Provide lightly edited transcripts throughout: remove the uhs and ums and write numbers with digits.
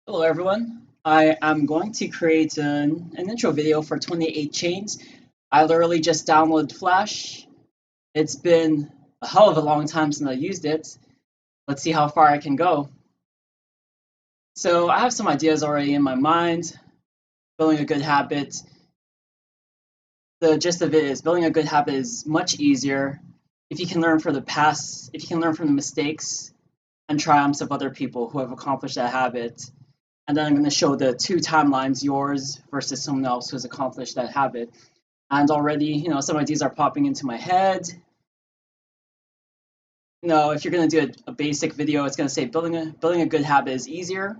Hello everyone. I am going to create an intro video for 28 Chains. I literally just downloaded Flash. It's been a hell of a long time since I used it. Let's see how far I can go. So I have some ideas already in my mind. Building a good habit. The gist of it is building a good habit is much easier if you can learn from the past, if you can learn from the mistakes and triumphs of other people who have accomplished that habit. And then I'm going to show the two timelines, yours versus someone else who has accomplished that habit. And already, some ideas are popping into my head. If you're going to do a basic video, it's going to say building a good habit is easier.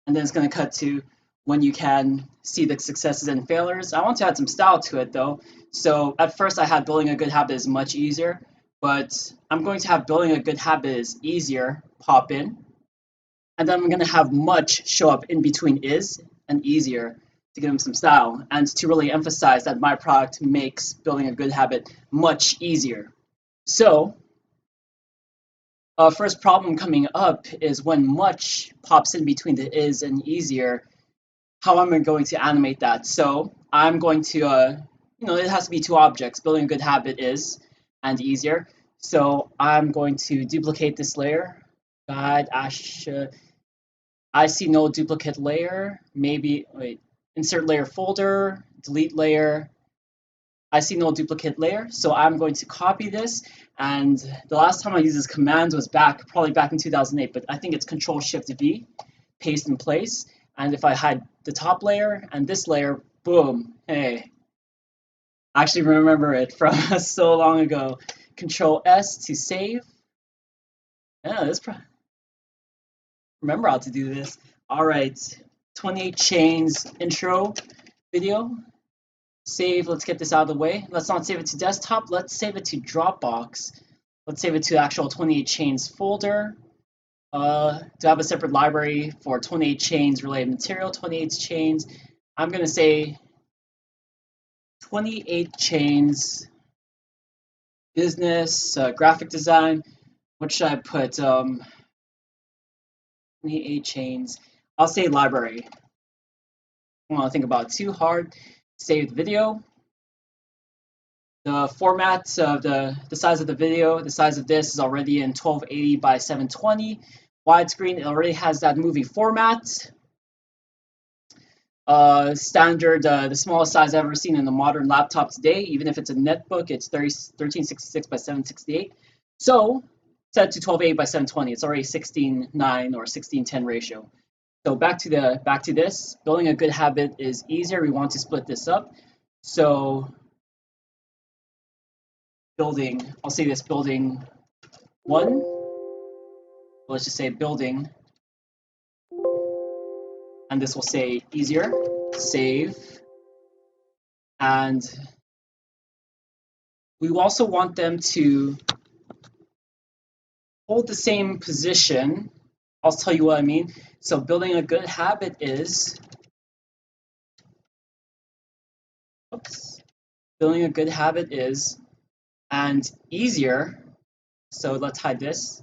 And then it's going to cut to when you can see the successes and failures. I want to add some style to it though. So at first I had building a good habit is much easier, but I'm going to have building a good habit is easier pop in. And then I'm going to have much show up in between is and easier to give them some style and to really emphasize that my product makes building a good habit much easier. So, first problem coming up is when much pops in between the is and easier, how am I going to animate that? So, I'm going to, it has to be two objects. Building a good habit is and easier. So, I'm going to duplicate this layer. God, I see no duplicate layer. Maybe, wait, insert layer folder, delete layer. I see no duplicate layer, so I'm going to copy this. And the last time I used this command was probably back in 2008, but I think it's Control-Shift-V, paste in place. And if I hide the top layer and this layer, boom, hey. I actually remember it from so long ago. Control-S to save. Yeah, remember how to do this. All right, 28 Chains intro video. Save, let's get this out of the way. Let's not save it to desktop, let's save it to Dropbox. Let's save it to the actual 28 Chains folder. To have a separate library for 28 Chains related material, 28 Chains. I'm gonna say 28 Chains business, graphic design. What should I put? 28 Chains. I'll say library. I don't want to think about it too hard. Save the video. The format of the size of the video, the size of this is already in 1280 by 720. Widescreen, it already has that movie format. Standard, the smallest size I've ever seen in a modern laptop today, even if it's a netbook, it's 1366 by 768. So, set to 1280 by 720, it's already 16:9 or 16:10 ratio. So back to this, building a good habit is easier. We want to split this up. So I'll say this building one. Let's just say building, and this will say easier, save, and we also want them to hold the same position. I'll tell you what I mean. So building a good habit is, building a good habit is, and easier. So let's hide this.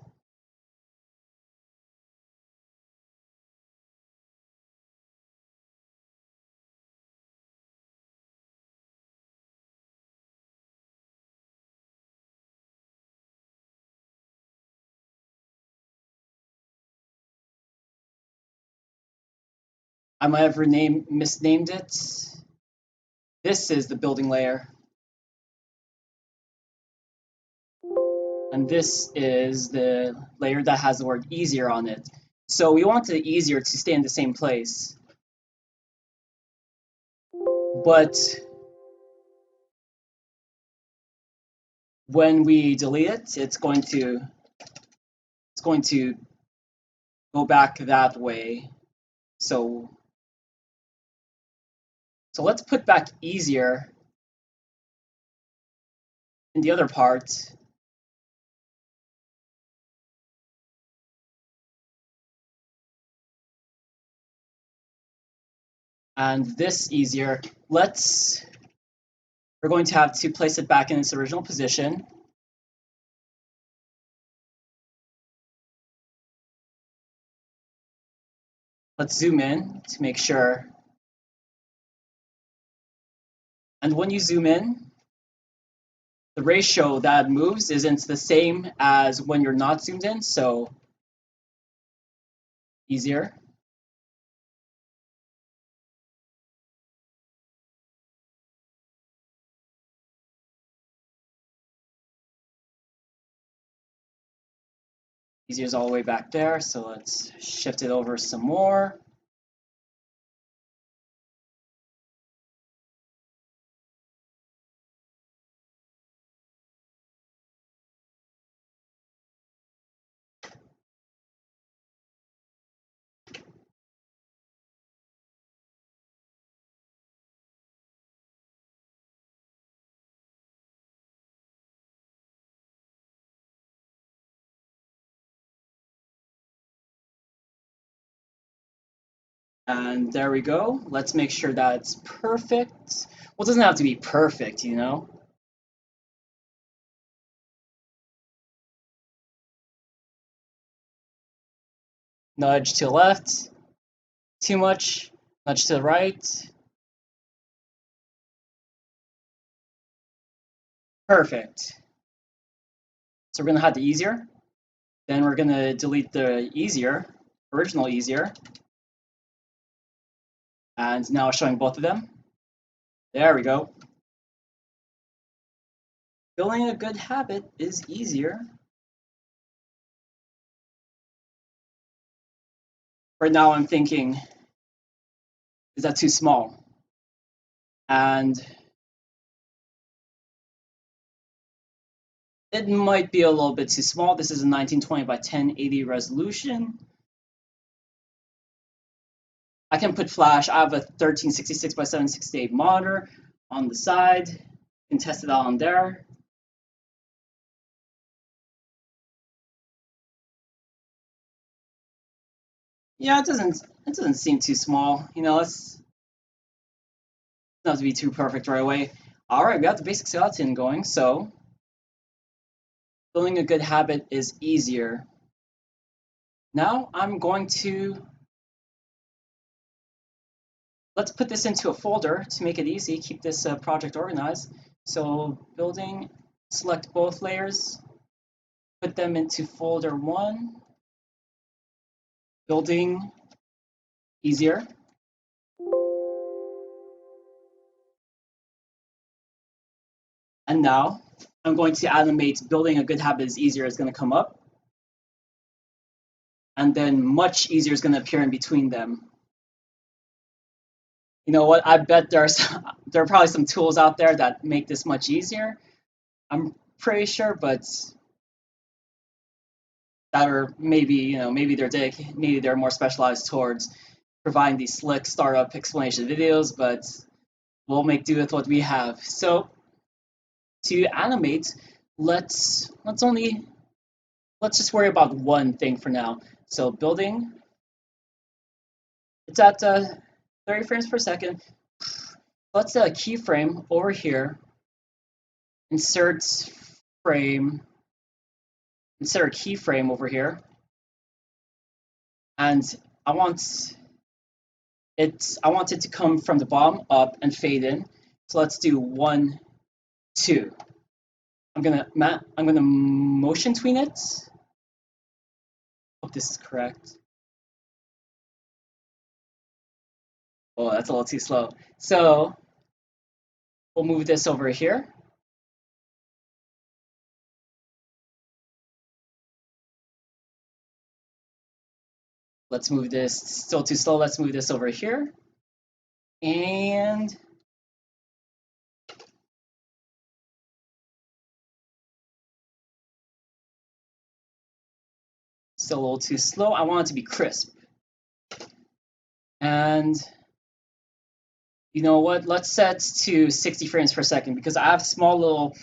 I might have misnamed it. This is the building layer. And this is the layer that has the word easier on it. So we want the easier to stay in the same place. But when we delete it, it's going to go back that way. So let's put back easier in the other part. And this easier, we're going to have to place it back in its original position. Let's zoom in to make sure. And when you zoom in, the ratio that moves isn't the same as when you're not zoomed in, so easier. Easier is all the way back there, so let's shift it over some more. And there we go. Let's make sure that it's perfect. Well, it doesn't have to be perfect, you know? Nudge to the left, too much, nudge to the right. Perfect. So we're gonna have the easier. Then we're gonna delete the easier, original easier. And now showing both of them. There we go. Building a good habit is easier. Right now I'm thinking, is that too small? And it might be a little bit too small. This is a 1920 by 1080 resolution. I can put flash. I have a 1366 by 768 monitor on the side. You can test it out on there. Yeah, it doesn't seem too small. You know, it's not have to be too perfect right away. All right, we got the basic skeleton going. So building a good habit is easier. Now I'm going to let's put this into a folder to make it easy. Keep this project organized. So building, select both layers, put them into folder 1. Building easier. And now I'm going to animate building a good habit is easier is going to come up. And then much easier is going to appear in between them. You know what? I bet there are probably some tools out there that make this much easier. I'm pretty sure, but that are maybe they're more specialized towards providing these slick startup explanation videos, but we'll make do with what we have. So to animate, let's just worry about one thing for now. So building, it's at 30 frames per second. Let's keyframe over here, insert frame, insert a keyframe over here, and I want it to come from the bottom up and fade in. So let's do 1, 2. I'm gonna motion tween it. Hope this is correct. Oh, that's a little too slow. So we'll move this over here. Let's move this, still too slow. Let's move this over here. And still a little too slow. I want it to be crisp. And you know what? Let's set to 60 frames per second because I have small little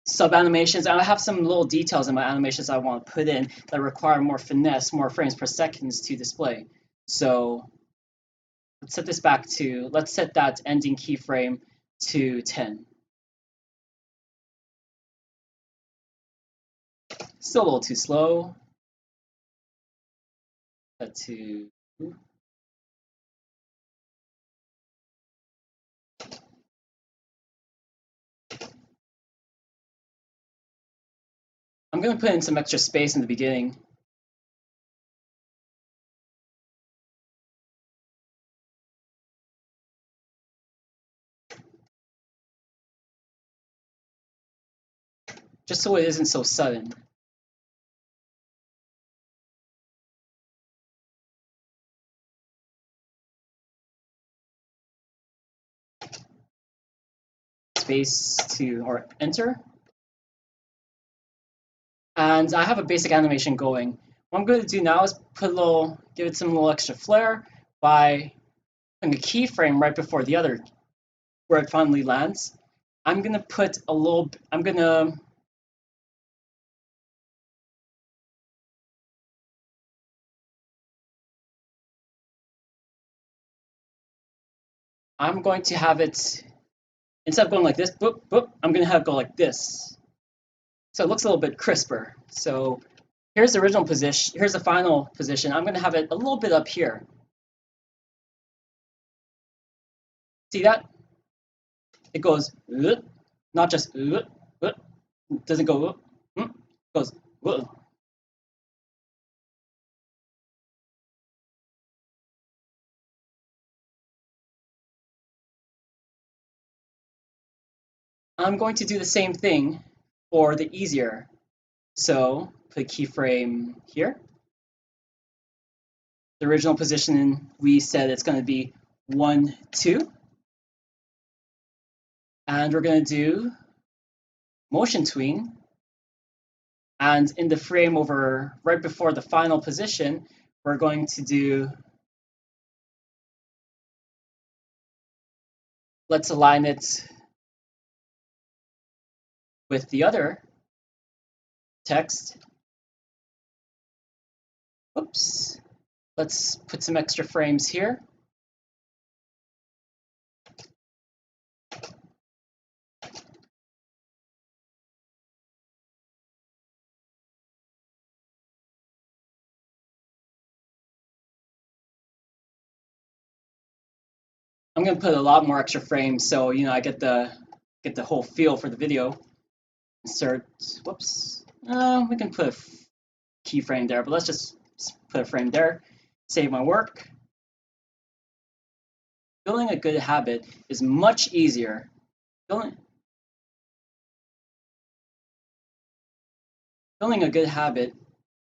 sub animations. And I have some little details in my animations I want to put in that require more finesse, more frames per second to display. So let's set this back to, let's set that ending keyframe to 10. Still a little too slow. Set to I'm going to put in some extra space in the beginning. Just so it isn't so sudden. Space to, or enter. And I have a basic animation going. What I'm going to do now is give it some little extra flair by putting a keyframe right before the other, where it finally lands. I'm going to put a little, I'm going to have it, instead of going like this, boop, boop, I'm going to have it go like this. So it looks a little bit crisper. So here's the original position, here's the final position. I'm going to have it a little bit up here. See that? It goes, not just, it doesn't go, it goes, I'm going to do the same thing for the easier. So put a keyframe here. The original position, we said it's going to be 1, 2. And we're going to do motion tween. And in the frame over right before the final position, we're going to do, let's align it with the other text. Oops. Let's put some extra frames here. I'm going to put a lot more extra frames so I get the whole feel for the video. Insert, whoops. We can put a keyframe there, but let's just put a frame there. Save my work. Building a good habit is much easier. Building a good habit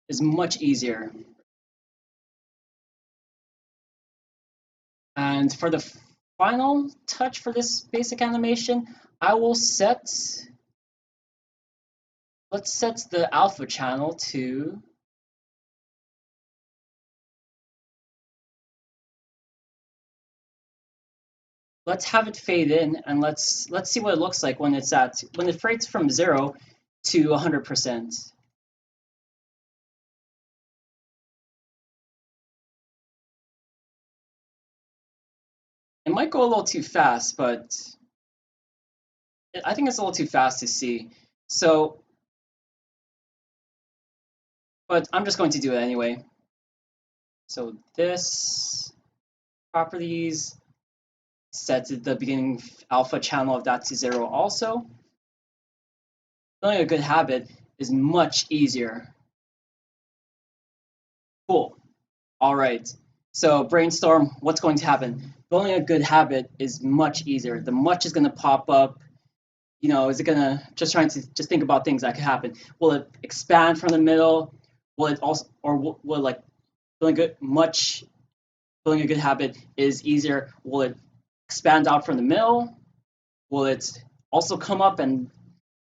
is much easier. And for the final touch for this basic animation, I will let's set the alpha channel to, let's have it fade in, and let's see what it looks like when it fades from 0 to 100%. It might go a little too fast, but I think it's a little too fast to see. So, but I'm just going to do it anyway. So this properties, set the beginning alpha channel of that to 0 also. Building a good habit is much easier. Cool. All right. So brainstorm what's going to happen. Building a good habit is much easier. The much is going to pop up. Is it going to just think about things that could happen? Will it expand from the middle? Will it also, or will like building a good habit is easier? Will it expand out from the middle? Will it also come up, and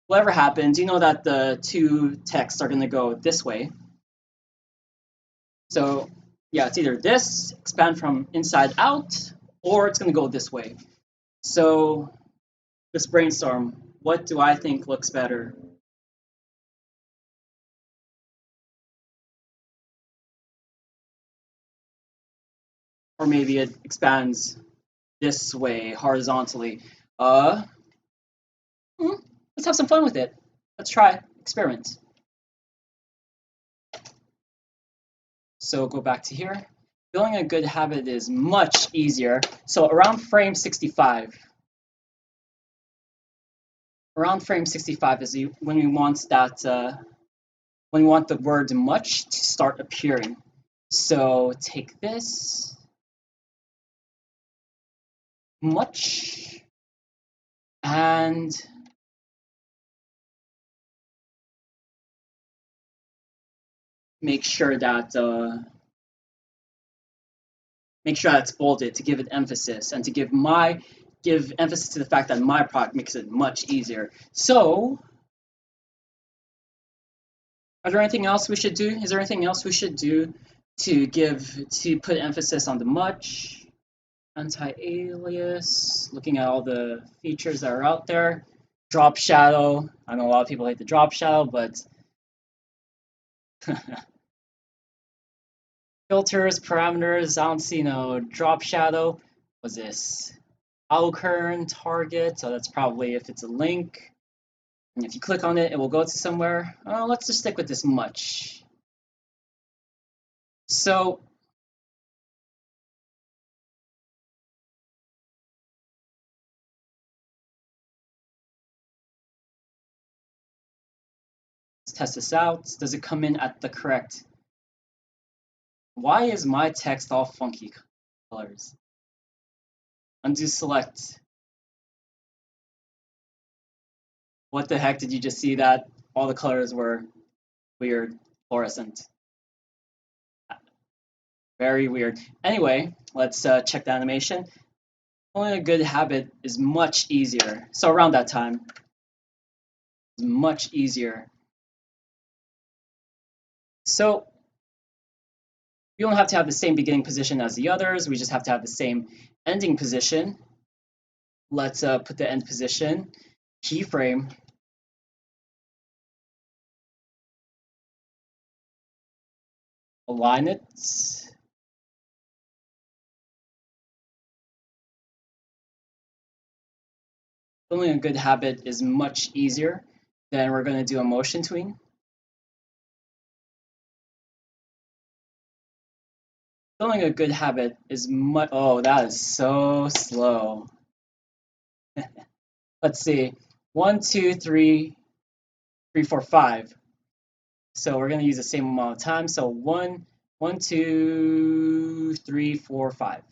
whatever happens, you know that the two texts are going to go this way. So yeah, it's either this, expand from inside out, or it's going to go this way. So let's brainstorm. What do I think looks better? Or maybe it expands this way horizontally. Let's have some fun with it. Let's try, experiment. So go back to here. Building a good habit is much easier. So around frame 65. Around frame 65 is when we want that when we want the word much to start appearing. So take this, much, and make sure that it's bolded to give it emphasis and to give emphasis to the fact that my product makes it much easier. So, are there anything else we should do? Is there anything else we should do to put emphasis on the much, anti-alias, looking at all the features that are out there, drop shadow. I know a lot of people hate the drop shadow, but filters, parameters, I don't see no drop shadow. What's this? Alkern target, so that's probably if it's a link. And if you click on it, it will go to somewhere. Let's just stick with this much. So let's test this out. Does it come in at the correct? Why is my text all funky colors? Undo select. What the heck, did you just see that? All the colors were weird, fluorescent. Very weird. Anyway, let's check the animation. Only a good habit is much easier. So around that time, it's much easier. So we don't have to have the same beginning position as the others. We just have to have the same ending position. Let's put the end position, keyframe. Align it. Building a good habit is much easier. Then we're going to do a motion tween. Building a good habit is much. Oh, that is so slow. Let's see. 1, 2, 3, 3, 4, 5. So we're going to use the same amount of time. So 1, 2, 3, 4, 5.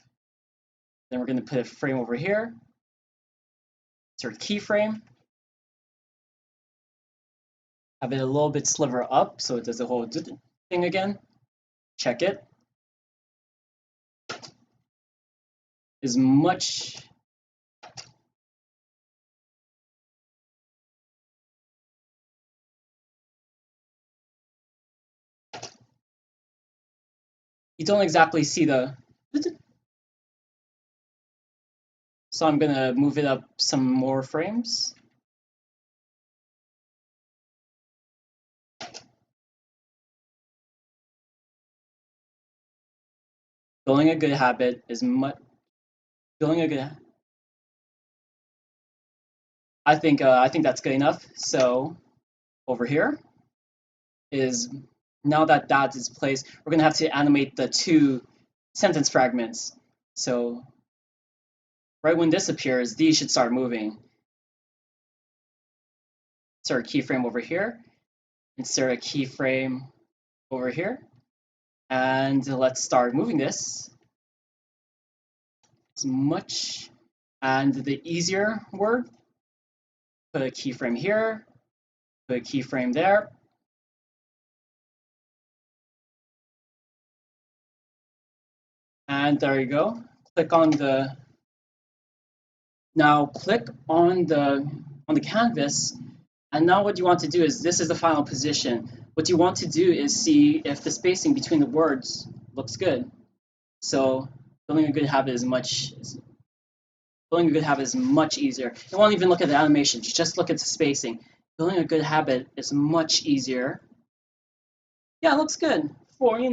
Then we're going to put a frame over here. Insert keyframe. Have it a little bit sliver up so it does the whole thing again. Check it. Is much. You don't exactly see the. So I'm going to move it up some more frames. Building a good habit is much. Building a good. I think that's good enough. So over here is now that that is placed, we're going to have to animate the 2 sentence fragments. So right when this appears, these should start moving. Insert a keyframe over here. Insert a keyframe over here. And let's start moving this. As much. And the easier word, put a keyframe here, put a keyframe there. And there you go. Click on the. Now click on the canvas, and now what you want to do is, this is the final position. What you want to do is see if the spacing between the words looks good. So building a good habit is much easier. You won't even look at the animations, just look at the spacing. Building a good habit is much easier. Yeah, it looks good. Or you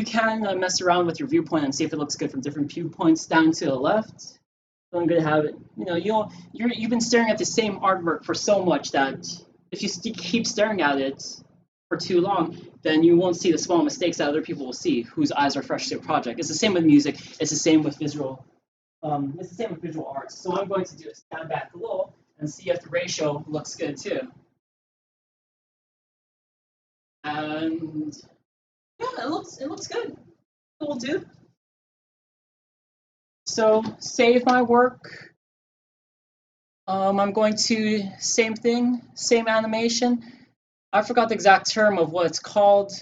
can mess around with your viewpoint and see if it looks good from different viewpoints down to the left. Building a good habit. You've been staring at the same artwork for so much that if you keep staring at it for too long, then you won't see the small mistakes that other people will see whose eyes are fresh to your project. It's the same with music. It's the same with visual. It's the same with visual arts. So what I'm going to do is stand back a little and see if the ratio looks good too. And yeah, it looks good. It will do. So save my work. I'm going to same thing, same animation. I forgot the exact term of what it's called,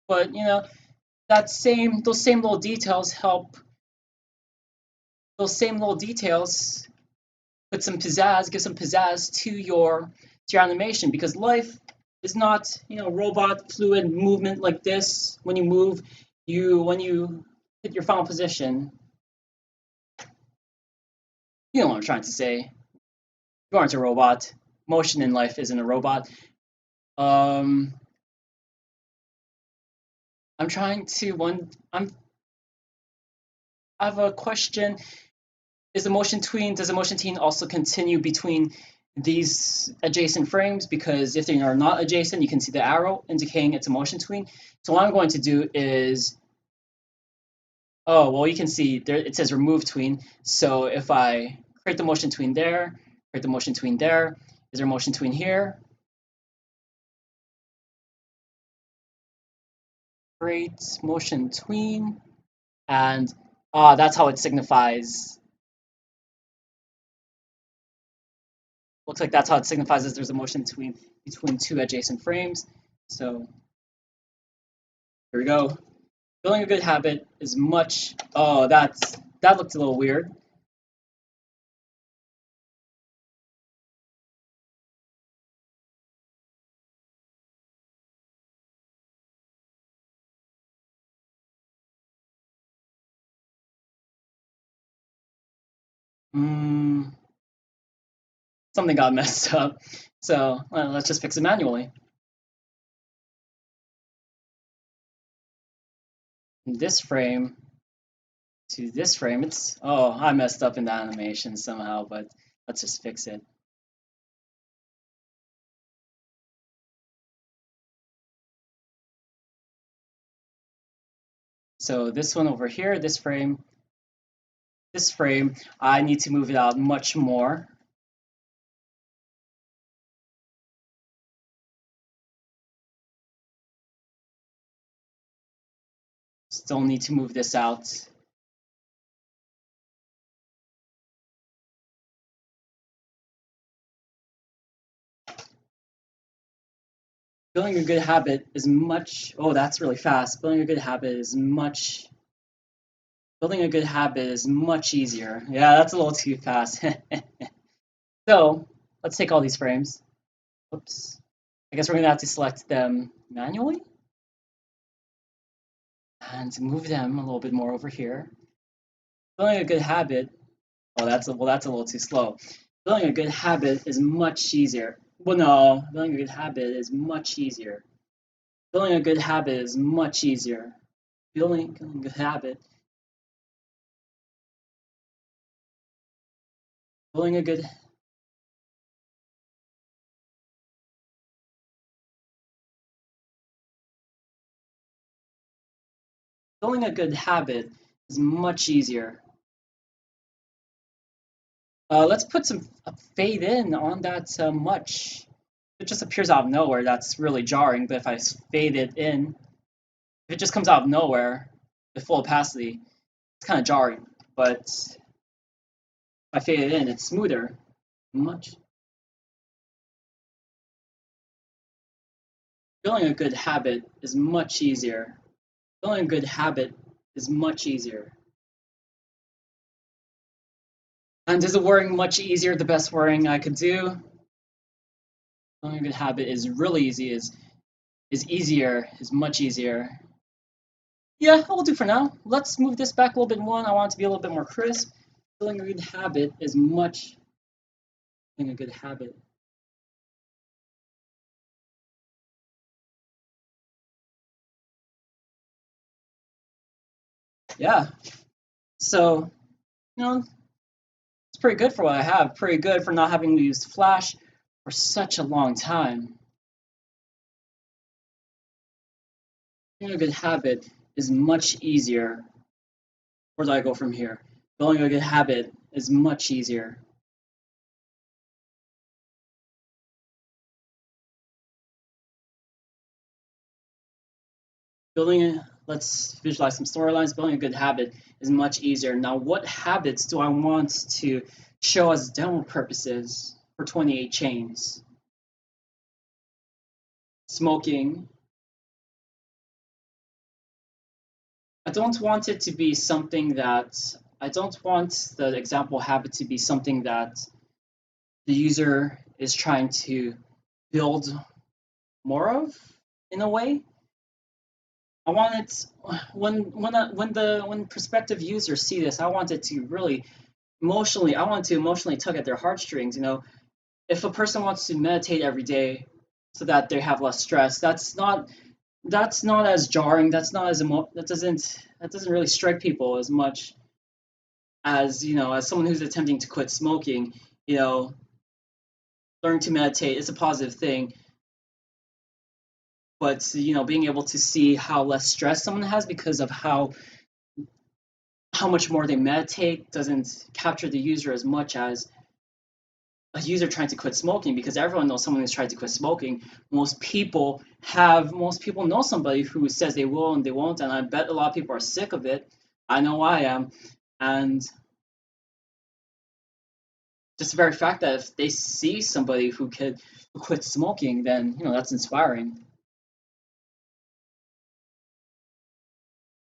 but that same those same little details help. Those same little details put some pizzazz, give some pizzazz to your animation because life is not robot fluid movement like this. When you move, when you hit your final position, you know what I'm trying to say. You aren't a robot. Motion in life isn't a robot. Um, I'm trying to one. I have a question. Does the motion tween also continue between these adjacent frames? Because if they are not adjacent, you can see the arrow indicating it's a motion tween. So what I'm going to do is, oh, well, you can see there it says remove tween. So if I create the motion tween there, create the motion tween there, is there a motion tween here? Create motion tween, and that's how it signifies. Looks like that's how it signifies that there's a motion between two adjacent frames. So here we go. Building a good habit is much. Oh, that looked a little weird. Mm, something got messed up. So let's just fix it manually. In this frame to this frame, it's I messed up in the animation somehow, but let's just fix it. So this one over here, this frame, I need to move it out much more. Still need to move this out. Building a good habit is much. Oh, that's really fast. Building a good habit is much. Building a good habit is much easier. Yeah, that's a little too fast. So let's take all these frames. Oops. I guess we're gonna have to select them manually and move them a little bit more over here. Building a good habit. Oh, that's a little too slow. Building a good habit is much easier. Well, no, building a good habit is much easier. Building a good habit is much easier. Building a good habit. Building a good. Building a good habit is much easier. Let's put some fade in on that much. It just appears out of nowhere. That's really jarring. But if I fade it in, if it just comes out of nowhere, with full opacity, it's kind of jarring. But if I fade it in, it's smoother. Much. Building a good habit is much easier. Building a good habit is much easier. And is the wording much easier the best wording I could do? Building a good habit is really easy. Is easier. Is much easier. Yeah, that will do for now. Let's move this back a little bit more. I want it to be a little bit more crisp. Building a good habit is much. Building a good habit. Yeah. So, it's pretty good for what I have. Pretty good for not having used Flash for such a long time. Building a good habit is much easier. Where do I go from here? Building a good habit is much easier. Let's visualize some storylines. Building a good habit is much easier. Now, what habits do I want to show as demo purposes for 28 chains? Smoking. I don't want it to be something that, I don't want the example habit to be something that the user is trying to build more of in a way. I want it when prospective users see this, I want it to really emotionally, I want to emotionally tug at their heartstrings. If a person wants to meditate every day so that they have less stress, that's not as jarring. That's not as that doesn't really strike people as much as as someone who's attempting to quit smoking. You know, learning to meditate is a positive thing, but being able to see how less stress someone has because of how much more they meditate doesn't capture the user as much as a user trying to quit smoking, because everyone knows someone who's tried to quit smoking. Most people know somebody who says they will and they won't, and I bet a lot of people are sick of it. I know I am. And just the very fact that if they see somebody who quit smoking, then that's inspiring.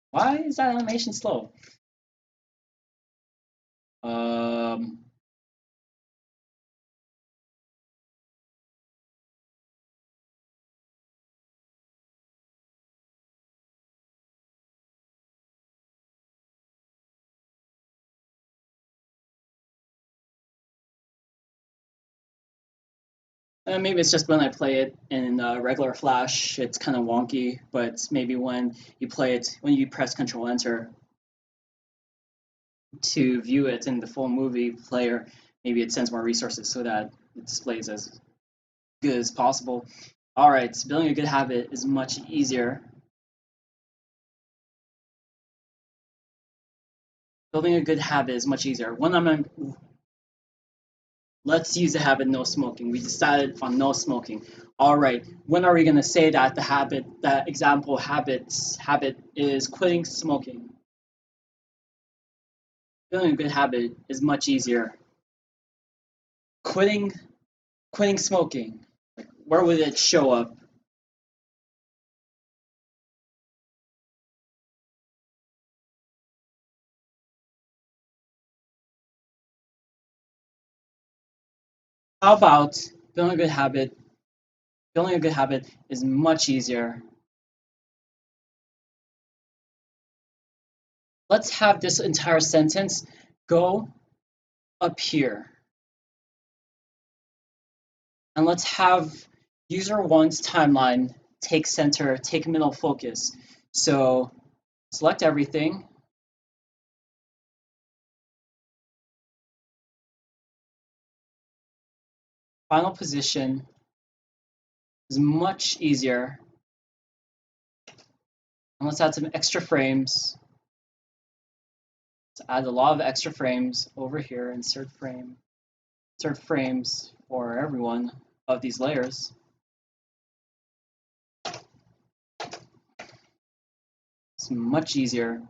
Why is that animation slow? Um, Maybe it's just when I play it in regular Flash, it's kind of wonky. But maybe when you press Control Enter to view it in the full movie player, maybe it sends more resources so that it displays as good as possible. All right, building a good habit is much easier. Building a good habit is much easier. Let's use the habit no smoking. We decided on no smoking. All right, when are we going to say that that example habit is quitting smoking? Building a good habit is much easier. Quitting quitting smoking. Like, where would it show up? How about building a good habit? Building a good habit is much easier. Let's have this entire sentence go up here. And let's have user one's timeline take center, take middle focus. So select everything. Final position is much easier. And let's add some extra frames. Let's add a lot of extra frames over here. Insert frames for every one of these layers. It's much easier.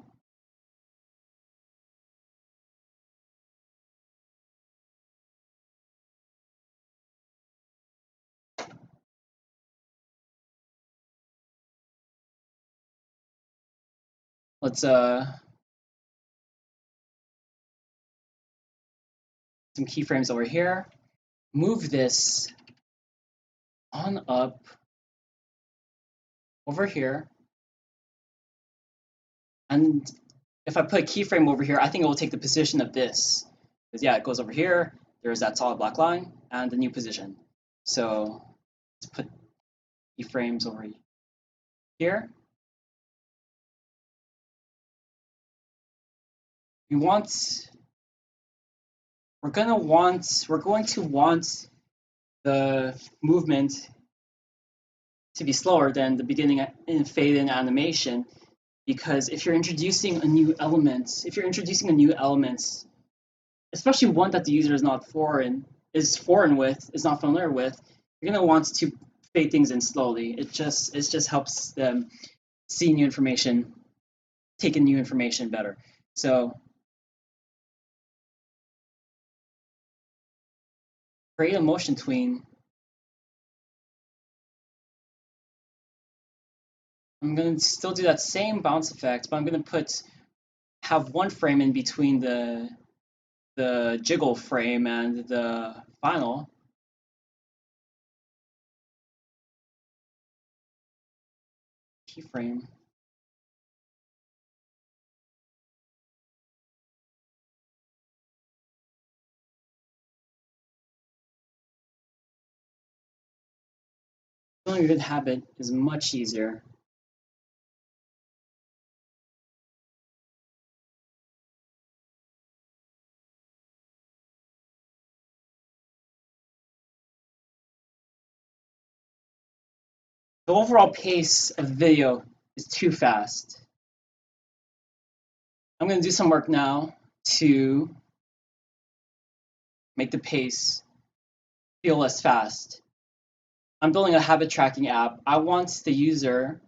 Let's some keyframes over here. Move this on up over here. And if I put a keyframe over here, I think it will take the position of this. Because yeah, it goes over here, there's that solid black line, and the new position. So let's put keyframes over here. We're going to want the movement to be slower than the beginning in fade-in animation, because if you're introducing a new element, especially one that the user is not familiar with, you're going to want to fade things in slowly. It just helps them see new information, take in new information better. So create a motion tween. I'm going to still do that same bounce effect, but I'm going to have one frame in between the jiggle frame and the final. Keyframe. Building a good habit is much easier. The overall pace of the video is too fast. I'm going to do some work now to make the pace feel less fast. I'm building a habit tracking app. I want the user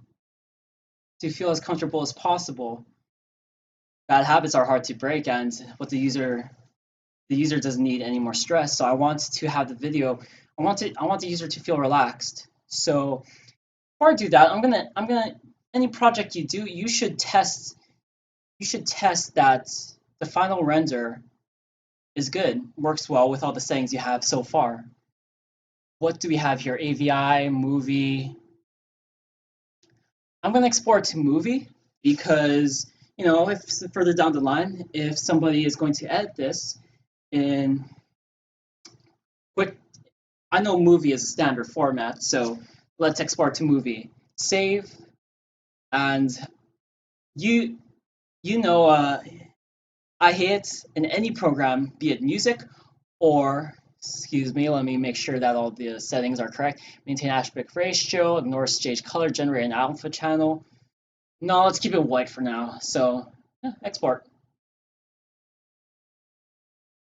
to feel as comfortable as possible. Bad habits are hard to break, and what the user doesn't need any more stress. So I want to have the video. I want the user to feel relaxed. So before I do that, I'm gonna any project you do, you should test that the final render is good, works well with all the settings you have so far. What do we have here? AVI, movie. I'm going to export to movie because, if further down the line, if somebody is going to edit this in quick, I know movie is a standard format, so let's export to movie. Save, and you know, I hate in any program, be it music or, excuse me, let me make sure that all the settings are correct. Maintain aspect ratio, ignore stage color, generate an alpha channel. No, let's keep it white for now. So, export.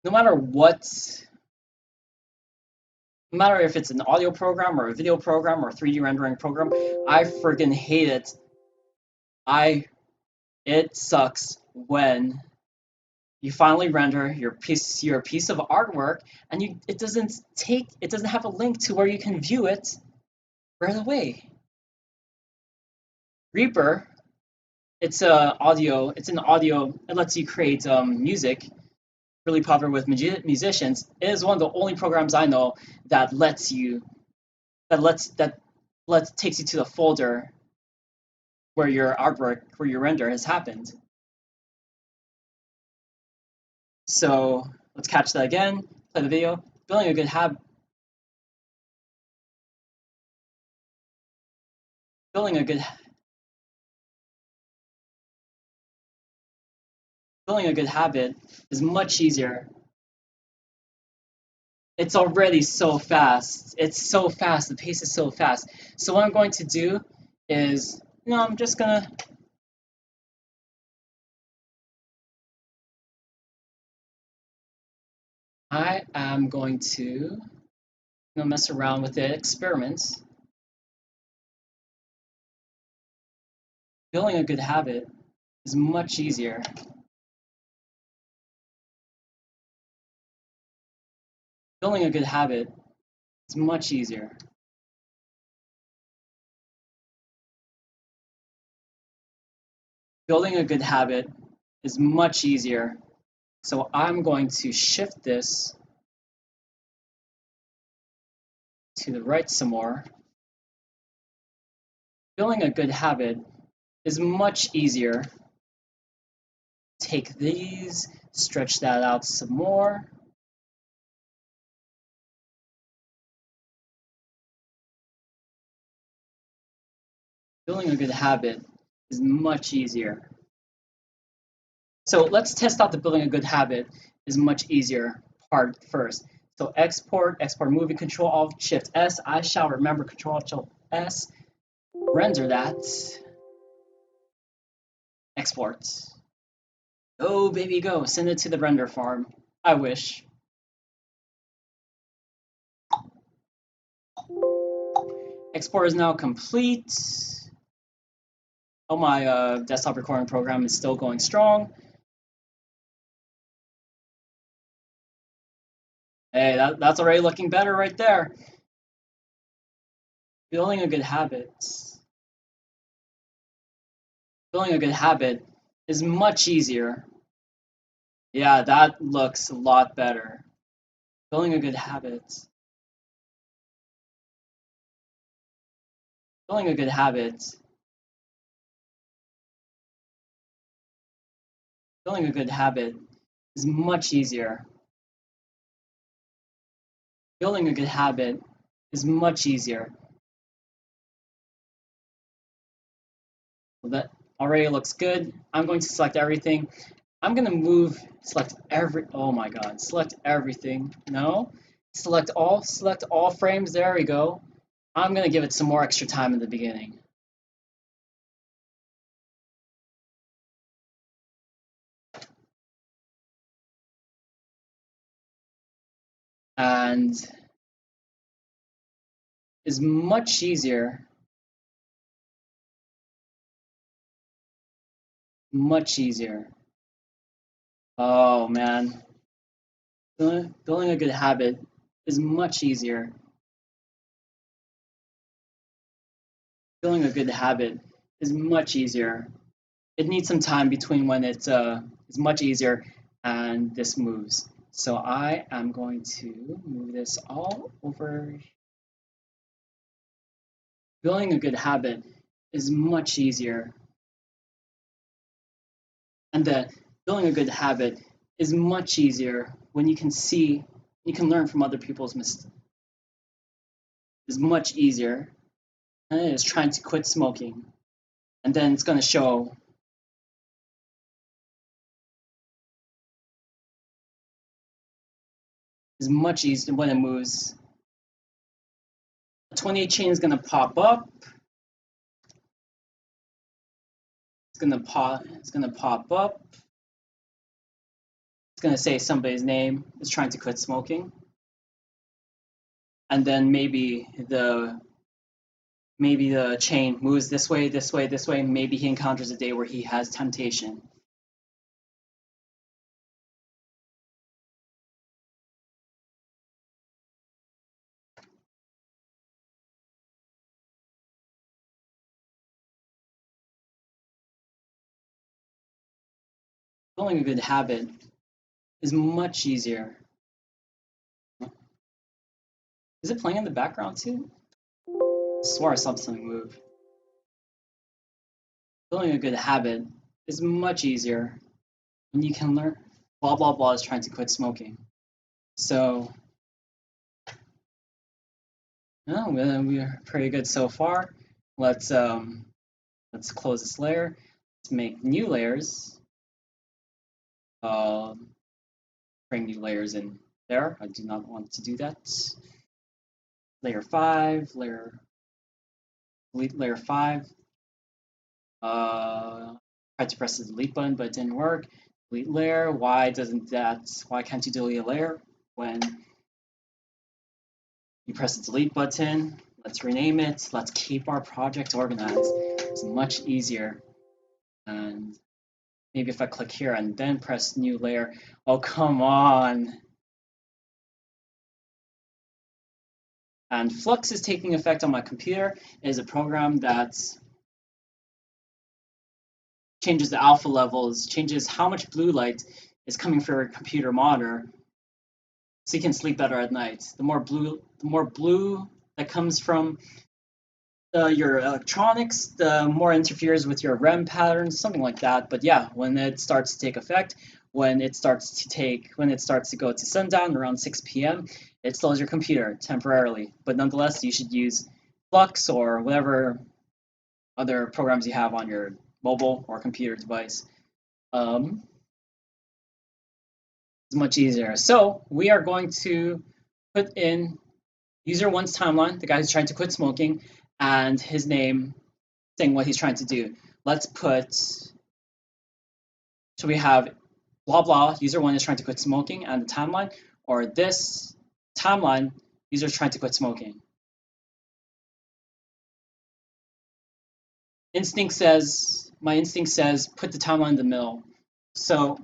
No matter what, no matter if it's an audio program or a video program or a 3D rendering program, I friggin' hate it. It sucks when you finally render your piece of artwork and it doesn't have a link to where you can view it right away. Reaper, it's an audio, it lets you create music, really popular with musicians. It is one of the only programs I know that takes you to the folder where your artwork, where your render has happened. So let's catch that again, play the video. Building a good habit. Building a good habit is much easier. It's already so fast. It's so fast. The pace is so fast. So what I'm going to do is, I'm just gonna. I am going to mess around with the experiments. Building a good habit is much easier. Building a good habit is much easier. Building a good habit is much easier. So I'm going to shift this to the right some more. Building a good habit is much easier. Take these, stretch that out some more. Building a good habit is much easier. So let's test out the building a good habit is much easier part first. So export movie, Control Alt Shift S. I shall remember Control Alt S. Render that. Export. Oh baby go, send it to the render farm. I wish. Export is now complete. Oh, my desktop recording program is still going strong. Hey, that's already looking better right there. Building a good habit. Building a good habit is much easier. Yeah, that looks a lot better. Building a good habit. Building a good habit. Building a good habit is much easier. Building a good habit is much easier. Well, that already looks good. I'm going to select everything. I'm going to select oh my God, select everything. No, select all frames. There we go. I'm going to give it some more extra time in the beginning. And is much easier. Much easier. Oh man. Building a good habit is much easier. Building a good habit is much easier. It needs some time between when it's much easier and this moves. So I am going to move this all over. Building a good habit is much easier. And building a good habit is much easier when you can learn from other people's mistakes. Is much easier than it is trying to quit smoking. And then it's going to show is much easier when it moves. 28 chain is going to pop up. It's going to pop up. It's going to say somebody's name is trying to quit smoking. And then maybe the chain moves this way, this way, this way. Maybe he encounters a day where he has temptation. Building a good habit is much easier. Is it playing in the background too? I swore I saw something move. Building a good habit is much easier when you can learn. Blah blah blah is trying to quit smoking. So, oh, we're pretty good so far. Let's close this layer. Let's make new layers. Bring new layers in there. I do not want to do that. Layer 5, delete layer 5. Tried to press the delete button, but it didn't work. Delete layer. Why can't you delete a layer when you press the delete button? Let's rename it. Let's keep our project organized. It's much easier. And maybe if I click here and then press new layer. Oh, come on. And Flux is taking effect on my computer. It is a program that changes the alpha levels, changes how much blue light is coming from your computer monitor, so you can sleep better at night. The more blue that comes from your electronics, the more it interferes with your REM patterns, something like that. But yeah, when it starts to take effect, when it starts to go to sundown around 6 p.m., it slows your computer temporarily. But nonetheless, you should use Flux or whatever other programs you have on your mobile or computer device. It's much easier. So we are going to put in user one's timeline, the guy who's trying to quit smoking, and his name saying what he's trying to do. So we have blah blah, user one is trying to quit smoking, and the timeline, or this timeline, user is trying to quit smoking. my instinct says put the timeline in the middle. So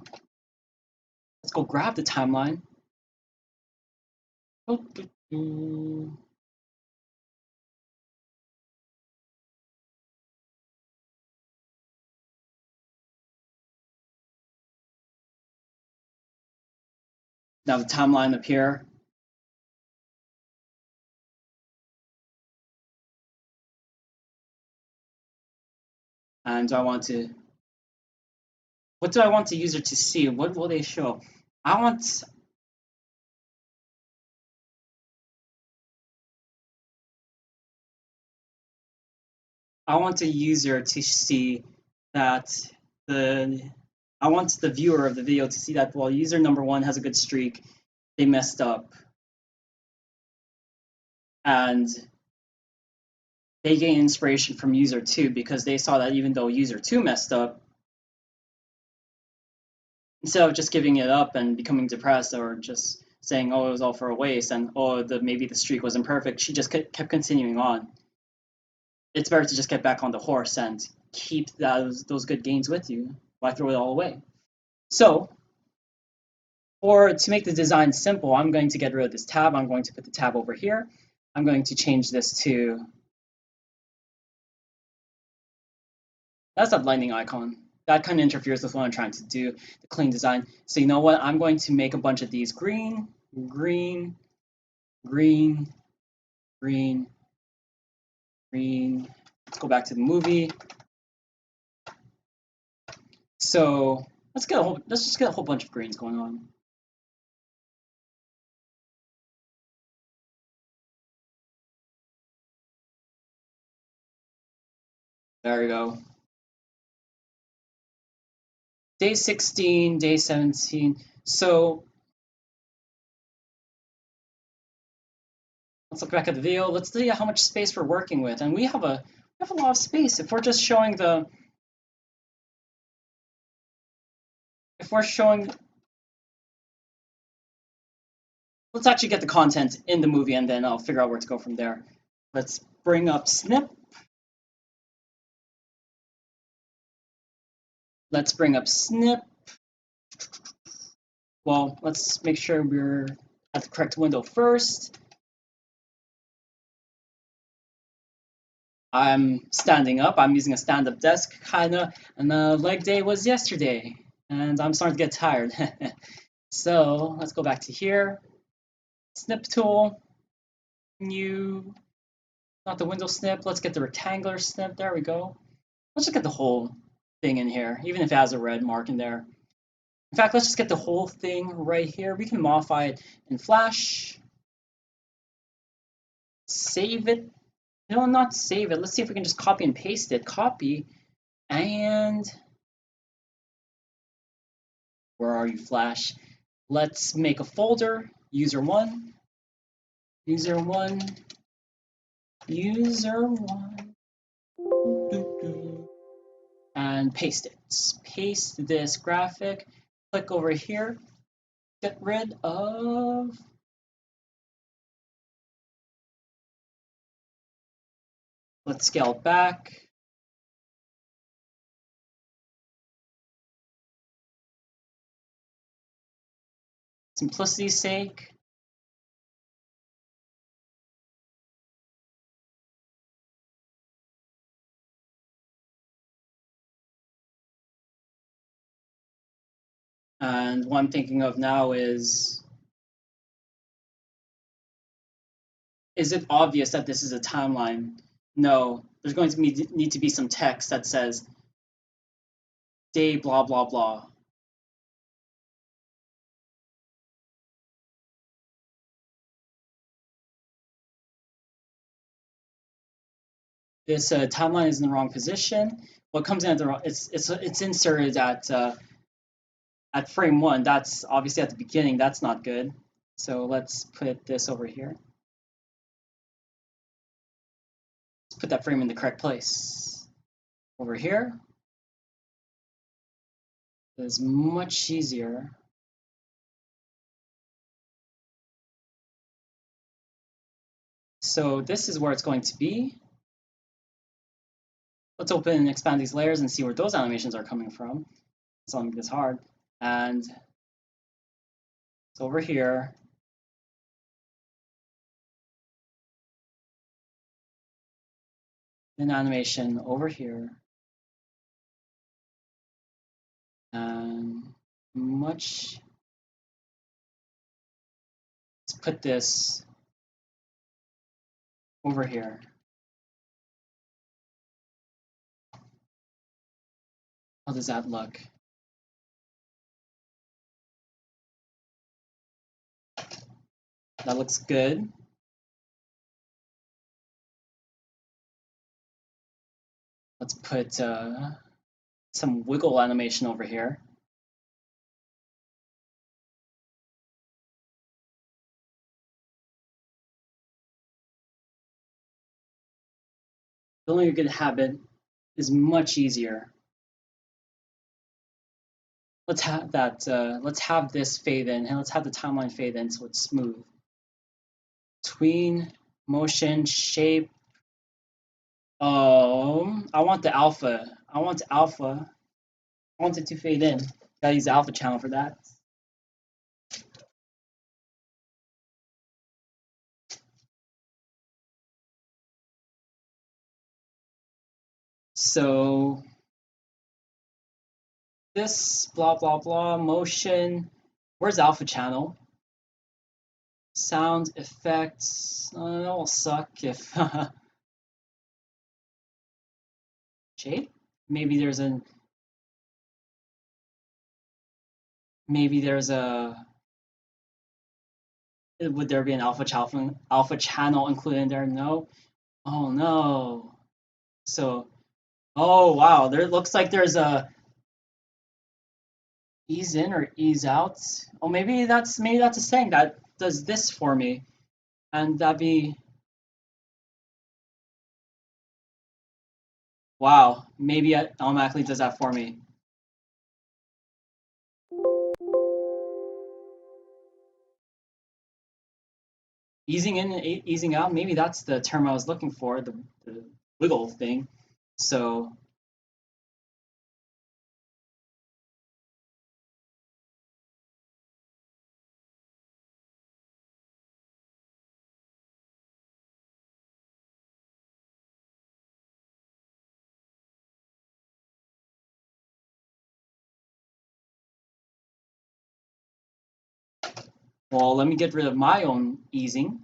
let's go grab the timeline. Now the timeline up here. And what do I want the user to see? What will they show? I want the user to see that I want the viewer of the video to see that, well, user number 1 has a good streak, they messed up, and they gain inspiration from user 2 because they saw that even though user 2 messed up, instead of just giving it up and becoming depressed or just saying, oh, it was all for a waste, and oh, maybe the streak wasn't perfect, she just kept continuing on. It's better to just get back on the horse and keep those good gains with you. Why throw it all away? So, to make the design simple, I'm going to get rid of this tab. I'm going to put the tab over here. I'm going to change this to, that's that lightning icon. That kind of interferes with what I'm trying to do, the clean design. So you know what? I'm going to make a bunch of these green, green, green, green, green. Let's go back to the movie. So let's just get a whole bunch of greens going on. There we go. Day 16, day 17. So let's look back at the video. Let's see how much space we're working with. And we have a lot of space. If we're showing, let's actually get the content in the movie and then I'll figure out where to go from there. Let's bring up snip. Let's bring up snip. Well, let's make sure we're at the correct window first. I'm standing up. I'm using a stand-up desk, kinda, and the leg day was yesterday, and I'm starting to get tired. So let's go back to here. Snip tool. New, not the window snip. Let's get the rectangular snip. There we go. Let's just get the whole thing in here, even if it has a red mark in there. In fact, let's just get the whole thing right here. We can modify it in Flash. Save it. No, not save it. Let's see if we can just copy and paste it. Copy. And where are you, Flash? Let's make a folder. User 1. User 1. User 1. And paste it. Paste this graphic. Click over here. Get rid of. Let's scale it back. Simplicity's sake. And what I'm thinking of now is it obvious that this is a timeline? No, there's going to need to be some text that says day blah blah blah. This timeline is in the wrong position. What comes in at the wrong, it's inserted at frame 1. That's obviously at the beginning. That's not good. So let's put this over here. Let's put that frame in the correct place. Over here. It's much easier. So this is where it's going to be. Let's open and expand these layers and see where those animations are coming from. It's not make this hard. And it's over here. An animation over here. And let's put this over here. How does that look? That looks good. Let's put some wiggle animation over here. Building a good habit is much easier. Let's have that. Let's have this fade in, and let's have the timeline fade in so it's smooth. Tween, motion, shape. I want the alpha. I want alpha. I want it to fade in. Gotta use the alpha channel for that. So this blah blah blah motion. Where's alpha channel? Sound effects. That will suck if shape. Maybe there's a would there be an alpha channel included in there? No. Oh no. So oh wow, there looks like there's a ease in or ease out. Oh maybe that's a saying that does this for me. And that'd be wow, maybe it automatically does that for me. Easing in and easing out, maybe that's the term I was looking for, the wiggle thing. So well, let me get rid of my own easing.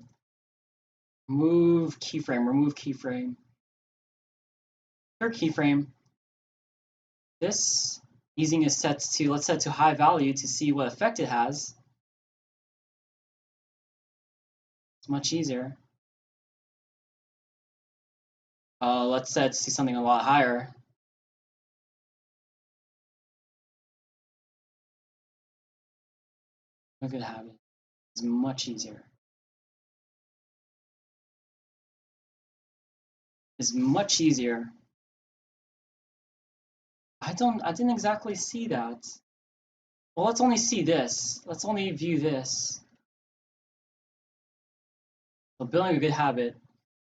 Move keyframe, remove keyframe. Third keyframe. This easing is set to, let's set to high value to see what effect it has. It's much easier. Let's set to see something a lot higher. A good habit. It's much easier. It's much easier. I didn't exactly see that. Well, let's only see this. Let's only view this. So building a good habit.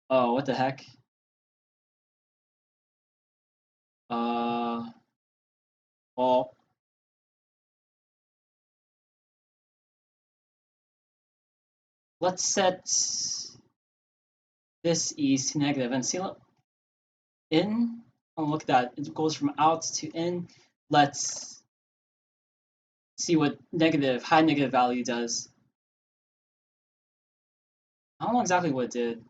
Oh, what the heck? Uh, well, let's set this ease to negative and see in. Oh, look at that. It goes from out to in. Let's see what high negative value does. I don't know exactly what it did.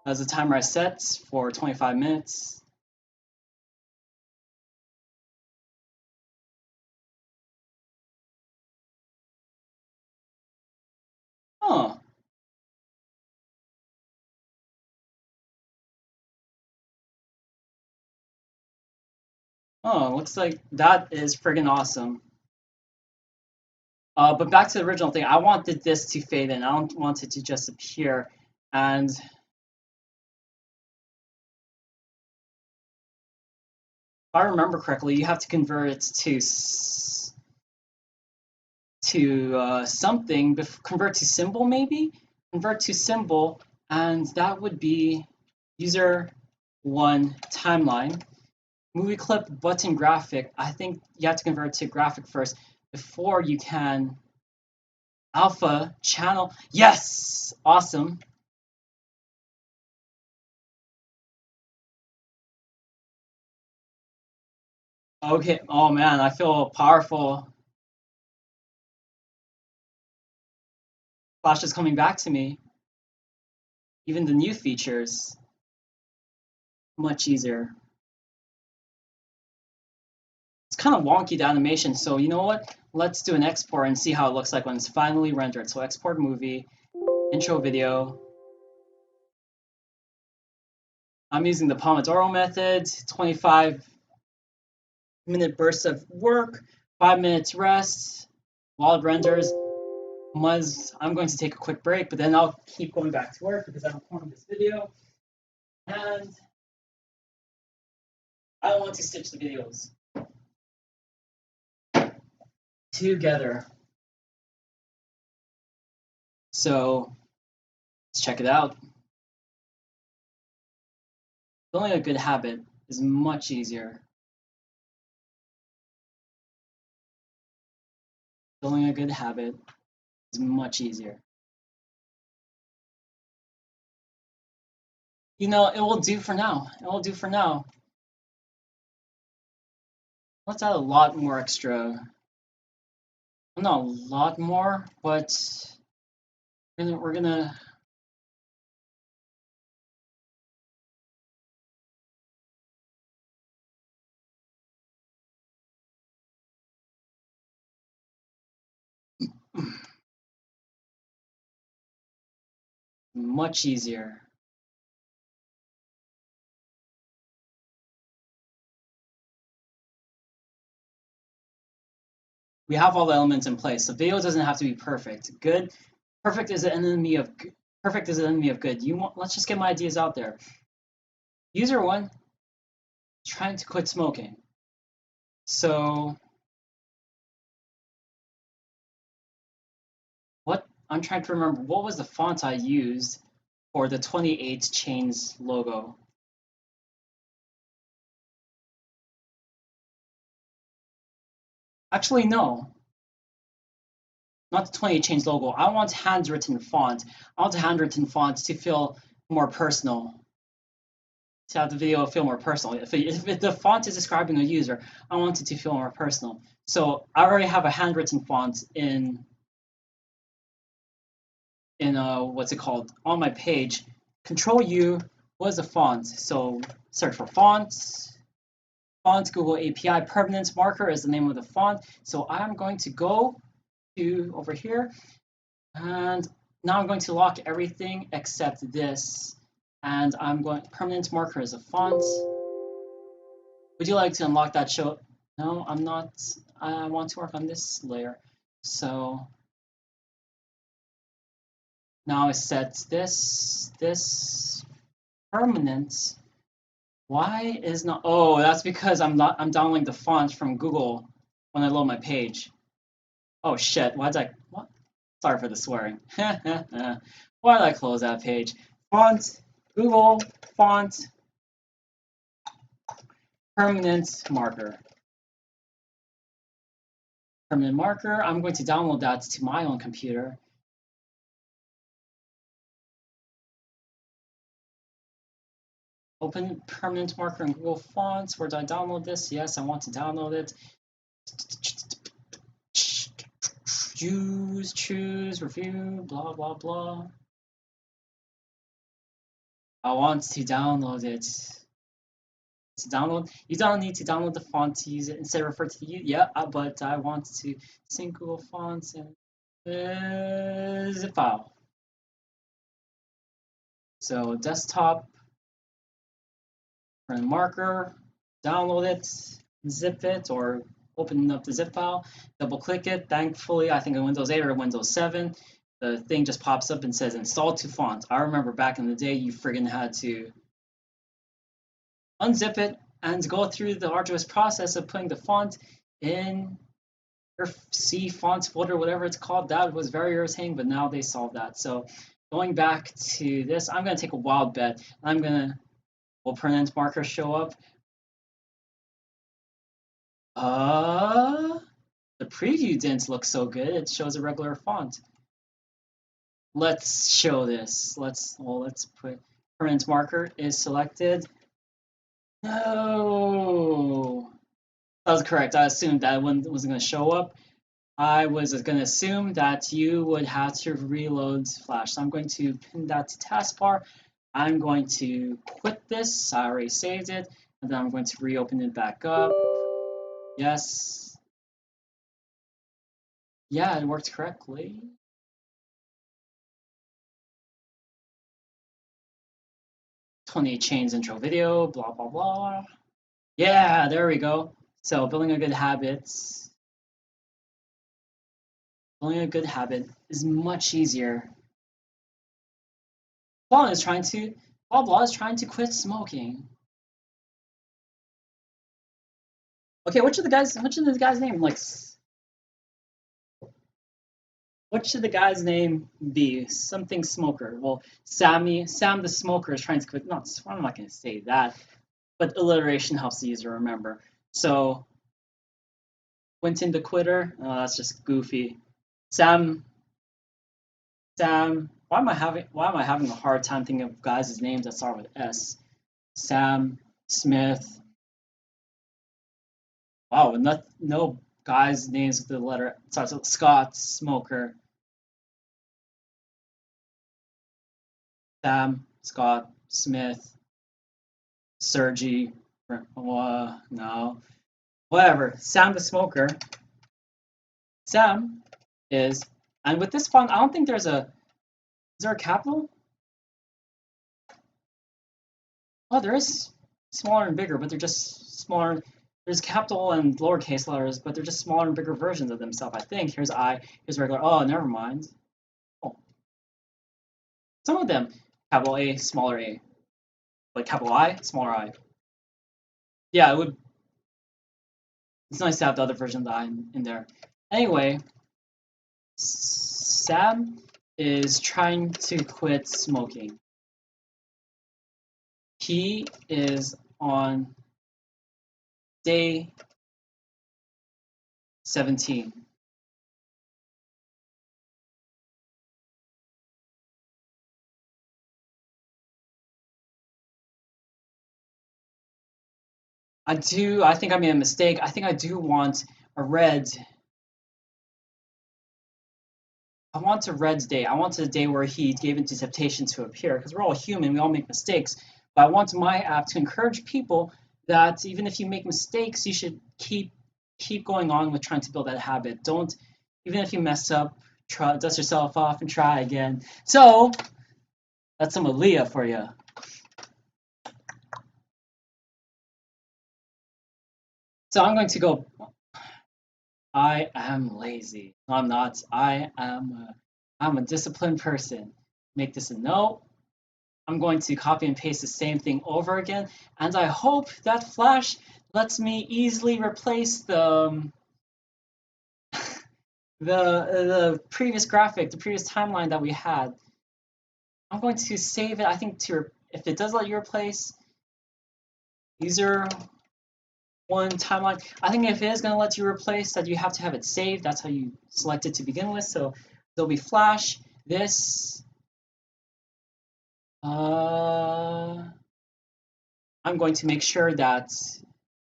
As the timer I set for 25 minutes. Huh. Oh, looks like that is friggin' awesome. But back to the original thing, I wanted this to fade in. I don't want it to just appear. And if I remember correctly, you have to convert it to something. Convert to symbol, maybe. Convert to symbol, and that would be user one timeline. Movie clip button graphic. I think you have to convert to graphic first before you can alpha channel. Yes, awesome. Okay. Oh man, I feel powerful. Flash is coming back to me. Even the new features, much easier. It's kind of wonky, the animation, so you know what? Let's do an export and see how it looks like when it's finally rendered. So export movie, intro video. I'm using the Pomodoro method, 25-minute bursts of work, 5 minutes rest, while it renders. I'm going to take a quick break, but then I'll keep going back to work because I'm recording this video. And I want to stitch the videos together. So let's check it out. Building a good habit is much easier. Building a good habit is much easier. You know, it will do for now. It will do for now. Let's add a lot more extra. Not a lot more, but we're gonna much easier. We have all the elements in place. The video doesn't have to be perfect. Good, perfect is an enemy of perfect is an enemy of good. Let's just get my ideas out there. User one, trying to quit smoking. So what I'm trying to remember, what was the font I used for the 28Chains logo? Actually, no, not the 28Chains logo. I want handwritten font. I want the handwritten font to feel more personal. To have the video feel more personal. If the font is describing a user, I want it to feel more personal. So I already have a handwritten font in what's it called, on my page. Control U was a font. So search for fonts. Font Google API permanent marker is the name of the font. So I'm going to go to over here, and now I'm going to lock everything except this. And I'm going permanent marker is a font. Would you like to unlock that show? No, I'm not. I want to work on this layer. So now I set this permanent. Why is not? Oh, that's because I'm downloading the font from Google when I load my page. Oh shit! Why did I? What? Sorry for the swearing. Why did I close that page? Font Google font permanent marker. Permanent marker. I'm going to download that to my own computer. Open permanent marker in Google Fonts. Where do I download this? Yes, I want to download it. Choose, review, blah, blah, blah. I want to download it. To download, you don't need to download the font to use it. Instead, refer to the yeah, but I want to sync Google Fonts and zip file. So desktop, print marker, download it. unzip it or open up the zip file, double click it. Thankfully, I think in Windows 8 or Windows 7, the thing just pops up and says install to font. I remember back in the day, you friggin' had to unzip it and go through the arduous process of putting the font in your C font folder, whatever it's called. That was very irritating, but now they solved that. So going back to this, I'm going to take a wild bet. Will permanent marker show up? The preview didn't look so good. It shows a regular font. Let's show this. Let's put permanent marker is selected. No, that was correct. I assumed that one wasn't going to show up. I was going to assume that you would have to reload Flash. So I'm going to pin that to taskbar. I'm going to quit this. I already saved it. And then I'm going to reopen it back up. Yes. Yeah, it worked correctly. "28Chains intro video, blah, blah, blah." Yeah, there we go. So building a good habit. Building a good habit is much easier. Blah is trying to quit smoking. Okay, what should the guy's name what should the guy's name be? Something smoker. Well, Sam the smoker is trying to quit. No, I'm not going to say that, but alliteration helps the user remember. So, Quentin the quitter. Oh, that's just goofy. Sam. Why am I having a hard time thinking of guys' names that start with S? Sam Smith. Wow, no guys' names with the letter starts with Scott Smoker. Sam, Scott, Smith, Sergi, no, whatever. Sam the Smoker. Sam is, and with this font, I don't think is there a capital? Oh, there is smaller and bigger, but they're just smaller. There's capital and lowercase letters, but they're just smaller and bigger versions of themselves, I think. Here's I, here's regular. Oh, never mind. Oh. Some of them, capital A, smaller a. Like capital I, smaller I. Yeah, it's nice to have the other version of the I in there. Anyway, Sam is trying to quit smoking. He is on day 17. I think I made a mistake. I think I do want a red. I want a red day. I want a day where he gave into temptation to appear, because we're all human, we all make mistakes. But I want my app to encourage people that even if you make mistakes, you should keep going on with trying to build that habit. Don't, even if you mess up, dust yourself off and try again. So that's some Aaliyah for you. So I'm going to go. I am lazy. No, I'm not. I'm a disciplined person. Make this a no. I'm going to copy and paste the same thing over again, and I hope that Flash lets me easily replace the previous graphic, the previous timeline that we had. I'm going to save it. I think if it does let you replace user one timeline, I think if it is going to let you replace that, you have to have it saved. That's how you select it to begin with. So there'll be Flash. This. I'm going to make sure that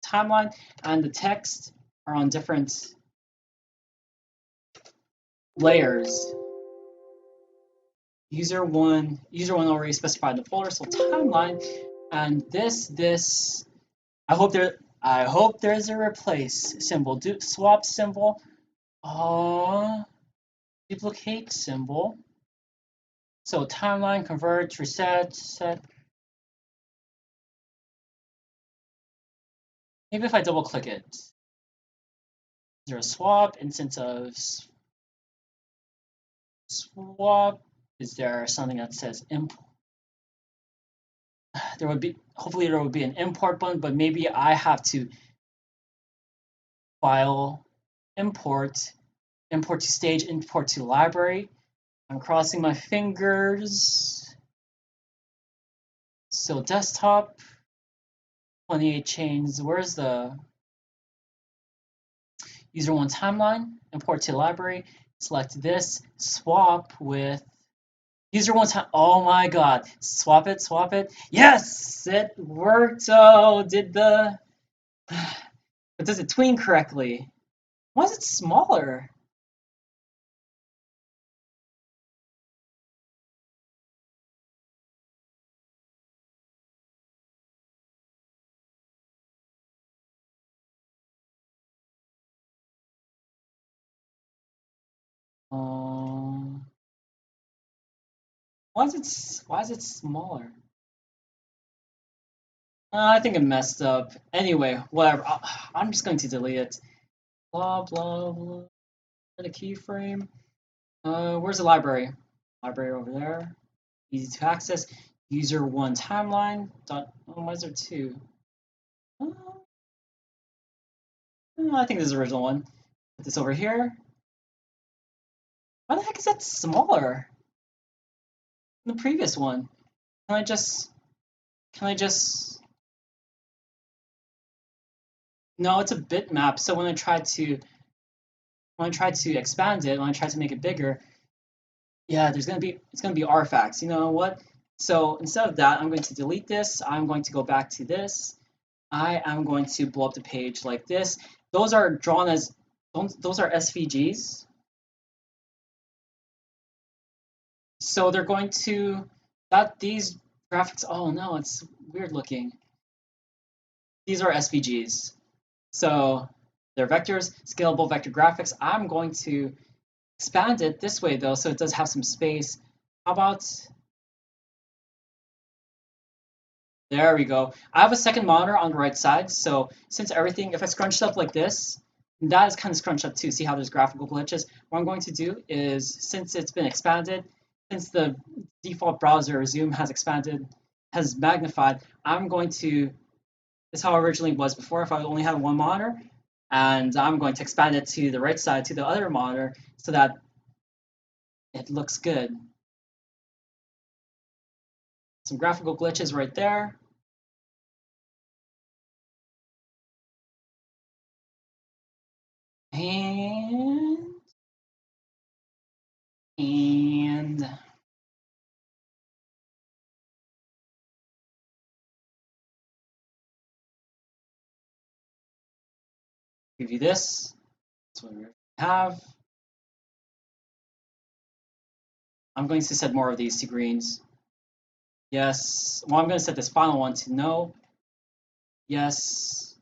timeline and the text are on different layers. User one already specified the folder, so timeline, and this. I hope there's a replace symbol. Swap symbol. Duplicate symbol. So timeline, convert, reset, set. Maybe if I double click it, is there a swap instance of swap? Is there something that says import? There would be, hopefully there would be an import button, but maybe I have to file, import, import to stage, import to library. I'm crossing my fingers. So desktop, 28Chains, where's the user one timeline? Import to library, select this, swap with user one time. Oh my god, swap it, swap it. Yes, it worked. Oh, but does it tween correctly? Why is it smaller? Um, why is it smaller? I think it messed up. Anyway, whatever. I'm just going to delete it. Blah blah blah. Add a keyframe. Where's the library? Library over there. Easy to access. User one timeline. Dot. Oh, why is there two? I think this is the original one. Put this over here. Why the heck is that smaller than the previous one? Can I just? Can I just? No, it's a bitmap. So when I try to expand it, when I try to make it bigger, yeah, it's gonna be artifacts. You know what? So instead of that, I'm going to delete this. I'm going to go back to this. I am going to blow up the page like this. Those are drawn as those are SVGs. So they're going to these graphics. Oh no, it's weird looking. These are SVGs. So they're vectors, scalable vector graphics. I'm going to expand it this way though, so it does have some space. How about there we go. I have a second monitor on the right side, so since everything, if I scrunch it up like this, that is kind of scrunched up too. See how there's graphical glitches? What I'm going to do is, since it's been expanded, since the default browser Zoom has expanded, has magnified, I'm going to, this is how it originally was before if I only had one monitor, and I'm going to expand it to the right side, to the other monitor, so that it looks good. Some graphical glitches right there. And give you this. That's what we have. I'm going to set more of these to greens. Yes. Well, I'm going to set this final one to no. Yes.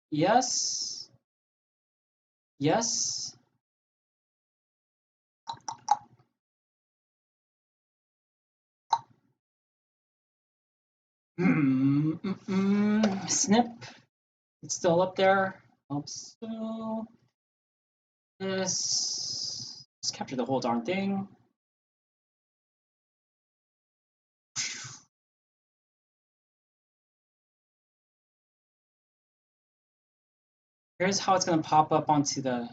Yes. Yes. Snip. It's still up there. Hope so. This. Just capture the whole darn thing. Here's how it's going to pop up onto the.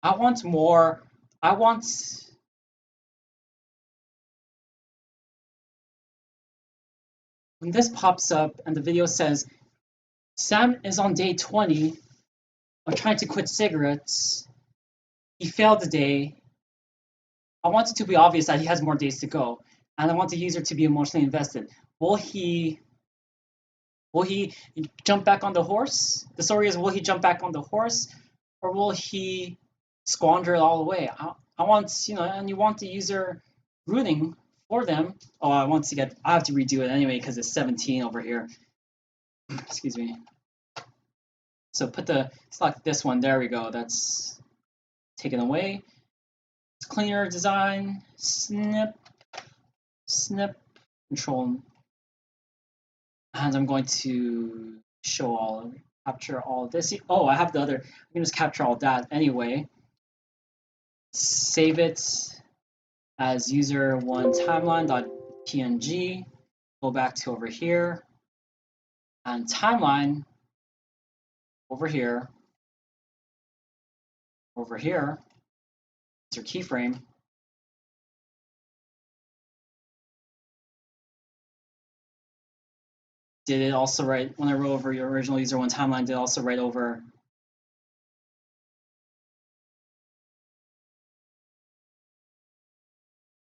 I want more. I want. When this pops up and the video says, Sam is on day 20 of trying to quit cigarettes. He failed the day. I want it to be obvious that he has more days to go, and I want the user to be emotionally invested. Will he jump back on the horse? The story is, will he jump back on the horse, or will he squander it all away? I want, and you want the user rooting for them. Oh, I have to redo it anyway because it's 17 over here. Excuse me. So select this one. There we go. That's taken away. It's cleaner design. Snip, snip, control And I'm going to capture all of this. Oh, I have the other. I can just capture all that anyway. Save it as user one timeline.png. Go back to over here and timeline over here. Over here, it's your keyframe. Did it also write, when I wrote over your original user one timeline, did it also write over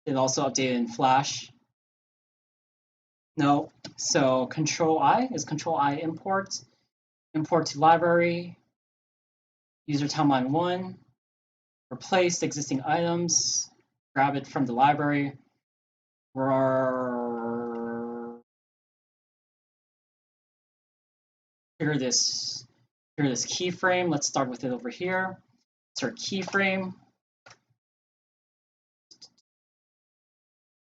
it also updated in Flash? No. So Control I is Control I import, import to library, user timeline 1, replace existing items, grab it from the library. Here this keyframe. Let's start with it over here. It's our keyframe.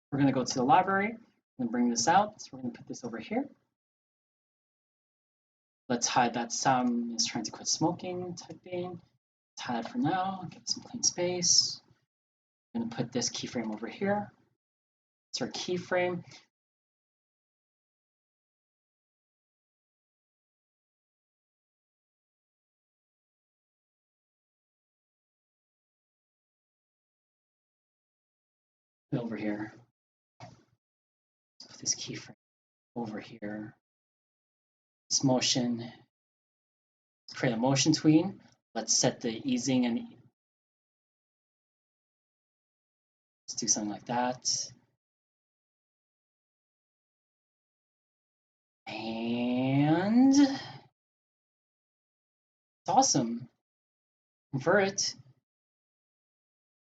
We're going to go to the library and bring this out. So we're going to put this over here. Let's hide that Sam is trying to quit smoking typing. Let's hide it for now. Give it some clean space. I'm going to put this keyframe over here. It's our keyframe. Over here. Let's put this keyframe over here. This motion. Let's create a motion tween. Let's set the easing and let's do something like that. And it's awesome. Convert it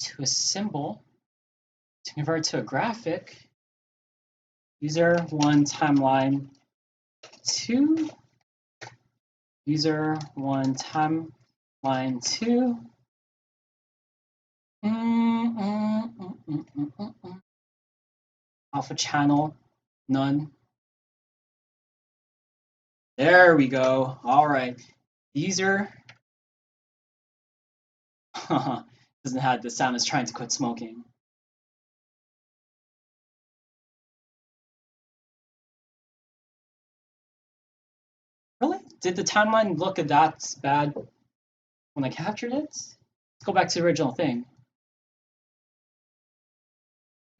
to a symbol. To convert it to a graphic, user one timeline 2, user one timeline 2. Alpha channel, none. There we go. All right. User doesn't have the sound is trying to quit smoking. Really? Did the timeline look that bad when I captured it? Let's go back to the original thing.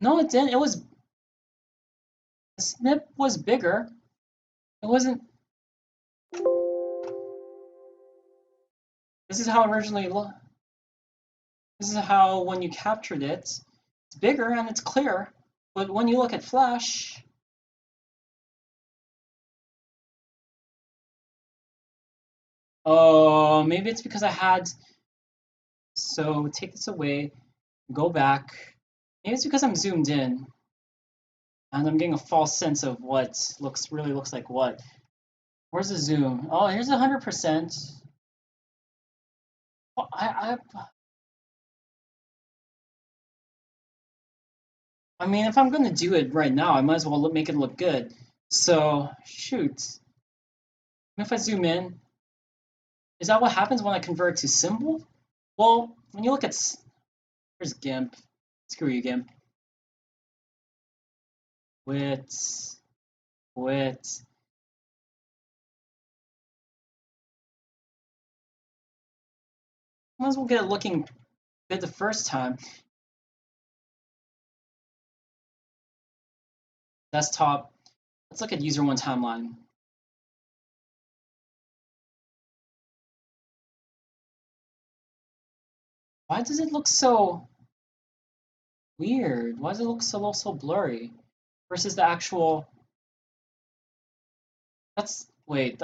No, it didn't. It was the snip was bigger. It wasn't. This is how originally looked. This is how when you captured it, it's bigger and it's clear. But when you look at Flash, oh, maybe it's because I had. So take this away, go back. Maybe it's because I'm zoomed in, and I'm getting a false sense of what really looks like what. Where's the zoom? Oh, here's 100%. Well, I mean, if I'm gonna do it right now, I might as well make it look good. So shoot. If I zoom in, is that what happens when I convert to symbol? Well, when you look at here's GIMP. Screw you, GIMP. Width. Might as well get it looking good the first time. Desktop. Let's look at user one timeline. Why does it look so weird? Why does it look so blurry versus the actual? Wait.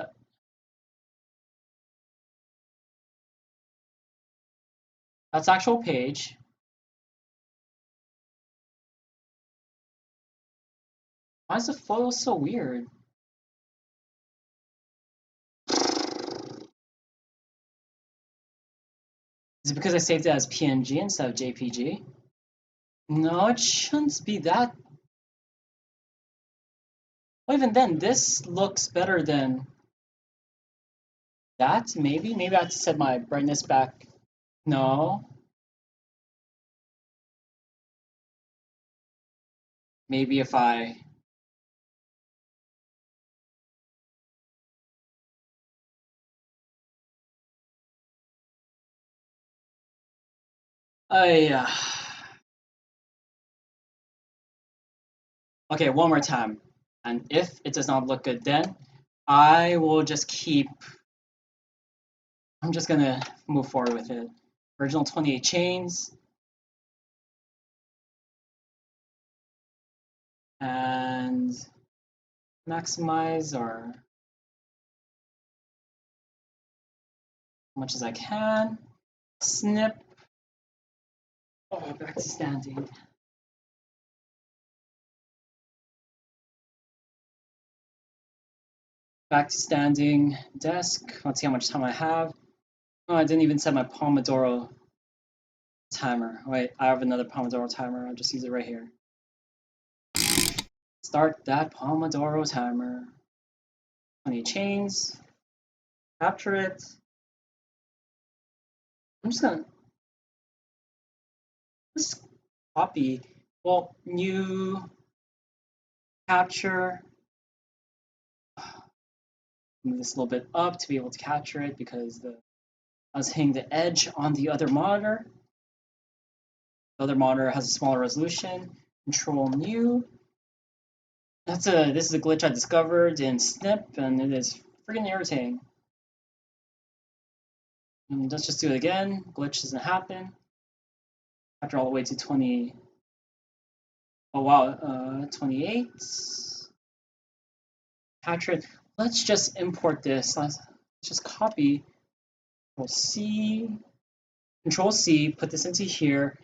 That's actual page. Why is the photo so weird? Is it because I saved it as PNG instead of JPG? No, it shouldn't be that. Well, even then, this looks better than that. Maybe I have to set my brightness back. No, maybe if I. I okay, one more time. And if it does not look good then, I will just keep, I'm just gonna move forward with it. Original 28 chains. And maximize or as much as I can. Snip. Oh, back to standing. Back to standing desk. Let's see how much time I have. Oh, I didn't even set my Pomodoro timer. Wait, I have another Pomodoro timer. I'll just use it right here. Start that Pomodoro timer. 20 chains. Capture it. I'm just gonna just copy. Well, new capture. Move this a little bit up to be able to capture it because I was hitting the edge on the other monitor. The other monitor has a smaller resolution. Control new. This is a glitch I discovered in Snip, and it is freaking irritating. And let's just do it again. Glitch doesn't happen. Capture all the way to 20. Oh wow, 28. Capture it. Let's just import this. Let's just copy. Control C, put this into here.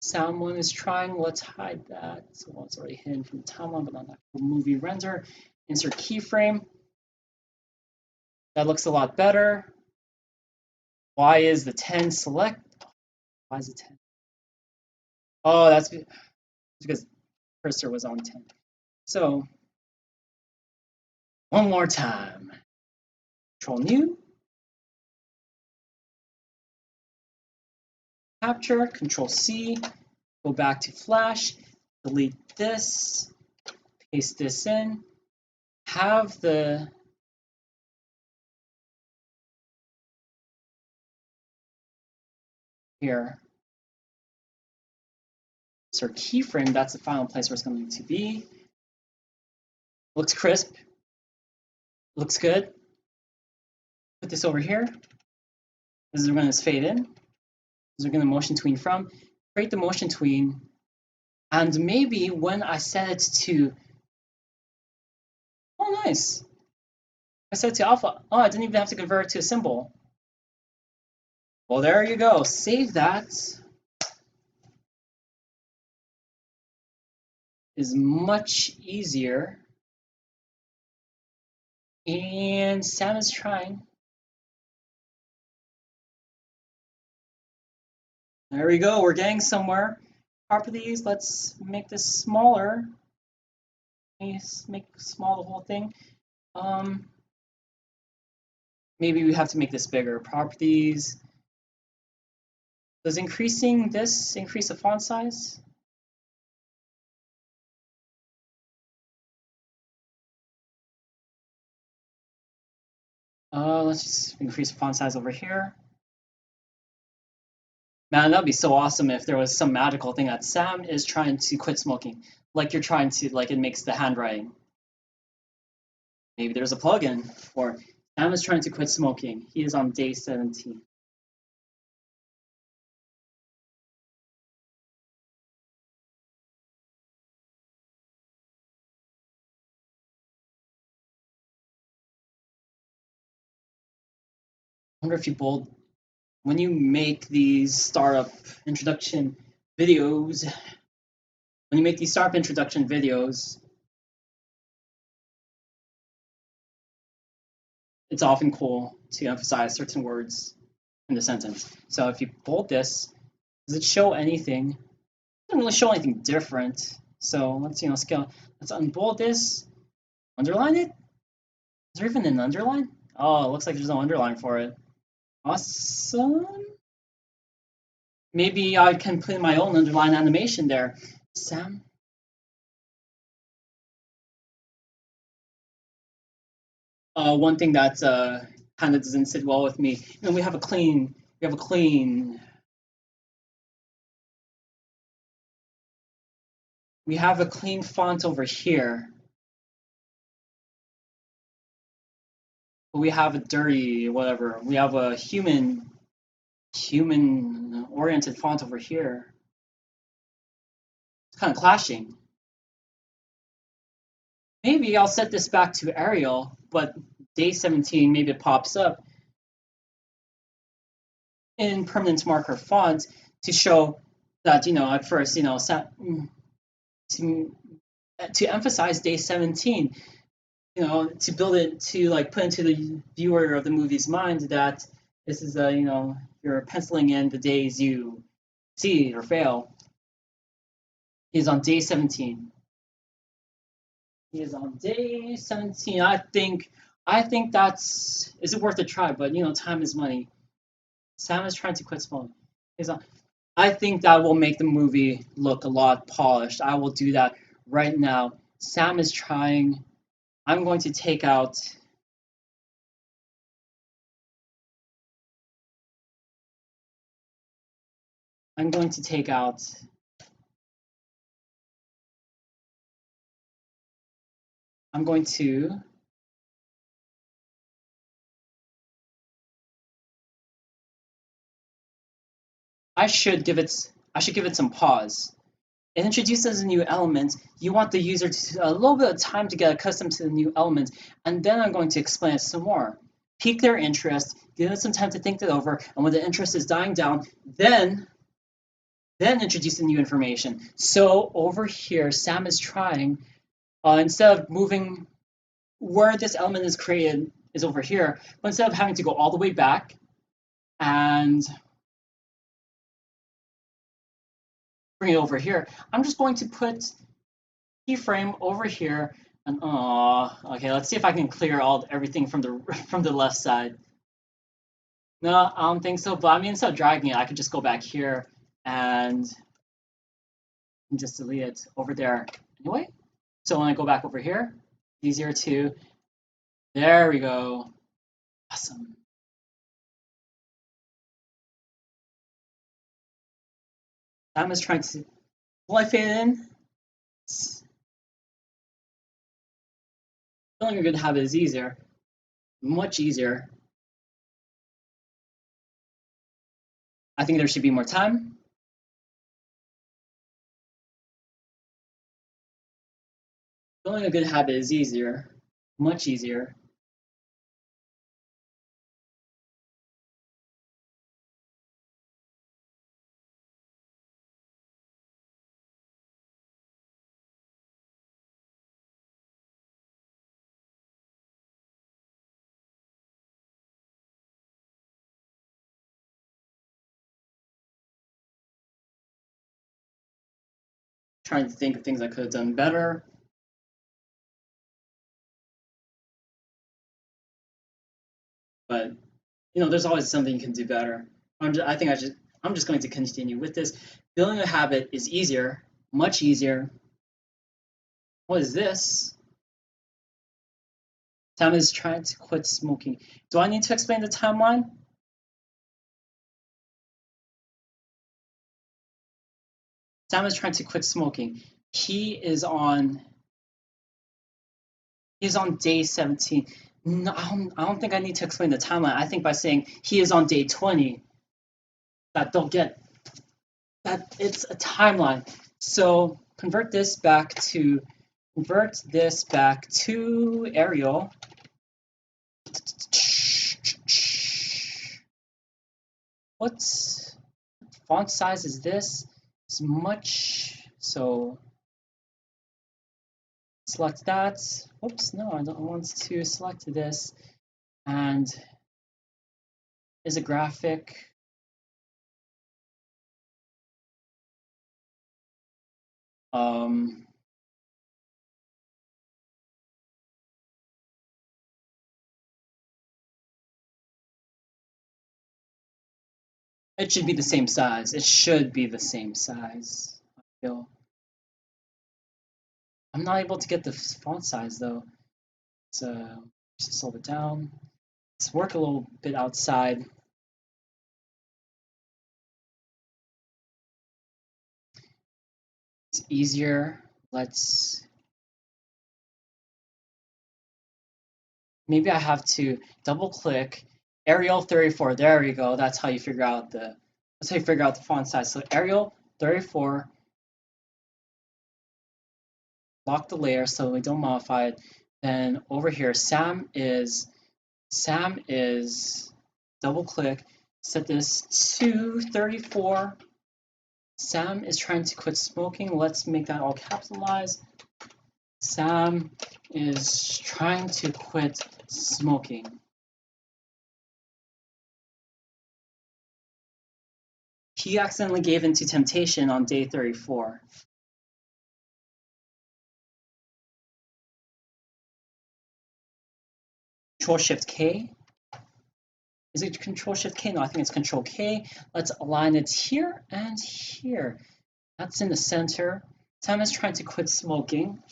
Sound one is trying. Let's hide that. So it's already hidden from the timeline, but not that movie render. Insert keyframe. That looks a lot better. Why is the 10 select? Why is it 10? Oh, that's because cursor was on 10. So one more time. Control new. Capture. Control C. Go back to Flash. Delete this. Paste this in. Have the here. Insert keyframe. That's the final place where it's going to be. Looks crisp. Looks good. Put this over here. This is where we're going to fade in. This is we're going to motion tween from. Create the motion tween. And maybe when I set it to, oh nice. I set it to alpha. Oh, I didn't even have to convert it to a symbol. Well, there you go. Save that. Is much easier. And Sam is trying. There we go. We're getting somewhere. Properties. Let's make this smaller. Let's make small the whole thing. Maybe we have to make this bigger. Properties. Does increasing this increase the font size? Let's just increase the font size over here. Man, that'd be so awesome if there was some magical thing that Sam is trying to quit smoking. Like you're trying to, like it makes the handwriting. Maybe there's a plugin for Sam is trying to quit smoking. He is on day 17. I wonder if you bold when you make these startup introduction videos. When you make these startup introduction videos, it's often cool to emphasize certain words in the sentence. So if you bold this, does it show anything? It doesn't really show anything different. So let's scale. Let's unbold this. Underline it. Is there even an underline? Oh, it looks like there's no underline for it. Awesome. Maybe I can put in my own underline animation there. Sam. One thing that kind of doesn't sit well with me. We have a clean. We have a clean. We have a clean font over here, but we have a dirty whatever. We have a human oriented font over here. It's kind of clashing. Maybe I'll set this back to Arial, but day 17 maybe it pops up in permanent marker font to show that at first to emphasize day 17, to build it, to like put into the viewer of the movie's mind that this is you're penciling in the days you succeed or fail. He is on day 17. He is on day 17. I think that's, is it worth a try? But time is money. Sam is trying to quit smoking. He's on. I think that will make the movie look a lot polished. I will do that right now. Sam is trying. I'm going to take out. I'm going to take out. I'm going to. I should give it some pause. It introduces a new element. You want the user to a little bit of time to get accustomed to the new element, and then I'm going to explain it some more. Pique their interest, give them some time to think it over, and when the interest is dying down, then introduce the new information. So over here, Sam is trying, instead of moving where this element is created is over here, but instead of having to go all the way back and bring it over here, I'm just going to put keyframe over here. And okay, let's see if I can clear everything from the left side. No, I don't think so. But I mean, instead of dragging it, I could just go back here and just delete it over there anyway. So when I go back over here, easier to. There we go. Awesome. I'm just trying to. Will I fade in? Building a good habit is easier, much easier. I think there should be more time. Building a good habit is easier, much easier. Trying to think of things I could have done better. But there's always something you can do better. I'm just going to continue with this. Building a habit is easier, much easier. What is this? Sam is trying to quit smoking. Do I need to explain the timeline? Sam is trying to quit smoking. He is on day 17. No, I don't think I need to explain the timeline. I think by saying he is on day 20, that they'll get that it's a timeline. So convert this back to Arial. What font size is this? It's much, so select that. Oops, no, I don't want to select this. And is a graphic. It should be the same size. It should be the same size. I feel. I'm not able to get the font size though. So just slow it down. Let's work a little bit outside. It's easier. Let's maybe I have to double click Arial 34. There we go. That's how you figure out the font size. So Arial 34, lock the layer so we don't modify it. Then over here, Sam is double click, set this to 34. Sam is trying to quit smoking. Let's make that all capitalized. Sam is trying to quit smoking. He accidentally gave in to temptation on day 34. Control Shift K. Is it Control Shift K? No, I think it's Control K. Let's align it here and here. That's in the center. Sam is trying to quit smoking.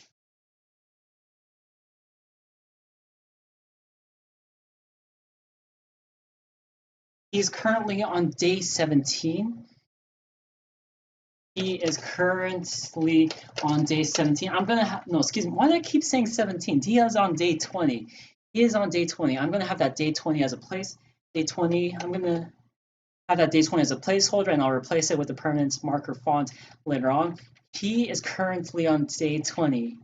He's currently on day 17. He is currently on day 17. I'm gonna have no, excuse me. Why do I keep saying 17? He is on day 20. He is on day 20. I'm gonna have that day 20 as a place. Day 20. I'm gonna have that day 20 as a placeholder, and I'll replace it with the permanent marker font later on. He is currently on day 20.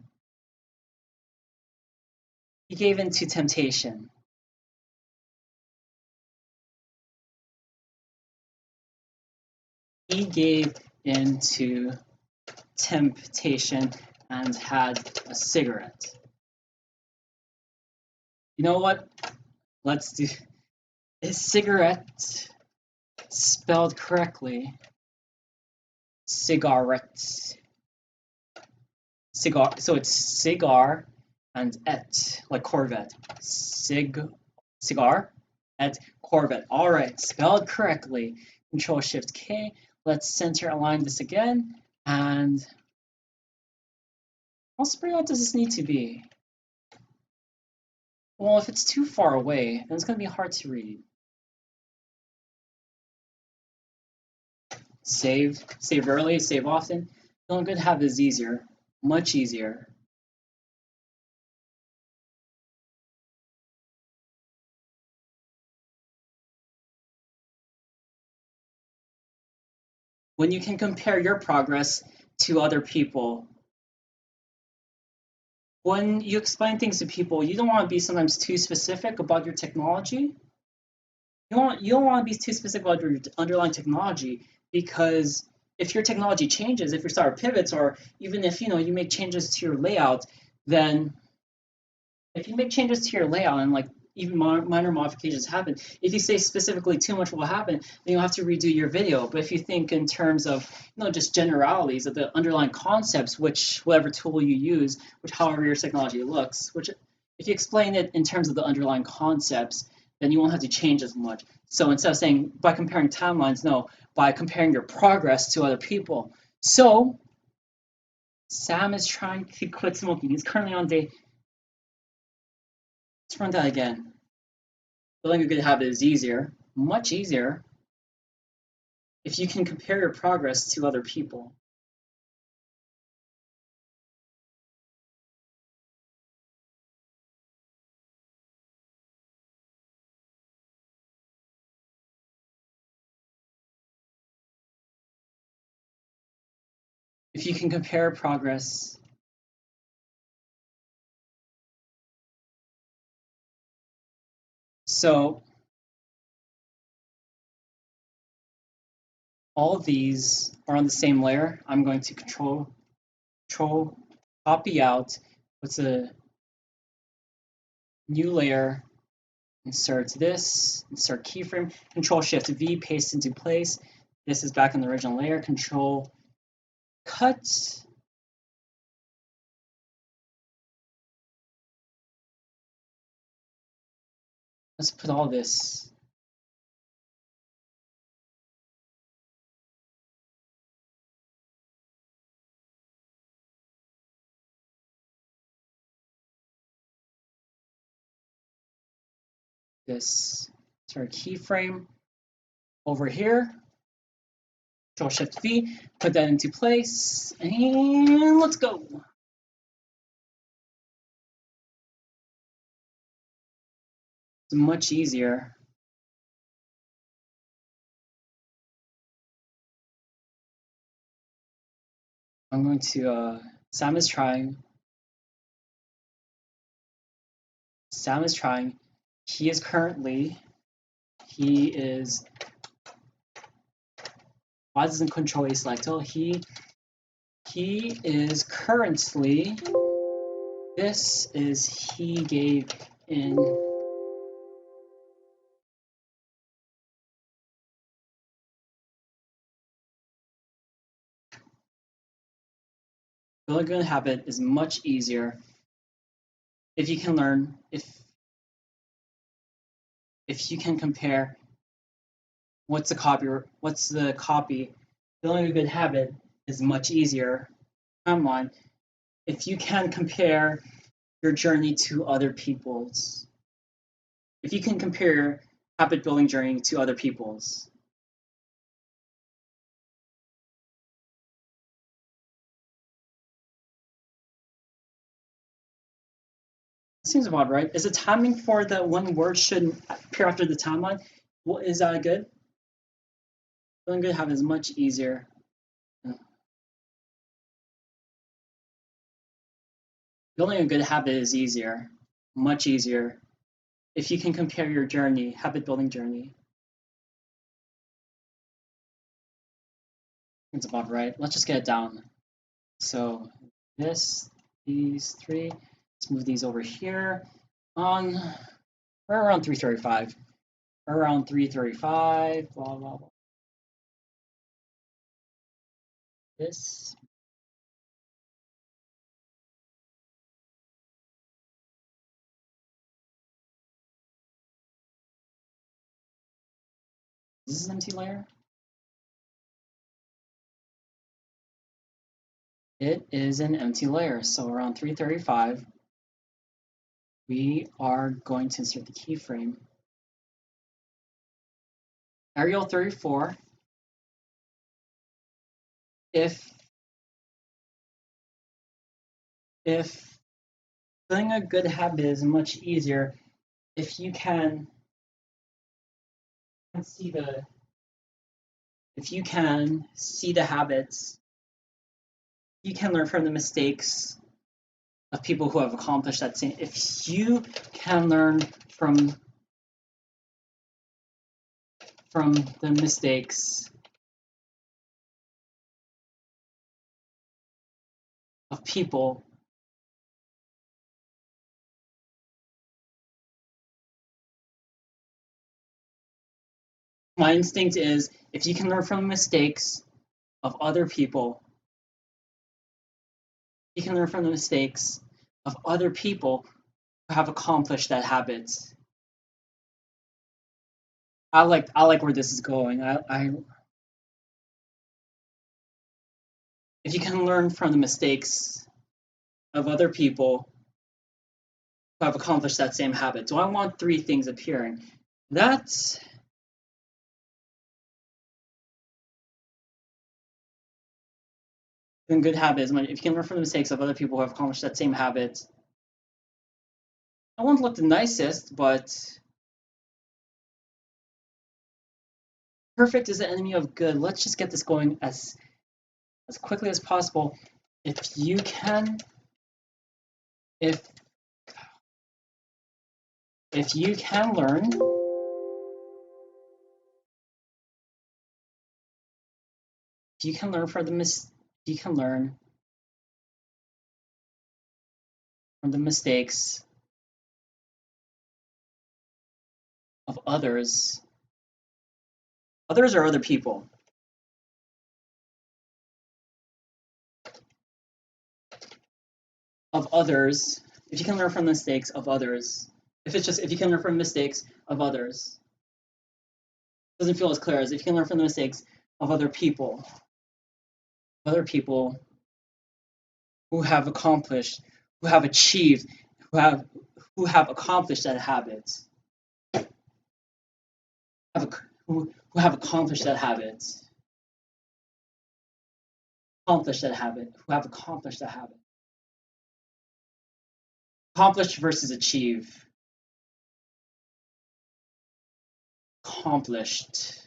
He gave in to temptation. He gave in to temptation and had a cigarette. You know what? Let's do. Is cigarette spelled correctly? Cigarette. Cigar. So it's cigar and et, like Corvette. Cigar et Corvette. All right, spelled correctly. Control Shift K. Let's center align this again. And how spread out does this need to be? Well, if it's too far away, then it's going to be hard to read. Save early, save often. Feeling good habit is easier, much easier. When you can compare your progress to other people. When you explain things to people, you don't want to be sometimes too specific about your technology. You don't want to be too specific about your underlying technology, because if your technology changes, if your startup pivots, or even if you make changes to your layout, then if you make changes to your layout and like even minor modifications happen, if you say specifically too much will happen, then you'll have to redo your video. But if you think in terms of just generalities of the underlying concepts, which whatever tool you use, which however your technology looks, which if you explain it in terms of the underlying concepts, then you won't have to change as much. So instead of saying by comparing timelines, no, by comparing your progress to other people. So Sam is trying to quit smoking. He's currently on day. Let's run that again. Building a good habit is easier, much easier, if you can compare your progress to other people. If you can compare progress. So all of these are on the same layer. I'm going to control copy out. What's a new layer? Insert this, insert keyframe, Control Shift V, paste into place. This is back in the original layer. Control cut. Let's put all this. this sort of keyframe over here. Control Shift V, put that into place, and let's go. It's much easier. I'm going to, Sam is trying. Sam is trying. He is, why doesn't Control A select? Oh, he is currently, this is he gave in. Building a good habit is much easier if you can learn, if you can compare what's the copy. Building a good habit is much easier. Timeline. If you can compare your journey to other people's. If you can compare your habit building journey to other people's. Seems about right. Is the timing for the one word should appear after the timeline? What is that good? Building a good habit is much easier. Building a good habit is easier, much easier, if you can compare your journey, habit building journey. It's about right. Let's just get it down. So these three, let's move these over here. We're around 335. We're around 335, blah, blah, blah. This. Is this an empty layer? It is an empty layer. So around 335, we are going to insert the keyframe. Arial 34. If building a good habit is much easier if you can see the habits, you can learn from the mistakes of people who have accomplished that same. If you can learn from the mistakes of people, my instinct is if you can learn from the mistakes of other people, you can learn from the mistakes of other people who have accomplished that habit. I like where this is going. If you can learn from the mistakes of other people who have accomplished that same habit. Do I want three things appearing? That's a good habit. If you can learn from the mistakes of other people who have accomplished that same habit. I won't look the nicest, but perfect is the enemy of good. Let's just get this going as quickly as possible. If you can learn, if you can learn from the mistakes of others or other people. Of others, if you can learn from the mistakes of others, if you can learn from mistakes of others, it doesn't feel as clear as if you can learn from the mistakes of other people who have accomplished, who have achieved, who have accomplished that habit. who have accomplished that habit. Accomplished that habit. Who have accomplished that habit. Accomplished versus achieve. Accomplished.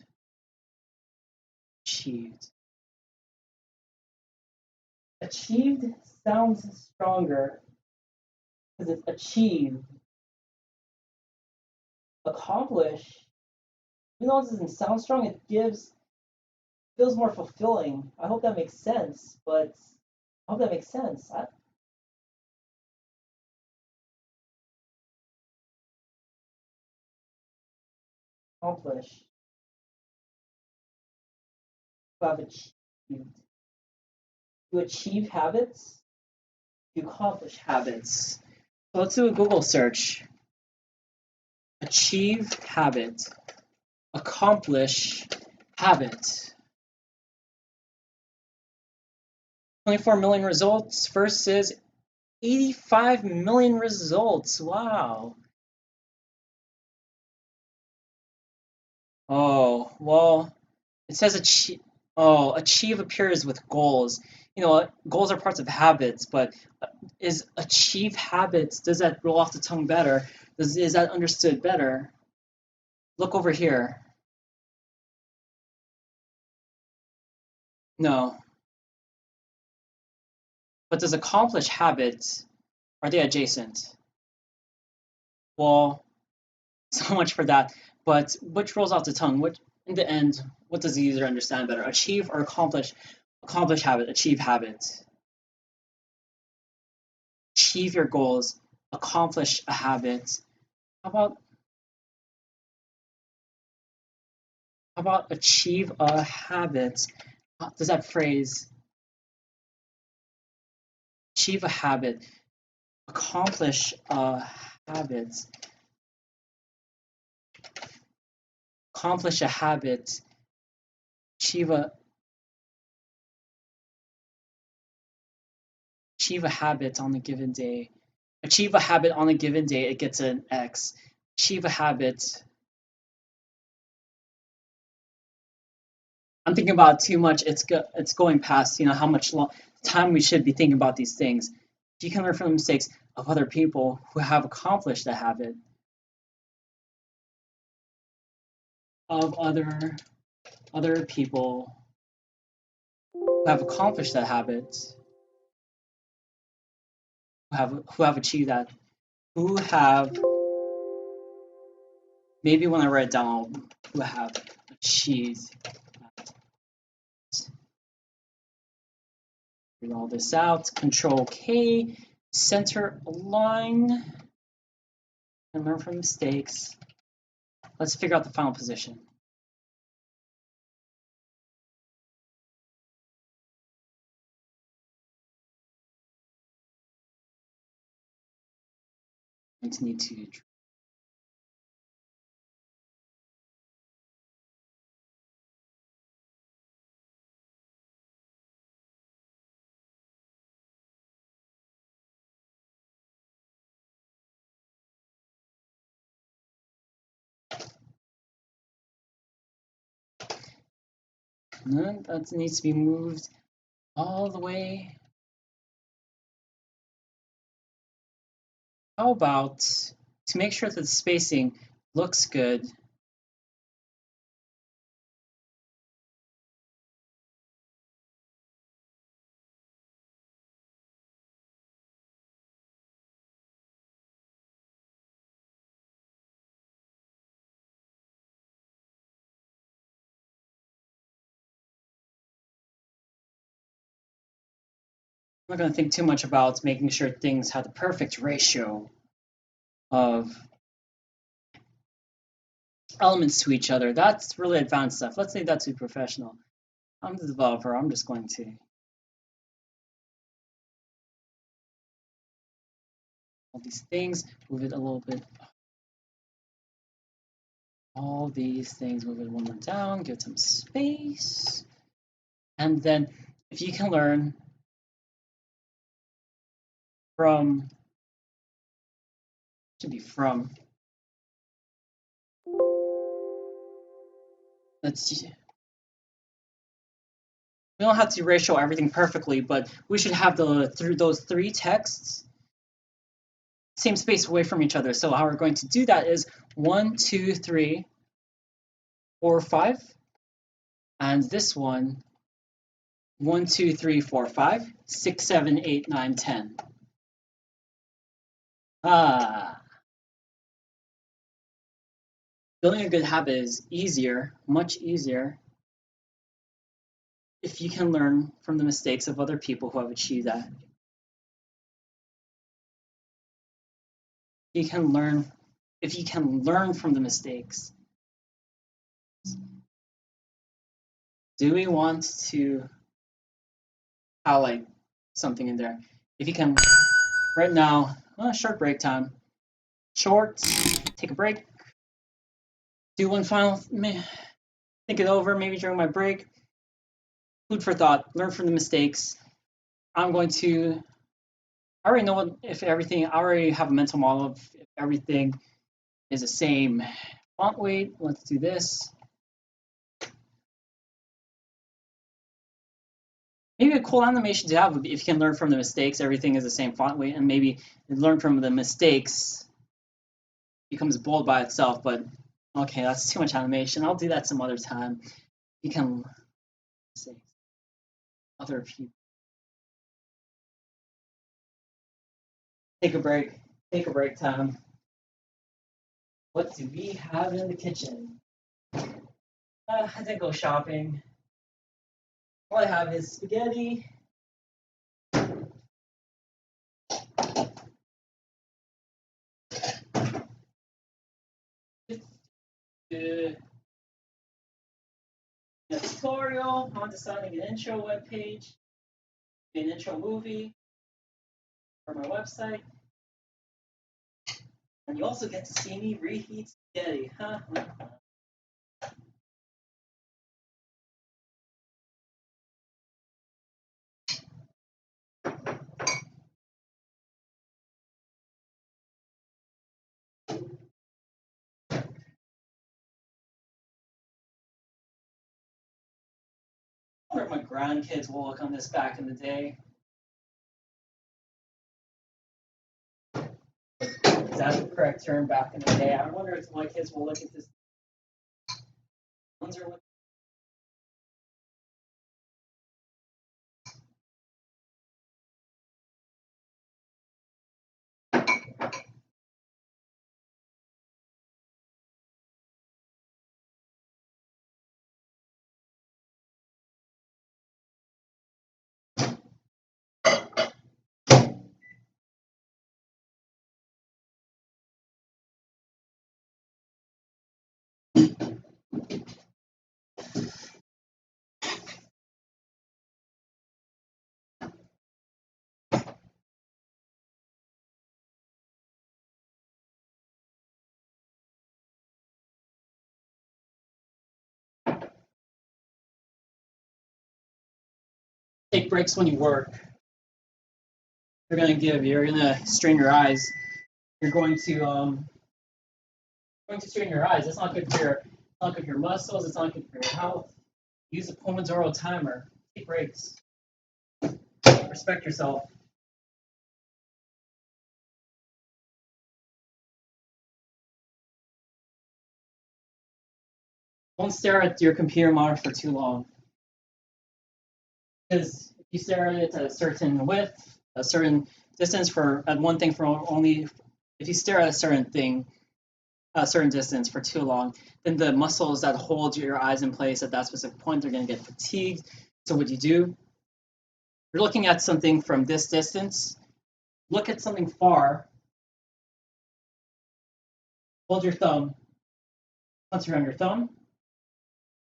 Achieved. Achieved sounds stronger because it's achieve. Accomplish, even though it doesn't sound strong, it feels more fulfilling. I hope that makes sense, but I hope that makes sense. Accomplish. You have achieved. You achieve habits, you accomplish habits. So let's do a Google search. Achieve habit, accomplish habit. 24 million results versus 85 million results. Wow. Oh, well, it says achieve. Oh, achieve appears with goals. You know, goals are parts of habits, but is achieve habits, does that roll off the tongue better? Is that understood better? Look over here. No. But does accomplish habits, are they adjacent? Well, so much for that. But which rolls off the tongue? Which, in the end, what does the user understand better? Achieve or accomplish? Accomplish habit, achieve habit. Achieve your goals, accomplish a habit. How about achieve a habit? Does that phrase achieve a habit, accomplish a habit, accomplish a habit, achieve a habit on a given day. Achieve a habit on a given day, it gets an X. Achieve a habit. I'm thinking about it too much. It's going past, how much time we should be thinking about these things. If you can learn from the mistakes of other people who have accomplished the habit, of other people who have accomplished that habit, who have achieved that, who have, maybe when I write it down, who have achieved that. Figure all this out. Control K, center align, and learn from mistakes. Let's figure out the final position. I'm going to need to no, that needs to be moved all the way. How about, to make sure that the spacing looks good, I'm not going to think too much about making sure things have the perfect ratio of elements to each other. That's really advanced stuff. Let's say that's too professional. I'm the developer. I'm just going to all these things, move it a little bit. All these things, move it one more down, give it some space. And then if you can learn from, should be from, Let's. We don't have to ratio everything perfectly, but we should have those three texts same space away from each other. So how we're going to do that is 1, 2, 3, 4, 5, and this one 1, 2, 3, 4, 5, 6, 7, 8, 9, 10. Ah, building a good habit is easier, much easier, if you can learn from the mistakes of other people who have achieved that. You can learn if you can learn from the mistakes. Do we want to highlight something in there? If you can, right now, short break time. Short, take a break. Do one final, think it over, maybe during my break. Food for thought, learn from the mistakes. I'm going to, I already know if everything, I already have a mental model of if everything is the same font weight. Let's do this. Maybe a cool animation to have would be if you can learn from the mistakes, everything is the same font weight, and maybe learn from the mistakes becomes bold by itself, but okay, that's too much animation. I'll do that some other time. You can say other people. Take a break. Take a break time. What do we have in the kitchen? I didn't go shopping. All I have is spaghetti. A tutorial on designing an intro web page, an intro movie for my website. And you also get to see me reheat spaghetti. Huh? I wonder if my grandkids will look on this back in the day. Is that the correct term, back in the day? I wonder if my kids will look at this. Ones are looking. Take breaks when you work. You're gonna strain your eyes. You're going to strain your eyes. That's not good for your muscles. It's not good for your health. Use a Pomodoro timer. Take breaks. Respect yourself. Don't stare at your computer monitor for too long. Because if you stare at it at a certain width, a certain distance at one thing for only, if you stare at a certain thing, a certain distance for too long, then the muscles that hold your eyes in place at that specific point are going to get fatigued. So what do? You're looking at something from this distance. Look at something far. Hold your thumb. Once you're on your thumb,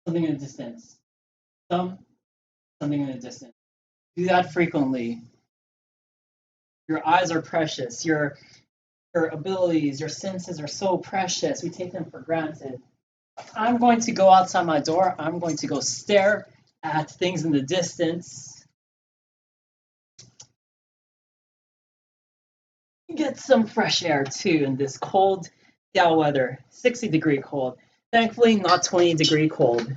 something in the distance. Thumb, something in the distance. Do that frequently. Your eyes are precious. Your abilities, your senses are so precious. We take them for granted. I'm going to go outside my door. I'm going to go stare at things in the distance. Get some fresh air too in this cold Seattle weather, 60-degree cold. Thankfully, not 20-degree cold.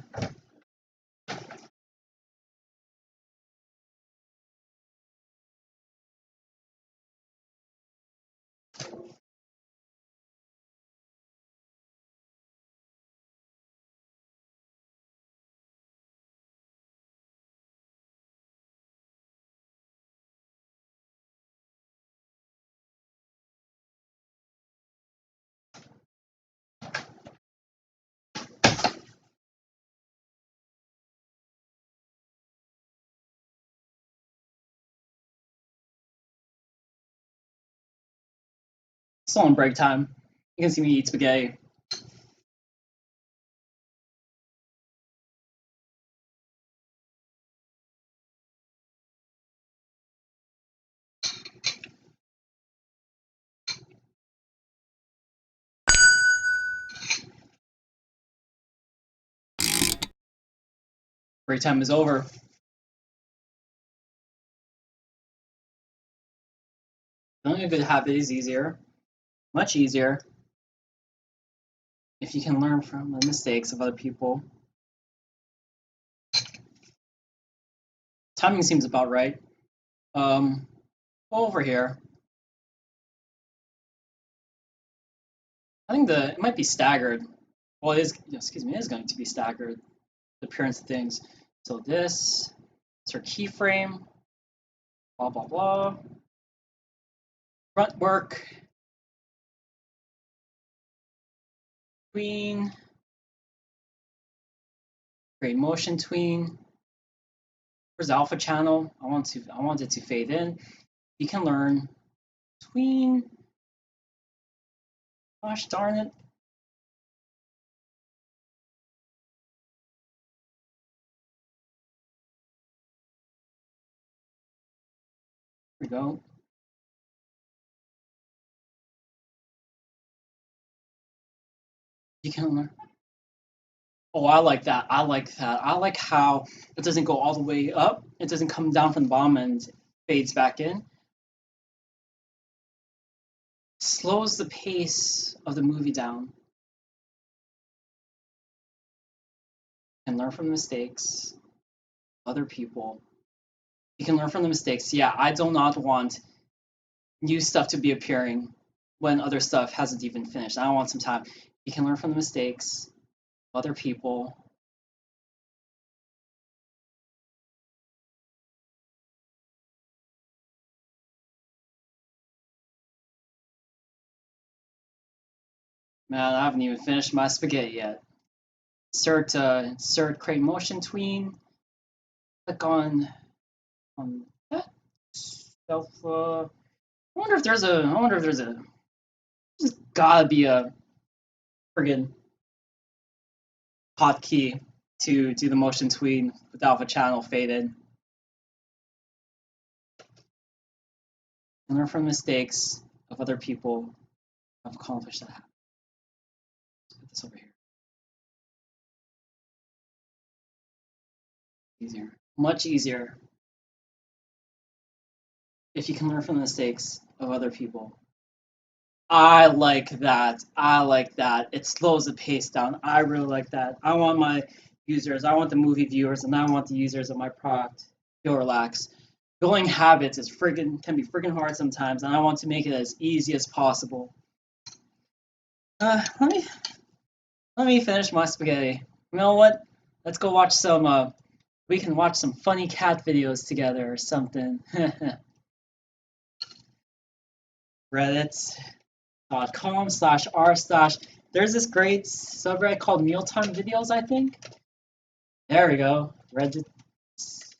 Still on break time. You can see me eat spaghetti. Break time is over. Building a good habit is easier, much easier, if you can learn from the mistakes of other people. Timing seems about right. Over here. I think it might be staggered. Well, it is. Excuse me, it is going to be staggered. The appearance of things. So this is our keyframe. Blah blah blah. Front work. Tween. Create motion tween. Where's the alpha channel? I want it to fade in. You can learn tween. Gosh darn it. Here we go. You can learn. Oh, I like that. I like that. I like how it doesn't go all the way up. It doesn't come down from the bottom and fades back in. Slows the pace of the movie down. And learn from the mistakes of other people. You can learn from the mistakes. Yeah, I do not want new stuff to be appearing when other stuff hasn't even finished. I don't want some time. You can learn from the mistakes of other people. Man, I haven't even finished my spaghetti yet. Insert create motion tween. Click on that stuff. I wonder if there's there's gotta be a friggin' hotkey to do the motion tween with alpha channel faded. And learn from mistakes of other people who have accomplished that. Let's put this over here. Easier. Much easier if you can learn from the mistakes of other people. I like that. I like that. It slows the pace down. I really like that. I want my users, I want the movie viewers, and I want the users of my product to feel relaxed. Building habits can be friggin' hard sometimes, and I want to make it as easy as possible. Let me finish my spaghetti. You know what? Let's go watch some. We can watch some funny cat videos together or something. Reddit.com/r/ there's this great subreddit called Mealtime Videos, I think. There we go. Reddit. It's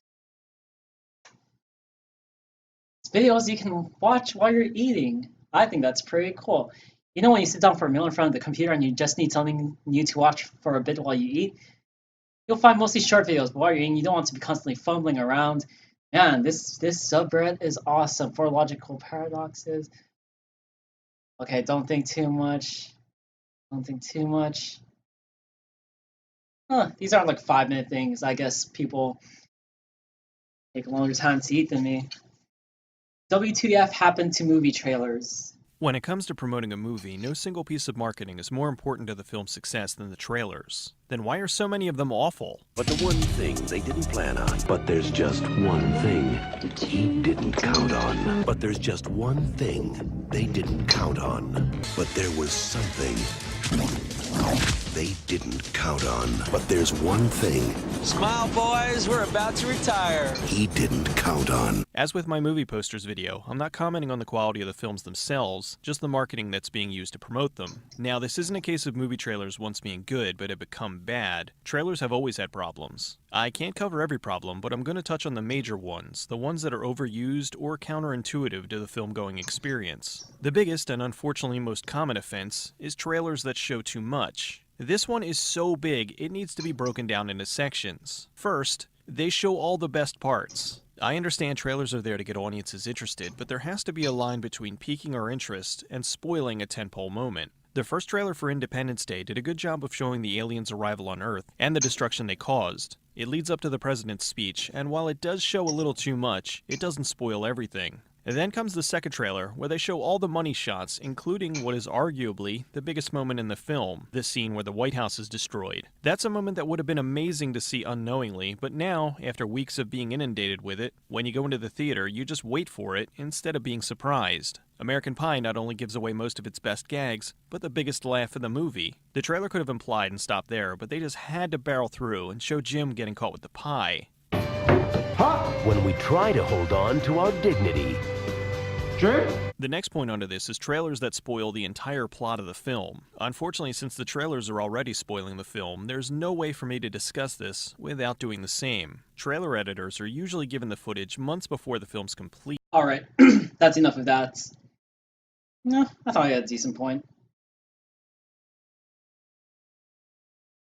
videos you can watch while you're eating. I think that's pretty cool. You know when you sit down for a meal in front of the computer and you just need something new to watch for a bit while you eat? You'll find mostly short videos, but while you're eating, you don't want to be constantly fumbling around. Man, this subreddit is awesome for logical paradoxes. Okay, don't think too much. Don't think too much. These aren't like 5-minute things. I guess people take a longer time to eat than me. WTF happened to movie trailers? When it comes to promoting a movie, no single piece of marketing is more important to the film's success than the trailers. Then why are so many of them awful? But the one thing they didn't plan on. But there's just one thing he didn't count on. But there's just one thing they didn't count on. But there was something they didn't count on. But there's one thing. Smile, boys, we're about to retire. He didn't count on. As with my movie posters video, I'm not commenting on the quality of the films themselves, just the marketing that's being used to promote them. Now, this isn't a case of movie trailers once being good but have become bad. Trailers have always had problems. I can't cover every problem, but I'm going to touch on the major ones, the ones that are overused or counterintuitive to the film-going experience. The biggest and unfortunately most common offense is trailers that show too much. This one is so big, it needs to be broken down into sections. First, they show all the best parts. I understand trailers are there to get audiences interested, but there has to be a line between piquing our interest and spoiling a tentpole moment. The first trailer for Independence Day did a good job of showing the aliens' arrival on Earth and the destruction they caused. It leads up to the president's speech, and while it does show a little too much, it doesn't spoil everything. And then comes the second trailer, where they show all the money shots, including what is arguably the biggest moment in the film, the scene where the White House is destroyed. That's a moment that would have been amazing to see unknowingly, but now, after weeks of being inundated with it, when you go into the theater, you just wait for it instead of being surprised. American Pie not only gives away most of its best gags, but the biggest laugh in the movie. The trailer could have implied and stopped there, but they just had to barrel through and show Jim getting caught with the pie. When we try to hold on to our dignity. The next point under this is trailers that spoil the entire plot of the film. Unfortunately, since the trailers are already spoiling the film, there's no way for me to discuss this without doing the same. Trailer editors are usually given the footage months before the film's complete. Alright, that's enough of that. No, I thought I had a decent point.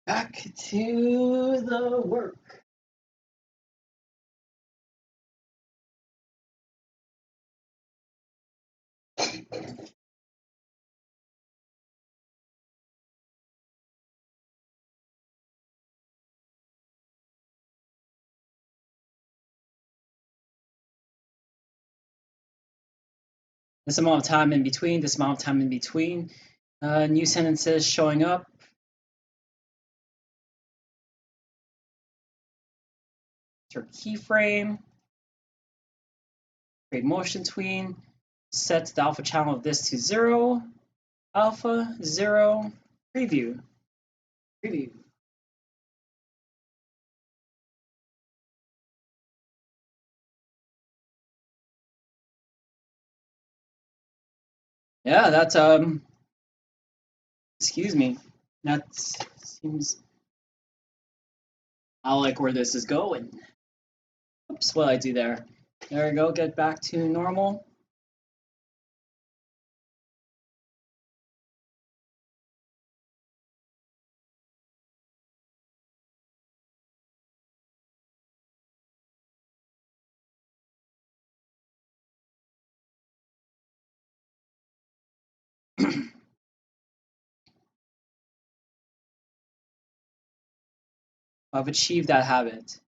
Back to the work. This amount of time in between, this amount of time in between. New sentences showing up. Insert keyframe. Create motion tween. Set the alpha channel of this to 0. Alpha, 0. Preview. Preview. Yeah, that's excuse me. That seems I like where this is going. Oops, what did I do there? There we go, get back to normal. I've achieved that habit.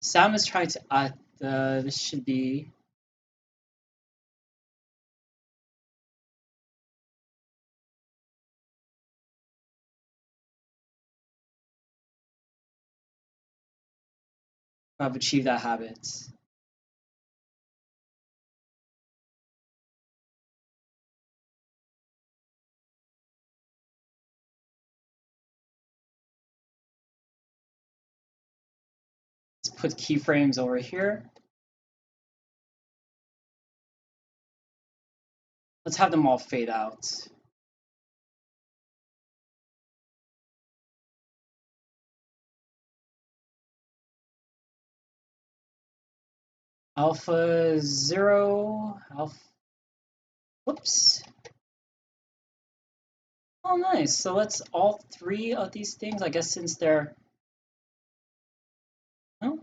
Sam is trying to this should be I've achieved that habit. Let's put keyframes over here. Let's have them all fade out. Alpha 0, alpha, whoops. Oh, nice. So let's all 3 of these things, I guess since they're, oh,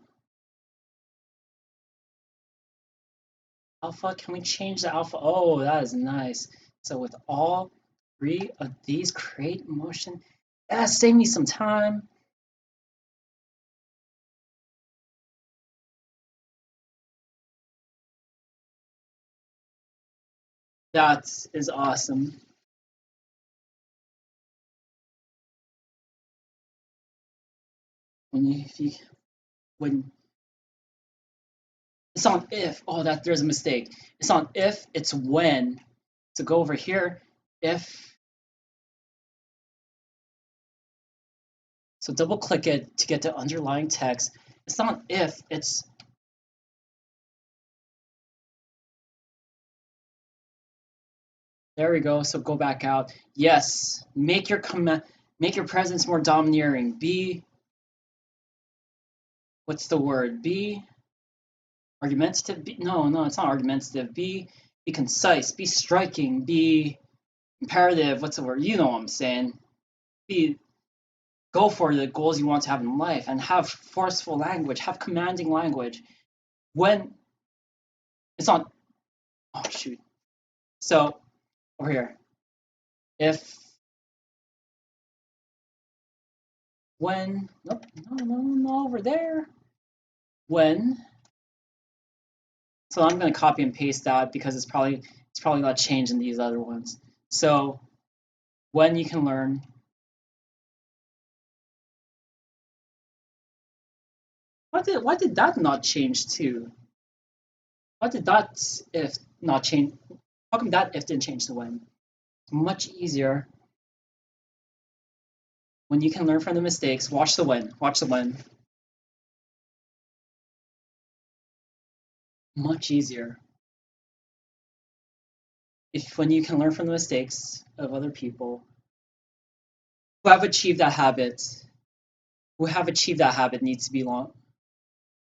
alpha, can we change the alpha? Oh, that is nice. So with all 3 of these, create motion. Yeah, save me some time. That is awesome. If you when it's not if, oh that there's a mistake. It's not if, it's when. So go over here. If so double click it to get the underlying text. It's not if, it's there we go. So go back out. Yes. Make your presence more domineering. Be what's the word? Be argumentative. No, it's not argumentative. Be concise. Be striking. Be imperative. What's the word? You know what I'm saying. Be go for the goals you want to have in life and have forceful language. Have commanding language. When it's not. Oh shoot. So over here. If when nope no over there. When so I'm going to copy and paste that because it's probably not changed in these other ones. So when you can learn why did that not change too? Why did that if not change? How come that if didn't change to when? It's much easier when you can learn from the mistakes. Watch the when. Watch the when. Much easier. If when you can learn from the mistakes of other people who have achieved that habit, needs to be long,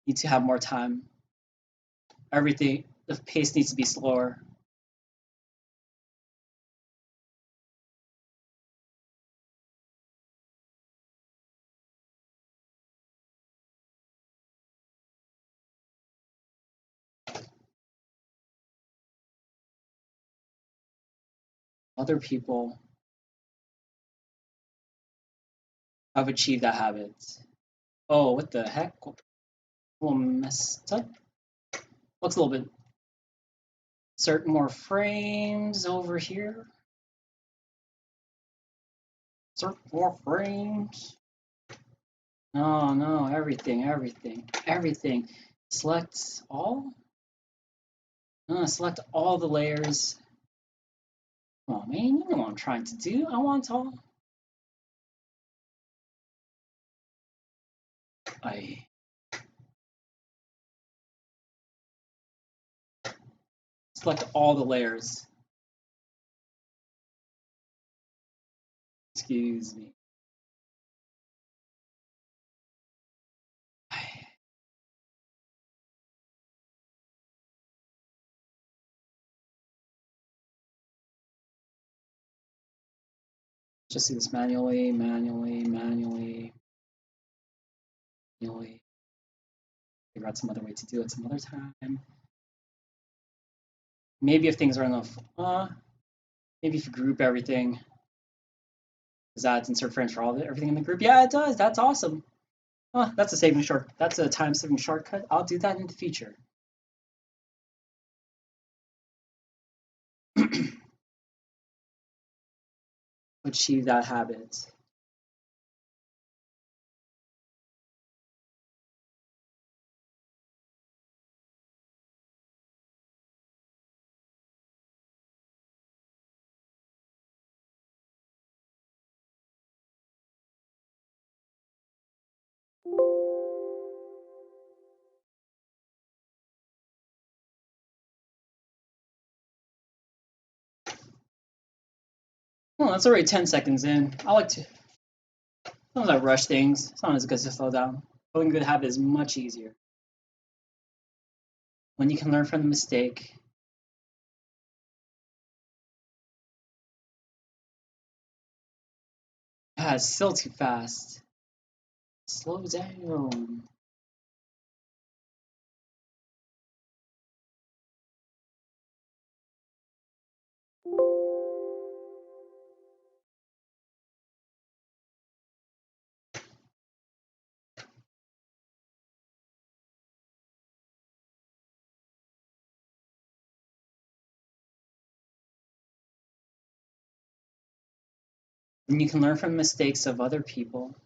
need to have more time. Everything, the pace needs to be slower. Other people have achieved that habit. Oh, what the heck? A little messed up. Looks a little bit. Insert more frames over here. Insert more frames. No, everything. Select all. Select all the layers. Oh man, you know what I'm trying to do. I want all. I select all the layers. Excuse me. Just do this manually. Figure out some other way to do it some other time. Maybe if things are enough. Maybe if you group everything. Does that insert frames for everything in the group? Yeah, it does. That's awesome. That's a time-saving shortcut. I'll do that in the future. Achieve that habit. Oh, that's already 10 seconds in. I like to. Sometimes I rush things. Sometimes it's good to slow down. Building a good habit is much easier when you can learn from the mistake. It's still too fast. Slow down. And you can learn from the mistakes of other people.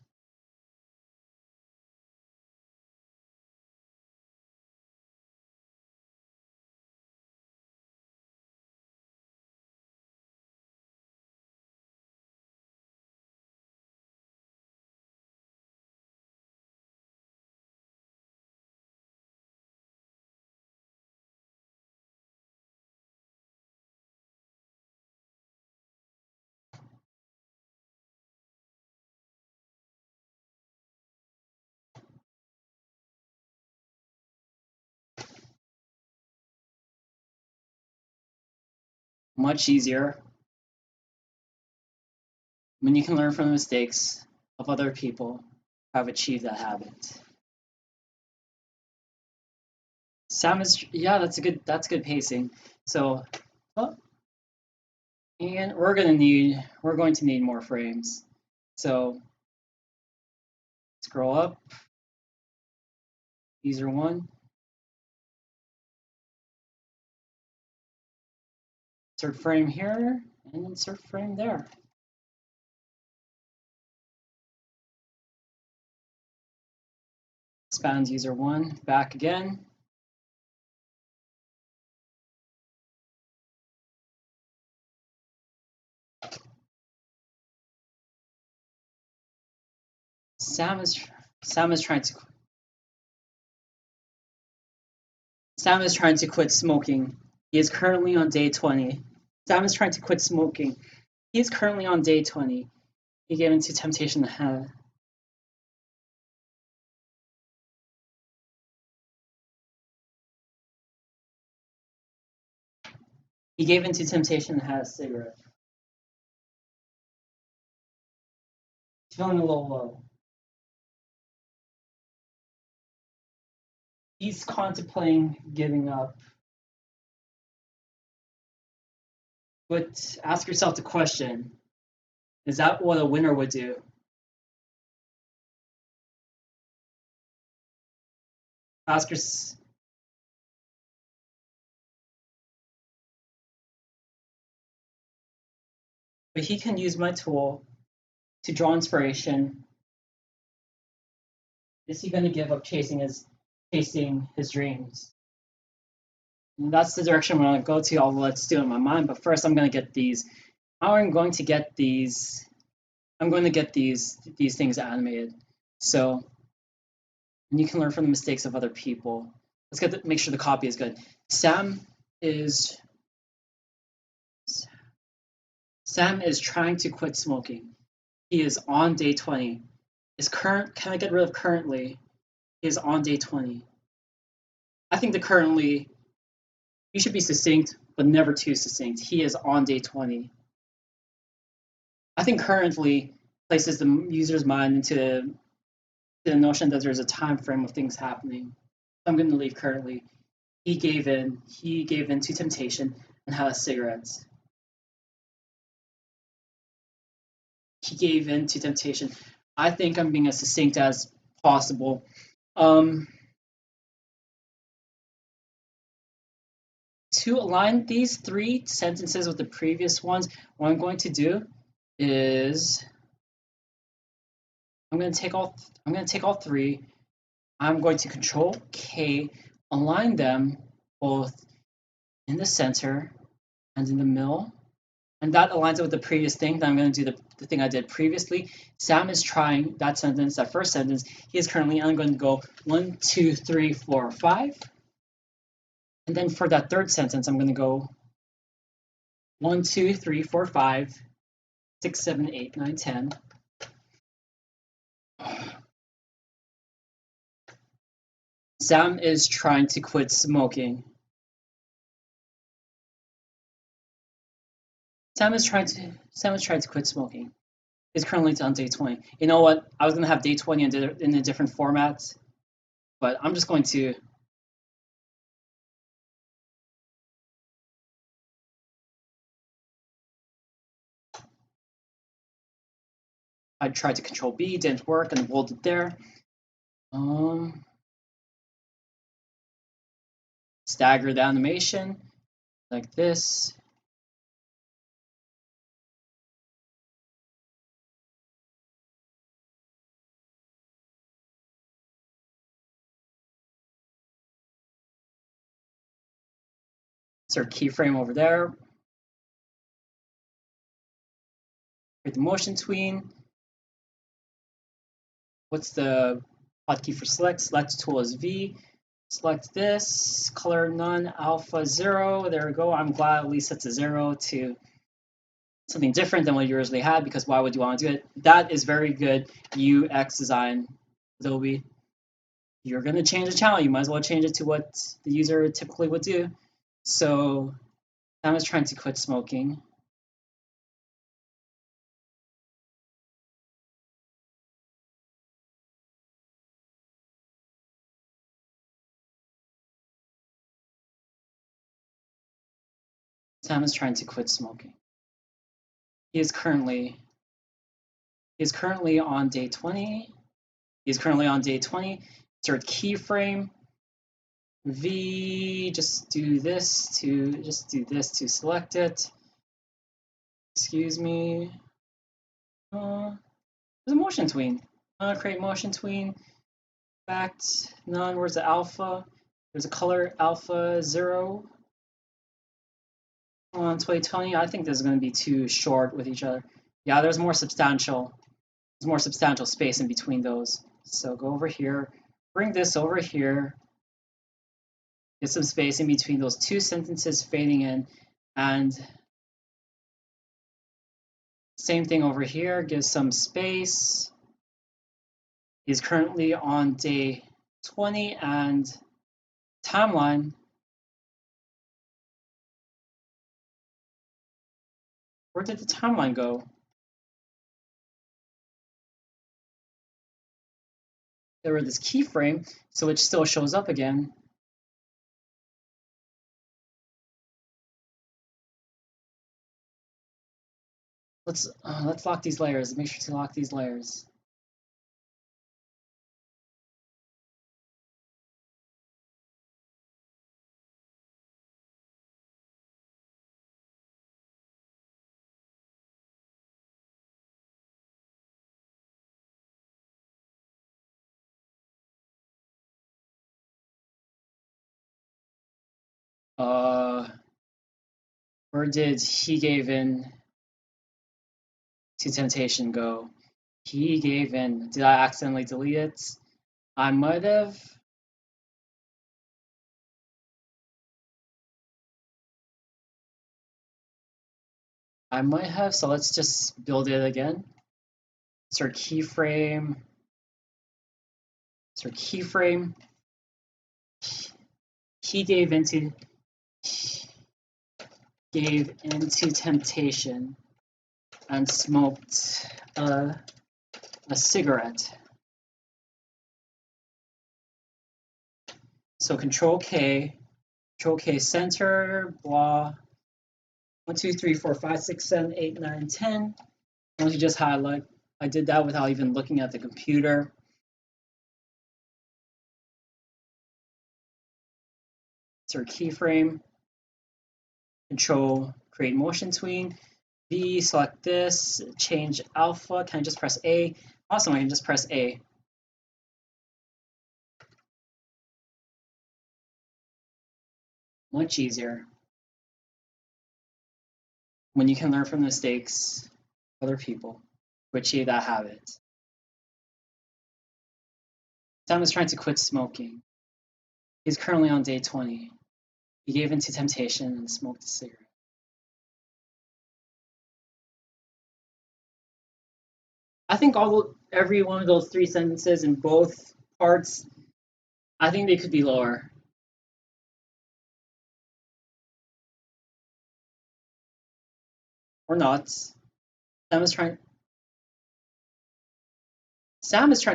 Much easier when you can learn from the mistakes of other people who have achieved that habit. Sam is, yeah, that's good pacing. So, oh, and we're going to need more frames. So scroll up, user one, insert frame here, and insert frame there. Expand user one, back again. Sam is Sam is trying to Sam is trying to quit smoking. He is currently on day 20. Sam is trying to quit smoking. He is currently on day 20. He gave into temptation to have. He gave into temptation to have a cigarette. He's feeling a little low. He's contemplating giving up. But ask yourself the question, is that what a winner would do? Ask yourself. But he can use my tool to draw inspiration. Is he going to give up chasing his dreams? And that's the direction I'm going to go to, although let's do it in my mind. But first, I'm going to get these. How I'm going to get these? I'm going to get these things animated. So, and you can learn from the mistakes of other people. Let's make sure the copy is good. Sam is trying to quit smoking. He is on day 20. Can I get rid of currently? He is on day 20. I think the currently, you should be succinct, but never too succinct. He is on day 20. I think currently places the user's mind into the notion that there's a time frame of things happening. I'm going to leave currently. He gave in to temptation and had a cigarette. He gave in to temptation. I think I'm being as succinct as possible. To align these three sentences with the previous ones, what I'm going to do is I'm going to take all three. I'm going to Control K, align them both in the center and in the middle. And that aligns it with the previous thing. Then I'm going to do the thing I did previously. Sam is trying that sentence, that first sentence. He is currently, I'm going to go 1, 2, 3, 4, 5. And then for that third sentence, I'm going to go 1, 2, 3, 4, 5, 6, 7, 8, 9, 10. Sam is trying to quit smoking. Sam is trying to quit smoking. He's currently on day 20. You know what? I was going to have day 20 in a different format, but I'm just going to I tried to Control B, didn't work, and bold it there. Stagger the animation like this. Insert keyframe over there. Create the motion tween. What's the hotkey for select? Select tool is V. Select this, color none, alpha 0. There we go. I'm glad at least it's a 0 to something different than what you originally had, because why would you want to do it? That is very good UX design, Adobe. You're going to change the channel. You might as well change it to what the user typically would do. So Sam is trying to quit smoking. Sam is trying to quit smoking. He is currently on day 20. He's currently on day 20. Insert keyframe. V, just do this to select it. Excuse me. There's a motion tween. Create motion tween. Fact, none. Where's the alpha? There's a color alpha 0. On 2020, I think this is going to be too short with each other. Yeah, there's more substantial space in between those. So go over here, bring this over here, get some space in between those two sentences fading in, and same thing over here, give some space. He's currently on day 20 and timeline. Where did the timeline go? There was this keyframe, so it still shows up again. Let's lock these layers. Make sure to lock these layers. Where did he gave in to temptation go? He gave in. Did I accidentally delete it? I might have. So let's just build it again. Insert keyframe. Insert keyframe. He gave into temptation and smoked a cigarette. So Control K center, blah. 1, 2, 3, 4, 5, 6, 7, 8, 9, 10. Once you just highlight, I did that without even looking at the computer. Insert keyframe. Control create motion tween. V, select this, change alpha. Can I just press A? Awesome, I can just press A. Much easier when you can learn from mistakes of other people to achieve that habit. Sam is trying to quit smoking. He's currently on day 20. He gave in to temptation and smoked a cigarette. I think every one of those 3 sentences in both parts, I think they could be lower. Or not. Sam is trying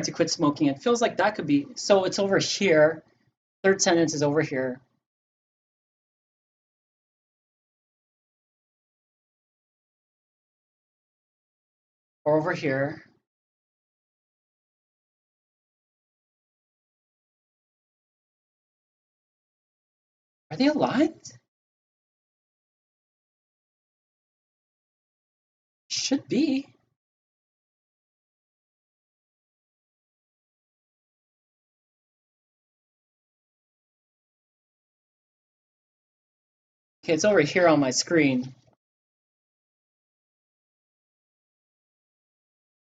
to quit smoking. It feels like that could be, so it's over here. 3rd sentence is over here. Or over here. Are they aligned? Should be. Okay, it's over here on my screen.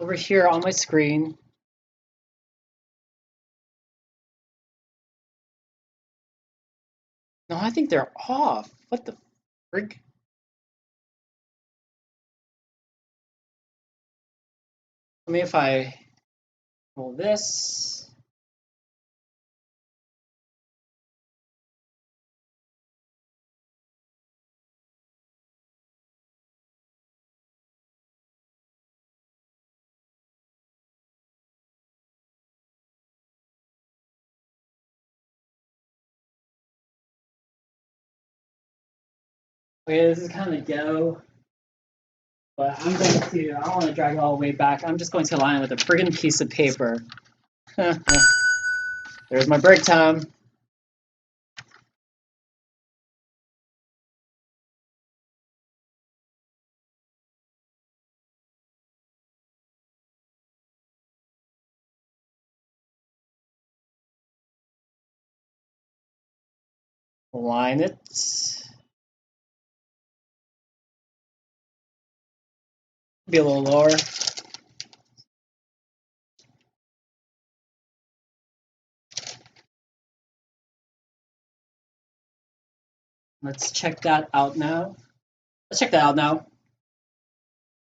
Over here on my screen. No, I think they're off. What the frig? I mean, if I roll this. Okay, this is kind of ghetto, but I don't want to drag it all the way back. I'm just going to line with a friggin' piece of paper. There's my break time. Line it. Be a little lower. Let's check that out now. Let's check that out now.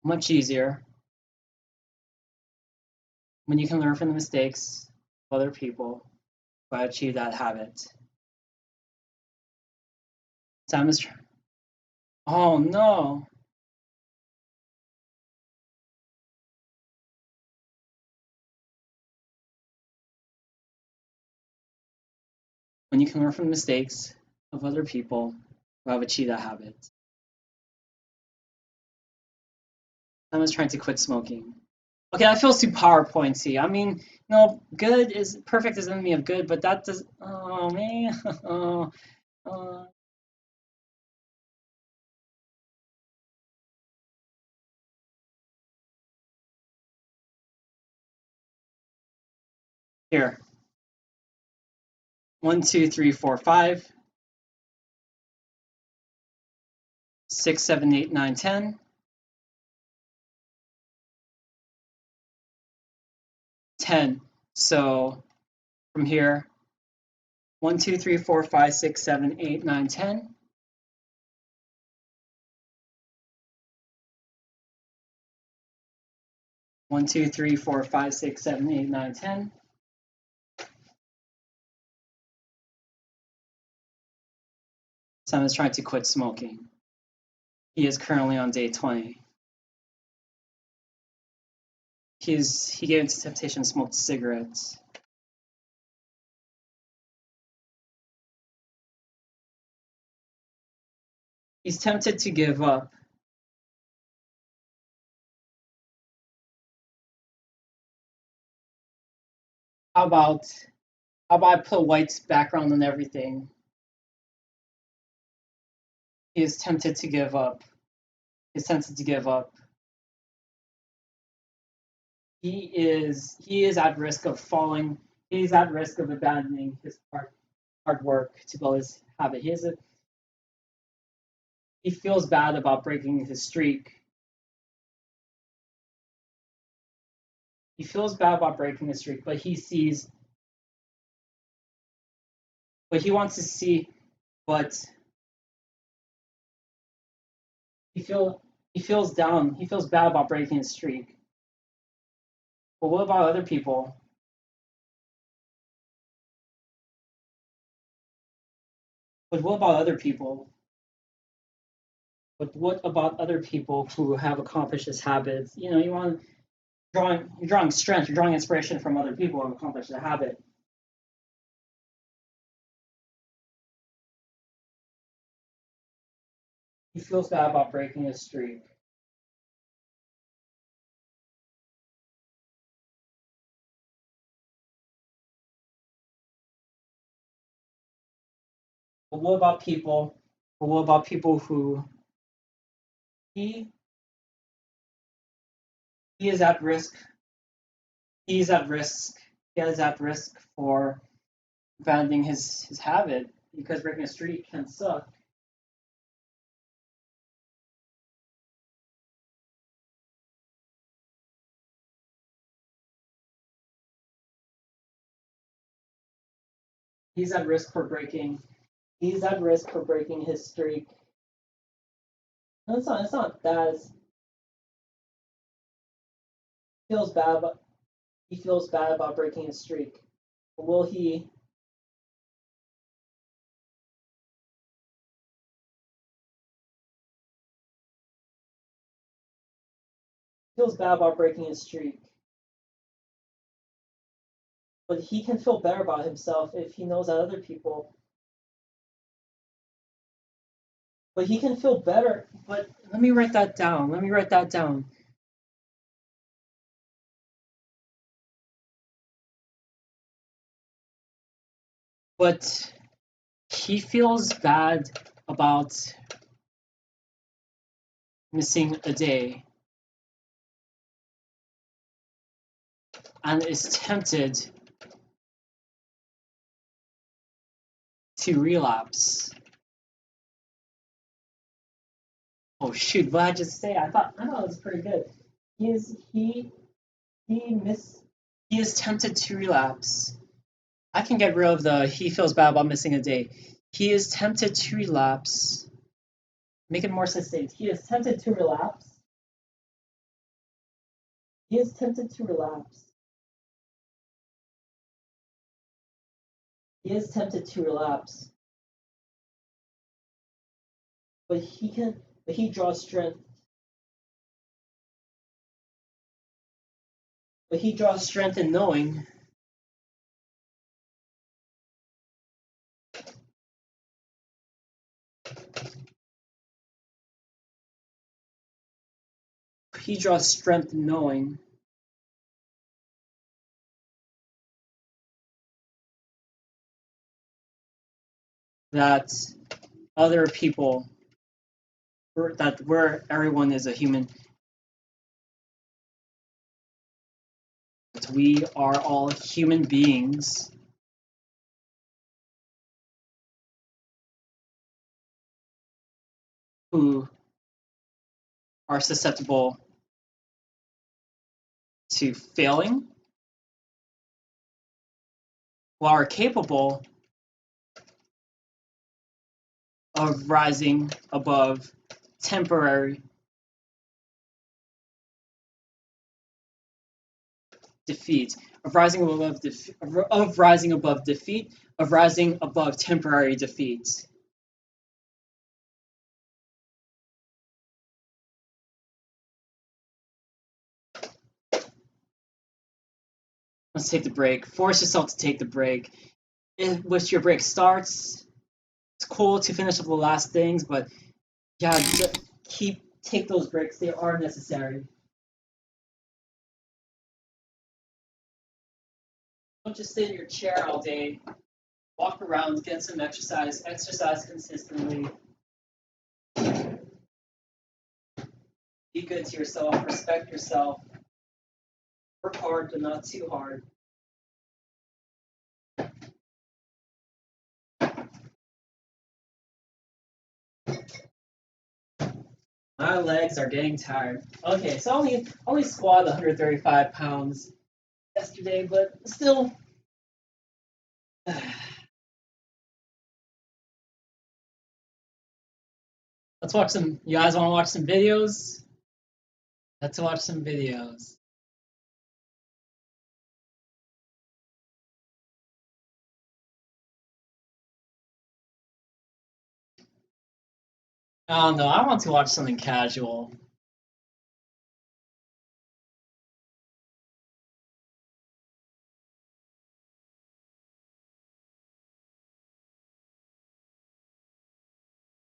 Much easier when you can learn from the mistakes of other people to achieve that habit. Sam is. Oh no. When you can learn from the mistakes of other people who have achieved that habit. Sam is trying to quit smoking. Okay, that feels too PowerPointy. I mean, good is perfect is enemy of good, but that does. Oh man. Oh. Here. 1, 2, 3, 4, 5, 6, 7, 8, 9, 10. 10. So from here, 1, 2, 3, 4, 5, 6, 7, 8, 9, 10. One, two, three, four, five, 6, 7, 8, 9, 10. Sam is trying to quit smoking. He is currently on day 20. He gave into temptation and smoked cigarettes. He's tempted to give up. How about I put white background on everything? He is tempted to give up. He's tempted to give up. He is at risk of falling. He's at risk of abandoning his hard work to build his habit. He feels bad about breaking his streak. He feels bad about breaking his streak, but he wants to see, but he feels down. He feels bad about breaking his streak. But what about other people? But what about other people? But what about other people who have accomplished this habit? You're drawing strength, you're drawing inspiration from other people who have accomplished the habit. He feels bad about breaking his streak. But what about people? But what about people who he he is at risk? He's at risk. He is at risk for abandoning his habit because breaking a streak can suck. He's at risk for breaking. He's at risk for breaking his streak. No, it's not. It's not bad. Feels bad, but he feels bad about breaking his streak. Will he? Feels bad about breaking his streak. But he can feel better about himself if he knows that other people. But he can feel better. But let me write that down. Let me write that down. But he feels bad about missing a day and is tempted to relapse. Oh shoot, what did I just say? I thought it was pretty good. He miss he is tempted to relapse. I can get rid of the he feels bad about missing a day. He is tempted to relapse. Make it more succinct. He is tempted to relapse. He is tempted to relapse. He is tempted to relapse. But he draws strength. But he draws strength in knowing he draws strength in knowing that other people that where everyone is a human, that we are all human beings who are susceptible to failing while are capable of rising above temporary defeat, of rising above of rising above defeat, of rising above temporary defeat. Let's take the break. Force yourself to take the break. Once your break starts, it's cool to finish up the last things, but yeah, take those breaks. They are necessary. Don't just sit in your chair all day. Walk around, get some exercise. Exercise consistently. Be good to yourself. Respect yourself. Work hard, but not too hard. My legs are getting tired. Okay, so I only squatted 135 pounds yesterday, but still. Let's watch some. You guys want to watch some videos? Let's watch some videos. Oh no, I want to watch something casual.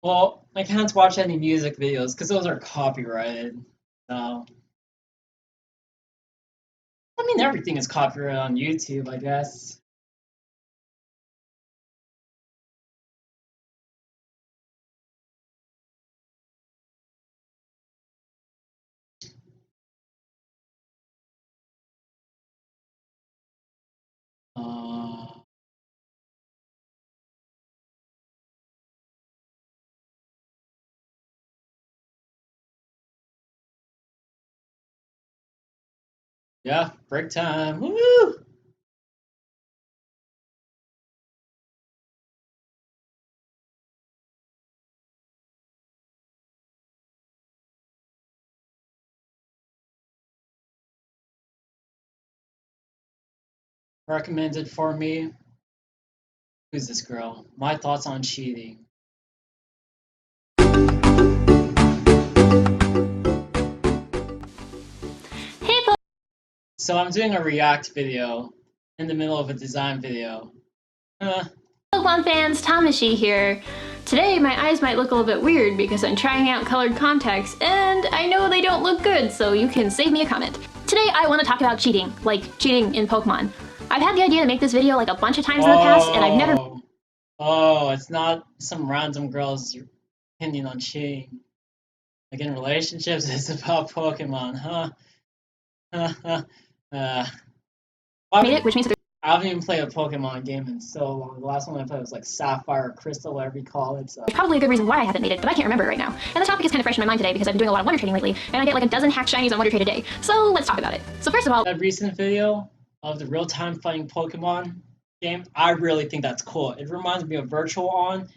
Well, I can't watch any music videos because those are copyrighted. So, I mean, everything is copyrighted on YouTube, I guess. Uh, yeah, break time. Woo! recommended for me. Who's this girl? My thoughts on cheating. Hey, So I'm doing a react video in the middle of a design video. Pokemon fans, Tamashi here. Today my eyes might look a little bit weird because I'm trying out colored contacts and I know they don't look good, so you can save me a comment. Today I want to talk about cheating, like cheating in Pokemon. I've had the idea to make this video like a bunch of times in the past and I've never... Oh, it's not some random girl's opinion on cheating. Like in relationships, it's about Pokemon, huh? made it, which means that I haven't even played a Pokemon game in so long. The last one I played was like Sapphire or Crystal, whatever you call it. So. there's probably a good reason why I haven't made it, but I can't remember right now. And the topic is kind of fresh in my mind today because I've been doing a lot of Wonder Trading lately, and I get like a dozen hack shinies on Wonder Trade a day. So let's talk about it. So first of all, that recent video of the real-time fighting Pokemon game, I really think that's cool. It reminds me of Virtual On.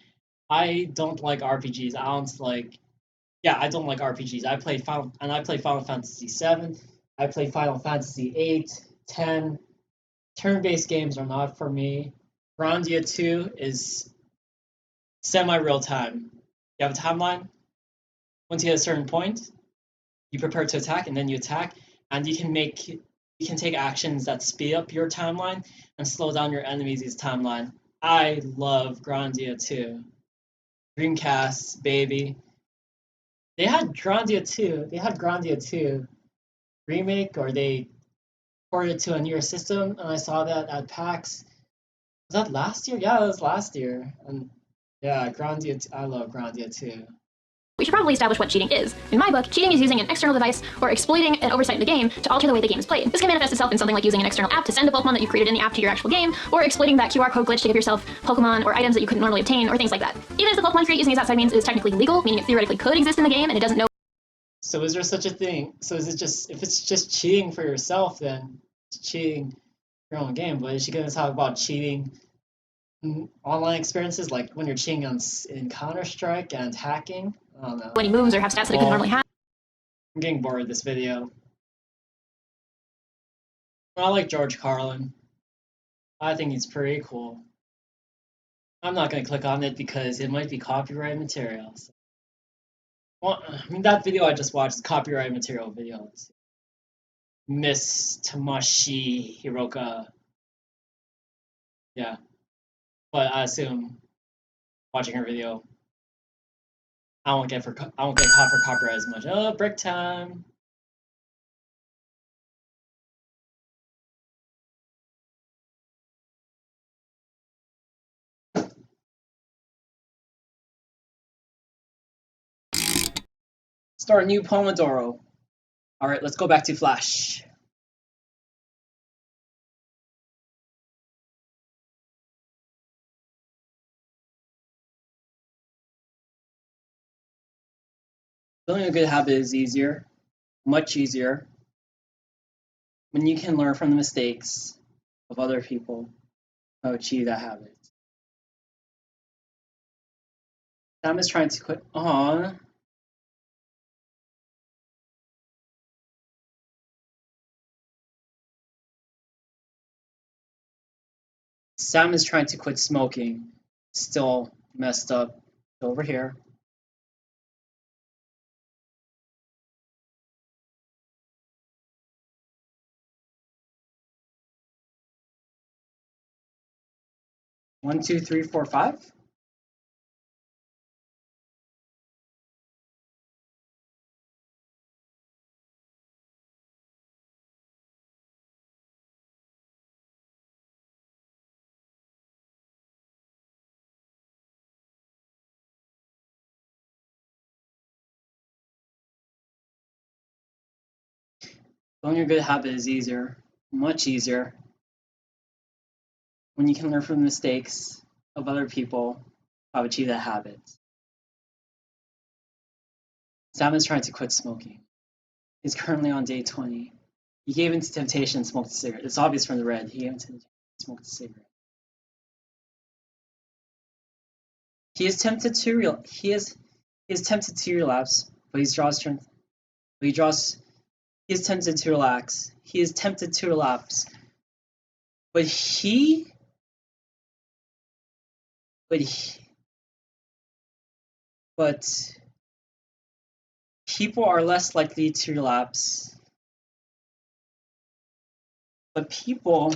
I don't like RPGs. I don't like RPGs. I play Final Fantasy 7. I play Final Fantasy 8, 10. Turn-based games are not for me. Grandia 2 is semi-real time. You have a timeline. Once you hit a certain point, you prepare to attack, and then you attack, and you can take actions that speed up your timeline and slow down your enemies' timeline. I love Grandia 2. Dreamcast, baby. They had Grandia 2. They had Grandia 2 remake, or they ported it to a newer system, and I saw that at PAX. Was that last year? Yeah, it was last year. And yeah, Grandia. I love Grandia 2. we should probably establish what cheating is. In my book, cheating is using an external device or exploiting an oversight in the game to alter the way the game is played. This can manifest itself in something like using an external app to send a Pokemon that you created in the app to your actual game, or exploiting that QR code glitch to give yourself Pokemon or items that you couldn't normally obtain, or things like that. Even if the Pokemon you create using these outside means is technically legal, meaning it theoretically could exist in the game and it doesn't know. So is there such a thing? So is it just, if it's just cheating for yourself, then it's cheating your own game? But is she going to talk about cheating online experiences, like when you're cheating in Counter-Strike and hacking? I don't know. Any moves or have stats that it could normally have. I'm getting bored with this video. I like George Carlin. I think he's pretty cool. I'm not going to click on it because it might be copyright material. So. Well, I mean, that video I just watched is copyright material video. Miss Tamashi Hiroka. Yeah. But I assume watching her video, I won't get caught for copyright as much. Oh, break time. Start a new Pomodoro. All right, let's go back to Flash. Building a good habit is easier, much easier, when you can learn from the mistakes of other people to achieve that habit. Sam is trying to quit. Aww. Sam is trying to quit smoking. Still messed up. Over here. One, two, three, four, five. Building a good habit is easier, much easier, when you can learn from the mistakes of other people how to achieve that habit. Sam is trying to quit smoking. He's currently on day 20. He gave in to temptation and smoked a cigarette. It's obvious from the red. He gave in to temptation and smoked a cigarette. He is tempted to relapse, but he is tempted to relax. He is tempted to relapse, But he, but he, but people are less likely to relapse. But people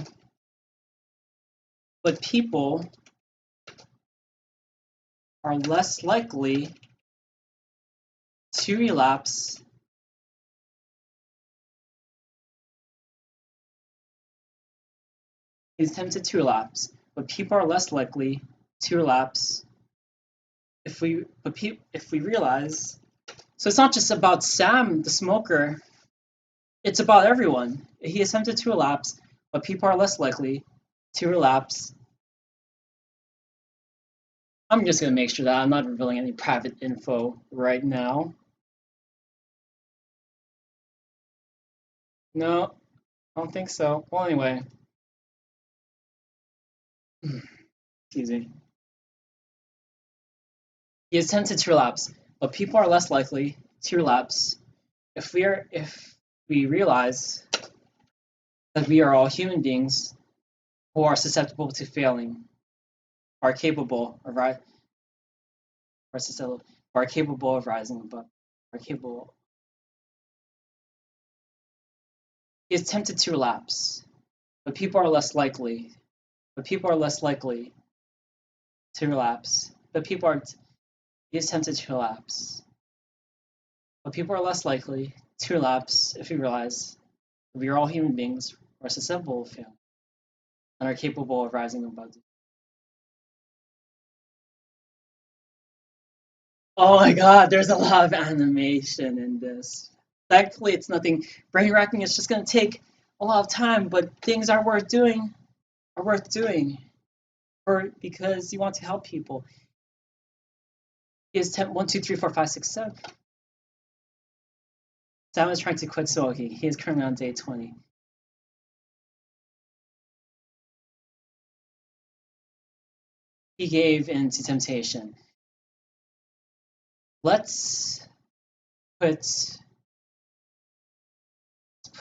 are less likely to relapse is tempted to relapse, but people are less likely to relapse if we realize. So it's not just about Sam, the smoker. It's about everyone. He is tempted to relapse, but people are less likely to relapse. I'm just gonna make sure that I'm not revealing any private info right now. No, I don't think so. Well, anyway. Excuse me. He is tempted to relapse, but people are less likely to relapse if we realize that we are all human beings who are susceptible to failing, are capable of are capable of rising above, are capable. He is tempted to relapse, but people are less likely. But people are less likely to relapse. He is tempted to relapse, but people are less likely to relapse if we realize that we are all human beings who are susceptible of failing and are capable of rising above. Oh my god, there's a lot of animation in this. Thankfully, it's nothing brain wrecking. It's just going to take a lot of time, but things are worth doing. Because you want to help people. He is 10, 1, 2, 3, 4, 5, 6, 7. Sam is trying to quit smoking. He is currently on day 20. He gave in to temptation. Let's put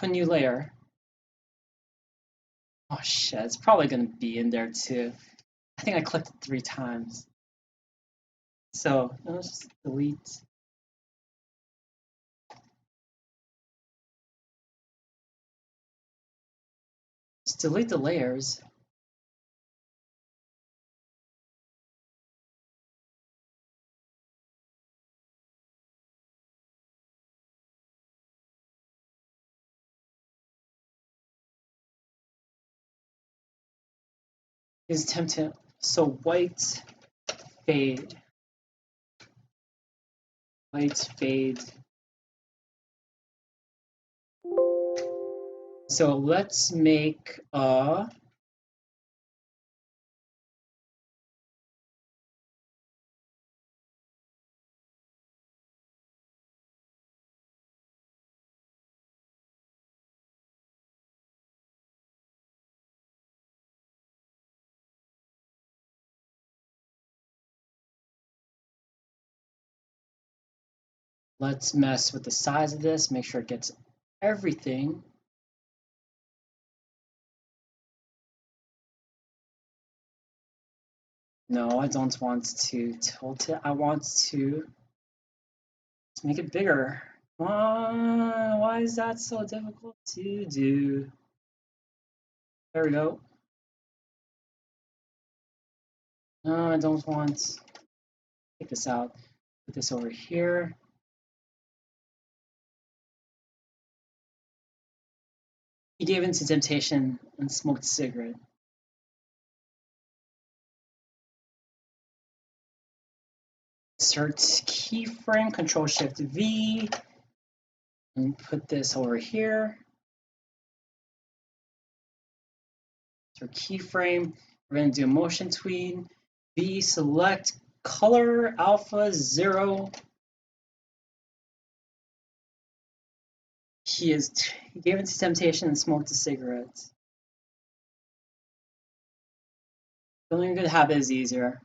a new layer. Oh shit, it's probably going to be in there too. I think I clicked it 3 times. So let's just delete. Just delete the layers. Is tempted. So white fade. White fade. So let's make a let's mess with the size of this, make sure it gets everything. No, I don't want to tilt it. I want to make it bigger. Why is that so difficult to do? There we go. No, I don't want. Take this out. Put this over here. He gave in to temptation and smoked a cigarette. Insert keyframe, Control Shift V, and put this over here. Insert keyframe. We're going to do a motion tween. V, select color alpha 0. He gave in to temptation and smoked a cigarette. Building a good habit is easier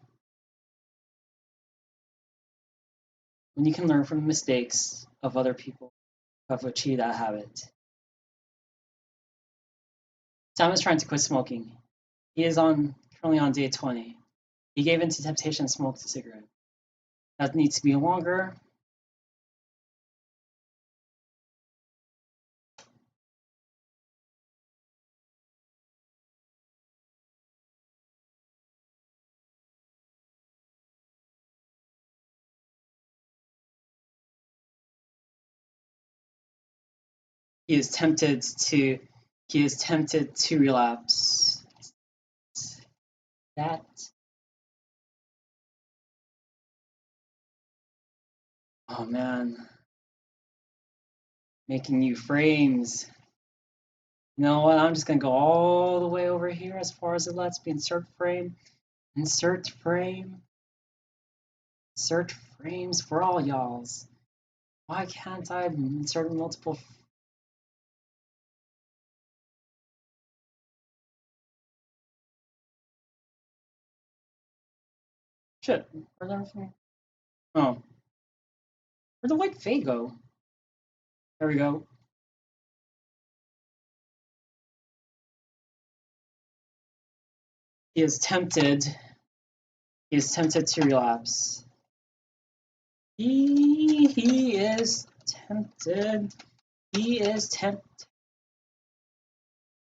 when you can learn from the mistakes of other people who have achieved that habit. Sam is trying to quit smoking. He is currently on day 20. He gave in to temptation and smoked a cigarette. That needs to be longer. He is tempted to relapse. That. Oh man. Making new frames. You know what? I'm just gonna go all the way over here as far as it lets me. Insert frame. Insert frame. Insert frames for all y'alls. Why can't I insert multiple? Shit. Where'd everything? Oh. Where'd the white fade go? There we go. He is tempted. He is tempted to relapse. He is tempted. He is tempted.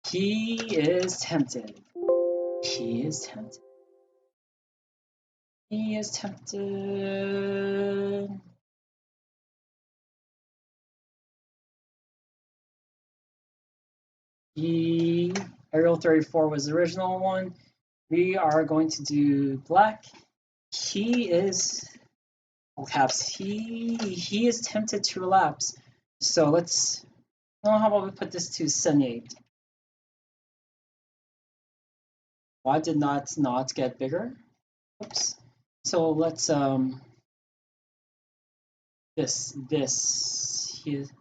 He is tempted. He is tempted. He is tempted. Arial 34 was the original one. We are going to do black. He is all caps. He is tempted to relapse. So let's. Oh, how about we put this to 78? Why did not get bigger? Oops. So let's this he is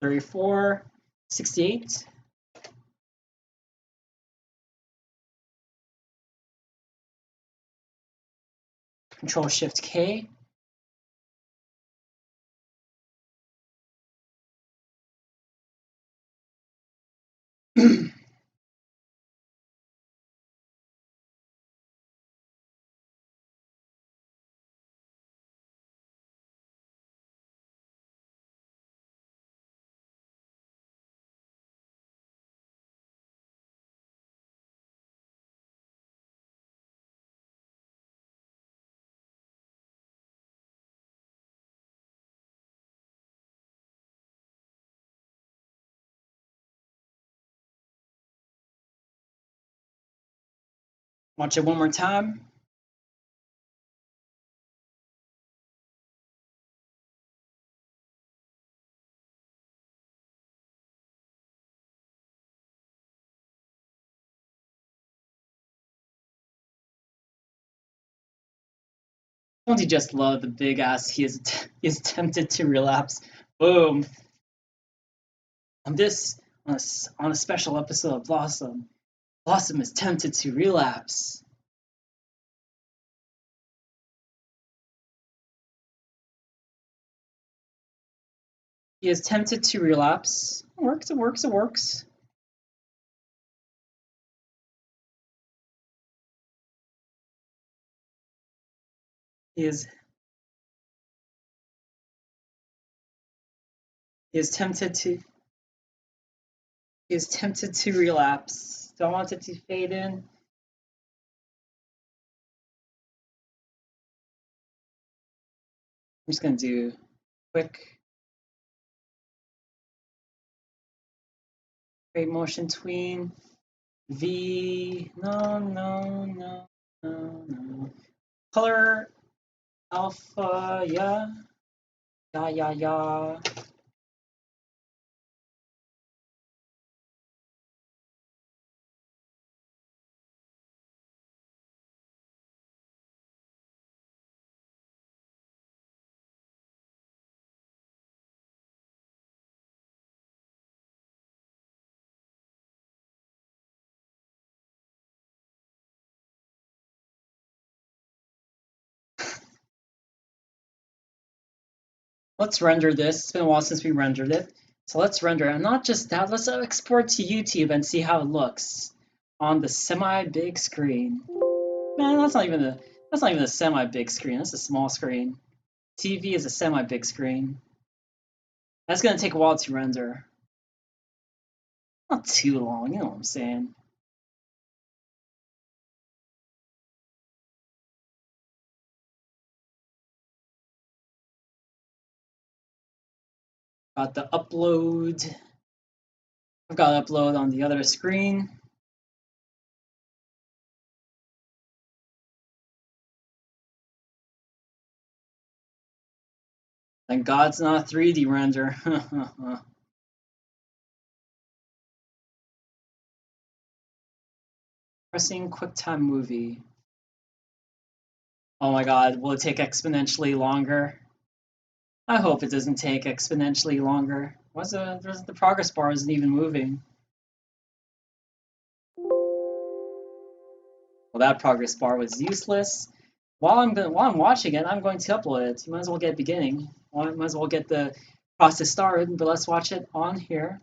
34, 68. Control Shift K. Watch it one more time. Don't you just love the big ass? He is tempted to relapse. Boom. On a special episode of Blossom, Blossom is tempted to relapse. He is tempted to relapse. It works. It works. It works. He is tempted to. He is tempted to relapse. Do I want it to fade in? I'm just gonna do quick create motion tween. V. No. Color alpha. Yeah. Let's render this. It's been a while since we rendered it. So let's render, and not just that, let's export to YouTube and see how it looks on the semi-big screen. Man, that's not even a semi-big screen. That's a small screen. TV is a semi-big screen. That's gonna take a while to render. Not too long, you know what I'm saying. Got the upload. I've got upload on the other screen. Thank God it's not a 3D render. Pressing QuickTime Movie. Oh my God, will it take exponentially longer? I hope it doesn't take exponentially longer. The progress bar isn't even moving. Well, that progress bar was useless. While I'm watching it, I'm going to upload it. You might as well get beginning. Might as well get the process started. But let's watch it on here.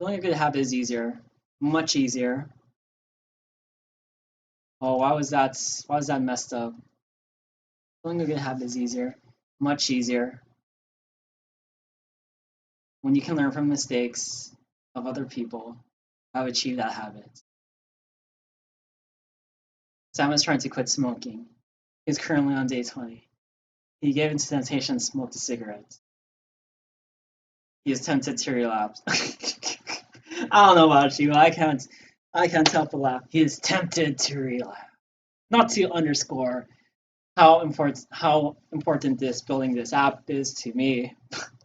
Building a good habit is easier, much easier. Oh, why was that messed up? Building a good habit is easier, much easier. When you can learn from mistakes of other people, how to achieve that habit. Sam is trying to quit smoking. He is currently on day 20. He gave into temptation and smoked a cigarette. He is tempted to relapse. I don't know about you. I can't help but laugh. He is tempted to relapse. Not to underscore how important this building this app is to me.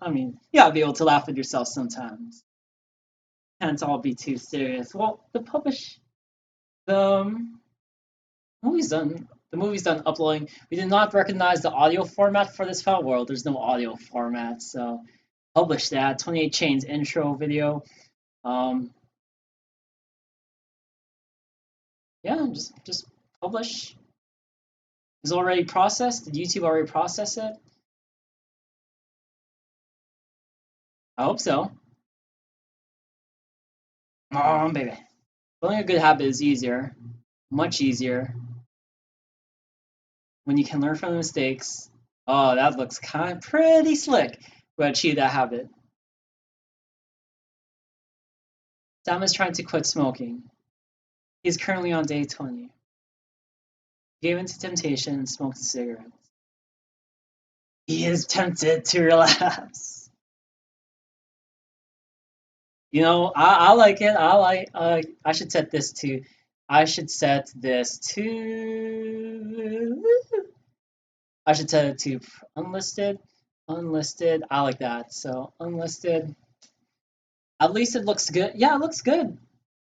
I mean, you gotta be able to laugh at yourself sometimes. Can't all be too serious. Well, the movie's done. The movie's done uploading. We did not recognize the audio format for this file. Well, there's no audio format, so publish that. 28Chains intro video. Yeah, just publish. Is it already processed? Did YouTube already process it? I hope so. Oh, baby. Building a good habit is easier, much easier, when you can learn from the mistakes. Oh, that looks kind of pretty slick. We achieve that habit. Sam is trying to quit smoking. He's currently on day 20. He gave into temptation and smoked a cigarette. He is tempted to relapse. You know, I like it. I should set this to. I should set this to. I should set it to unlisted. Unlisted. I like that. So unlisted. At least it looks good. Yeah, it looks good.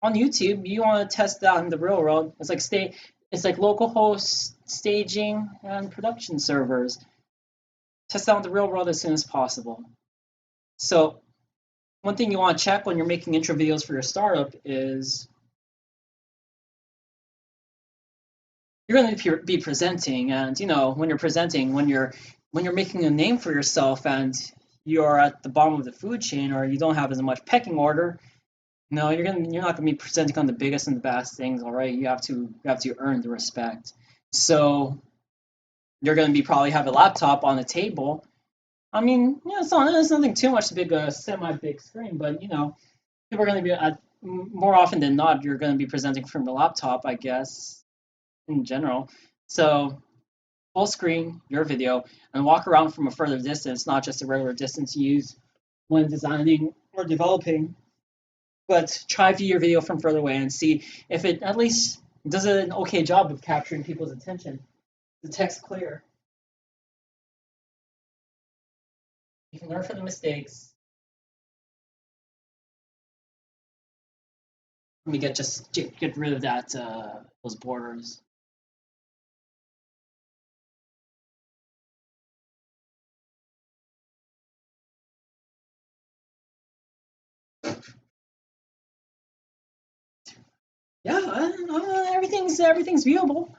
On YouTube, you want to test that in the real world. It's like localhost staging and production servers. Test out in the real world as soon as possible. So one thing you want to check when you're making intro videos for your startup is you're going to be presenting, and you know when you're presenting, when you're making a name for yourself, and you're at the bottom of the food chain, or you don't have as much pecking order. No, you're not gonna be presenting on the biggest and the best things. All right, you have to earn the respect. So you're gonna be probably have a laptop on the table. I mean, you know, it's nothing too much to big a semi-big screen, but you know, people are gonna be more often than not, you're gonna be presenting from the laptop, I guess, in general. So full screen, your video, and walk around from a further distance, not just a regular distance you use when designing or developing. But try view your video from further away and see if it at least does an okay job of capturing people's attention. The text clear. You can learn from the mistakes. Let me get rid of that those borders. Yeah, everything's viewable.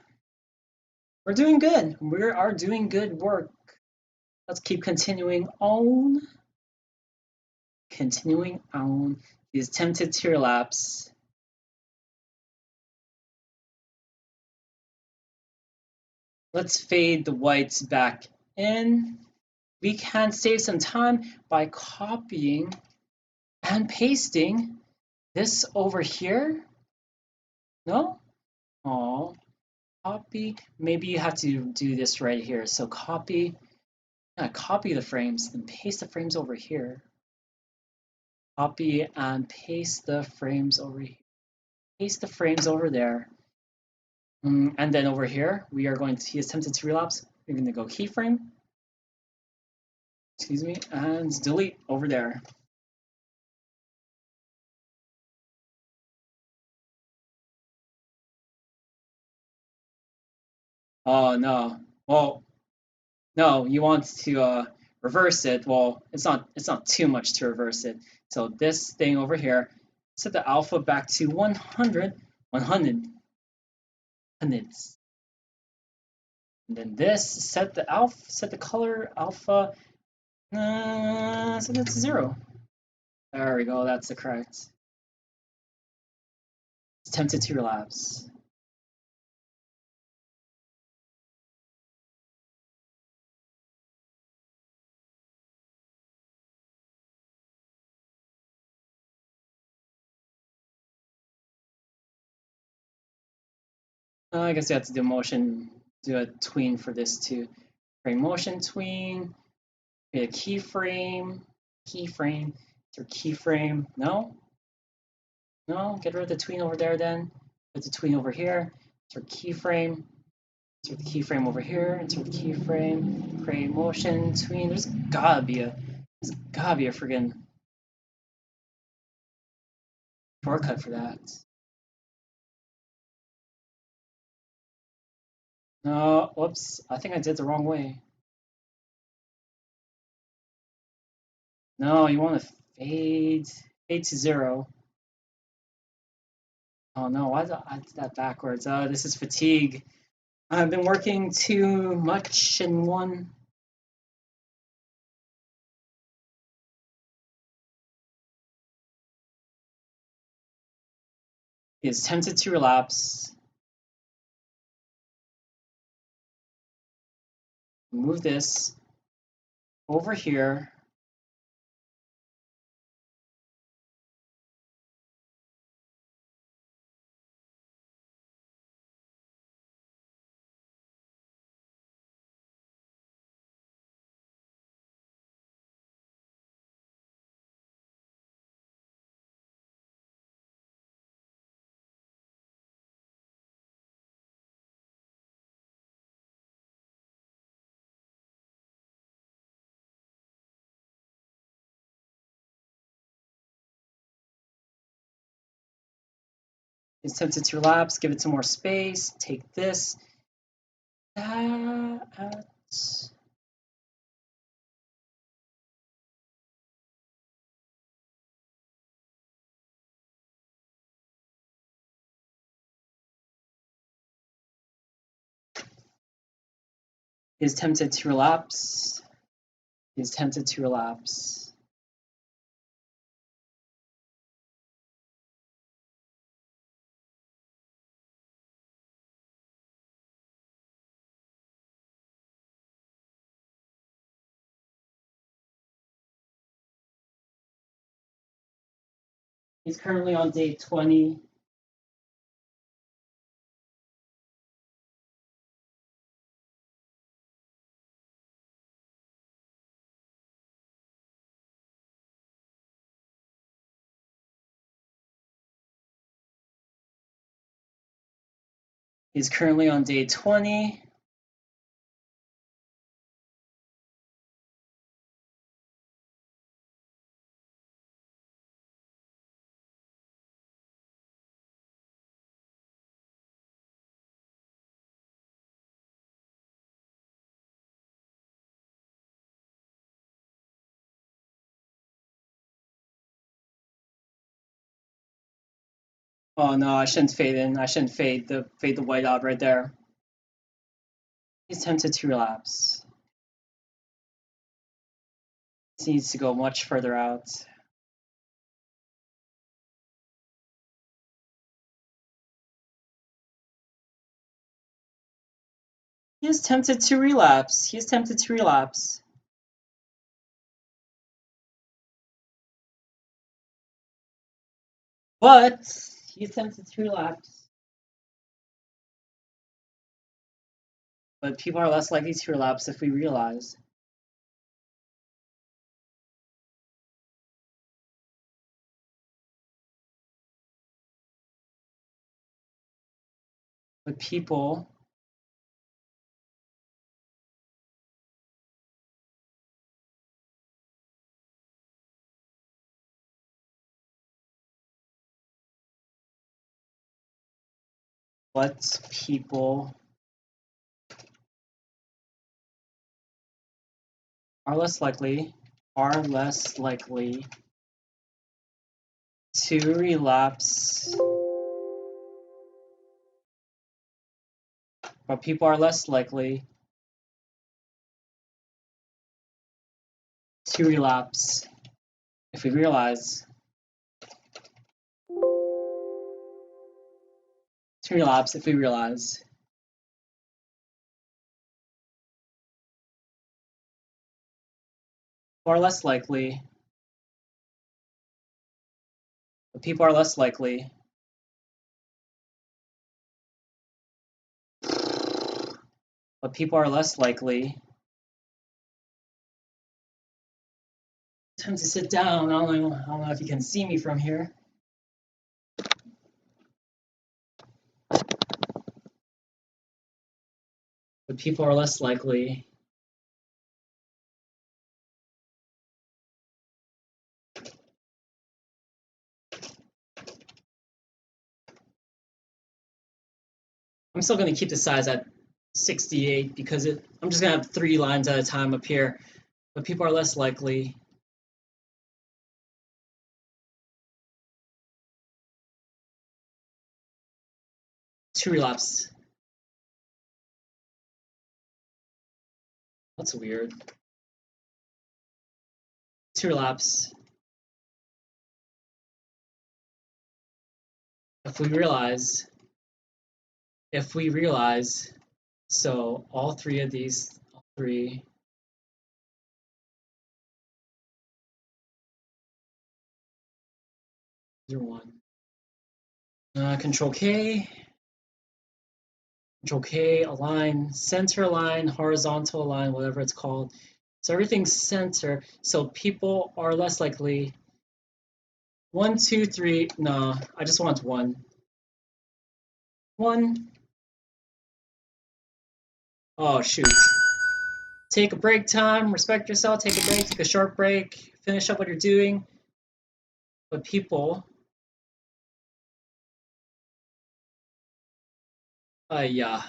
We're doing good. We are doing good work. Let's keep continuing on. Continuing on. He is tempted to relapse. Let's fade the whites back in. We can save some time by copying and pasting this over here. No? Oh, copy. Maybe you have to do this right here. So copy the frames, then paste the frames over here. Copy and paste the frames over here. Paste the frames over there. And then over here, we are going to, he is tempted to relapse. We're going to go keyframe. Excuse me, and delete over there. Oh no. Well, no, you want to reverse it. Well, it's not too much to reverse it. So this thing over here, set the alpha back to 100, 100, hundreds. And then this, set the color alpha, set it to 0. There we go, that's the correct. It's tempted to relapse. I guess you have to do motion, do a tween for this too. Frame motion tween, create a keyframe, your keyframe. No, get rid of the tween over there then. Put the tween over here. Insert keyframe. Insert the keyframe over here. Insert the keyframe. Create motion tween. There's gotta be a friggin' shortcut for that. No, whoops. I think I did the wrong way. No, you want to fade to 0. Oh no, why did I did that backwards? This is fatigue. I've been working too much in one. He is tempted to relapse. Move this over here. He's tempted to relapse. Give it some more space. Take this. That. He's tempted to relapse. He's tempted to relapse. He's currently on day 20. He's currently on day 20. Oh no, I shouldn't fade in. I shouldn't fade the white out right there. He's tempted to relapse. He needs to go much further out. He is tempted to relapse. He is tempted to relapse. But he is tempted to relapse. But people are less likely to relapse if we realize. But people what people are less likely to relapse. But people are less likely to relapse if we realize. To relapse if we realize. Or less likely. But people are less likely. But people are less likely. Time to sit down. I don't know if you can see me from here. But people are less likely I'm still going to keep the size at 68 because I'm just going to have 3 lines at a time up here. But people are less likely to relapse. That's weird. To relapse. If we realize, so all 3 of these, 3, these are 1. Control K, align, center align, horizontal align, whatever it's called. So everything's center. So people are less likely. 1, 2, 3. No, I just want 1. 1. Oh shoot. Take a break time. Respect yourself. Take a break. Take a short break. Finish up what you're doing. But people. Yeah.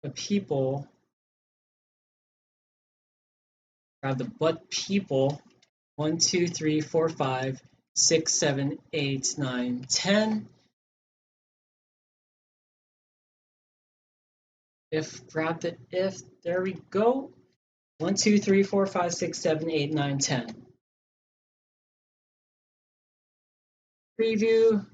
But people. Grab the but people. 1, 2, 3, 4, 5, 6, 7, 8, 9, 10. Grab the if. There we go. 1, 2, 3, 4, 5, 6, 7, 8, 9, 10. Preview.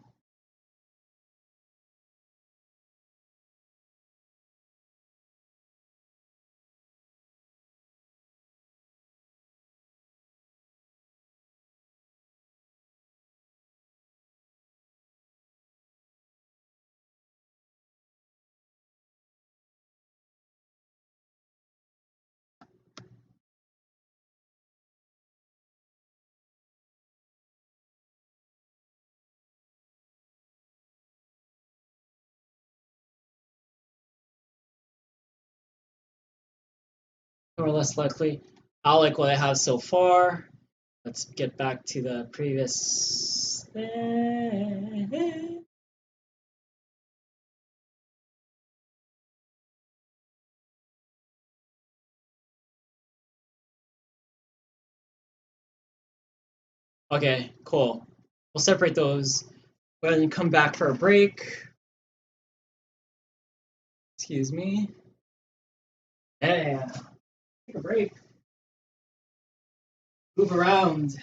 Or less likely. I like what I have so far. Let's get back to the previous thing. Okay, cool. We'll separate those. Go ahead and come back for a break. Excuse me. Yeah. Take a break. Move around.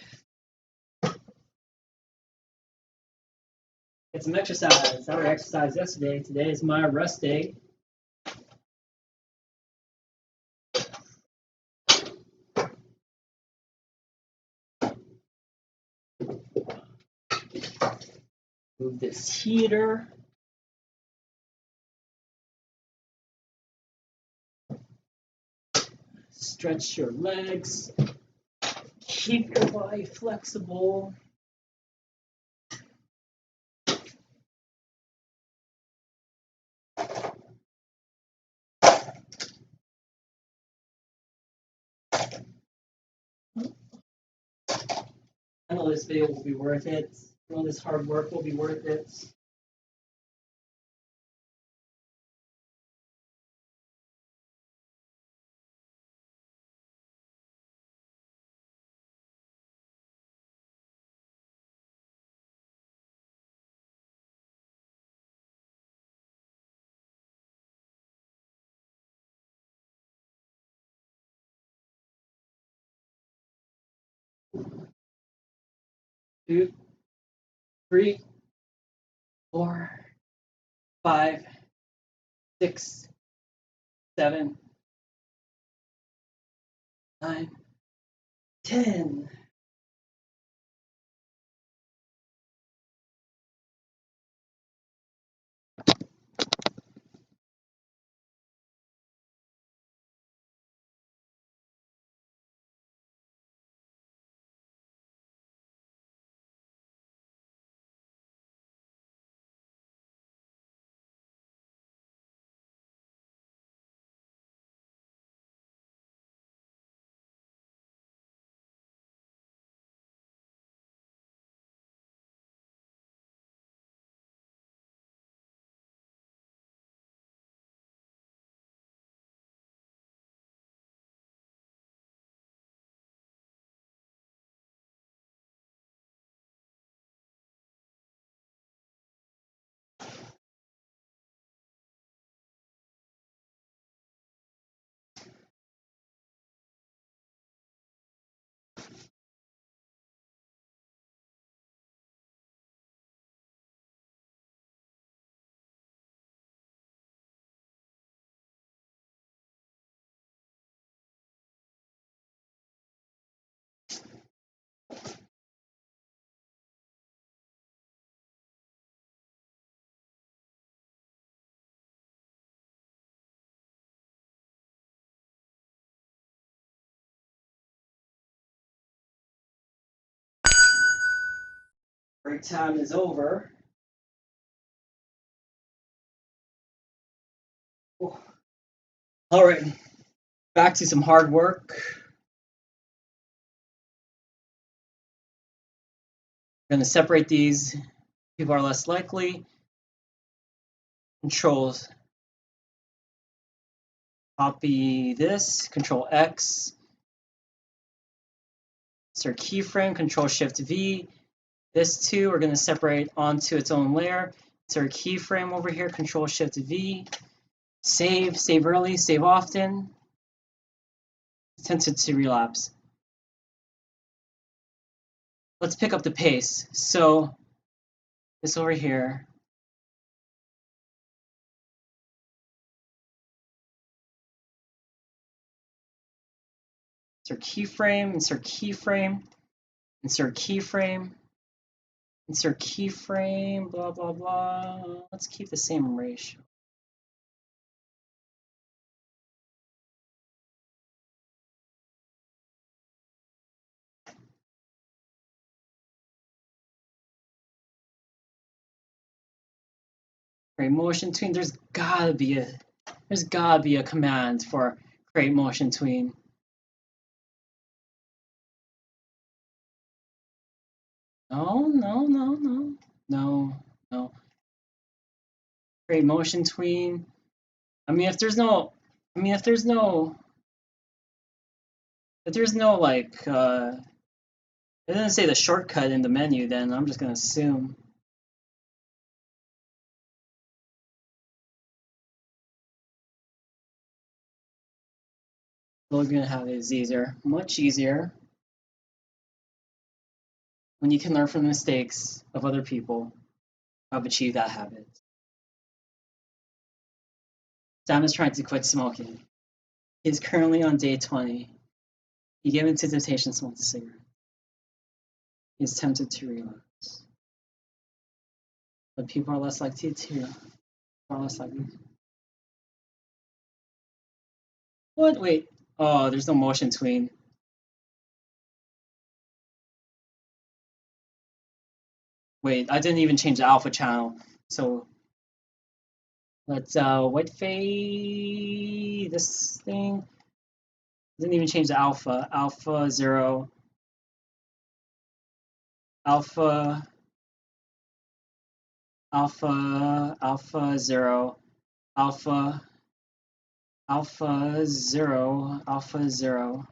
Get some exercise. I already exercised yesterday. Today is my rest day. Move this heater. Stretch your legs. Keep your body flexible. I know this video will be worth it. I know this hard work will be worth it. Two, three, 4, 5, 6, 7, 9, 10. Break time is over. Oh. All right, back to some hard work. We're going to separate these. People are less likely. Controls. Copy this. Control X. Insert keyframe. Control Shift V. This too, we're going to separate onto its own layer. Insert keyframe over here. Control Shift V. Save. Save early. Save often. Tendency to relapse. Let's pick up the pace. So this over here. Insert keyframe, insert keyframe, insert keyframe, insert keyframe, blah, blah, blah. Let's keep the same ratio. Create motion tween. There's gotta be a command for create motion tween. No, no, no, no, no, no. Create motion tween. I mean, if there's no like, it doesn't say the shortcut in the menu, then I'm just gonna assume. Building good habits is easier, much easier, when you can learn from the mistakes of other people who have achieved that habit. Sam is trying to quit smoking. He is currently on day 20. He gave into temptation to smoke a cigarette. He is tempted to relapse. But people are less likely to. Are less likely. What? Wait. Oh, there's no motion tween. Wait, I didn't even change the alpha channel. So let's white fade this thing. Didn't even change the alpha. Alpha 0. Alpha 0. Alpha 0. Alpha 0.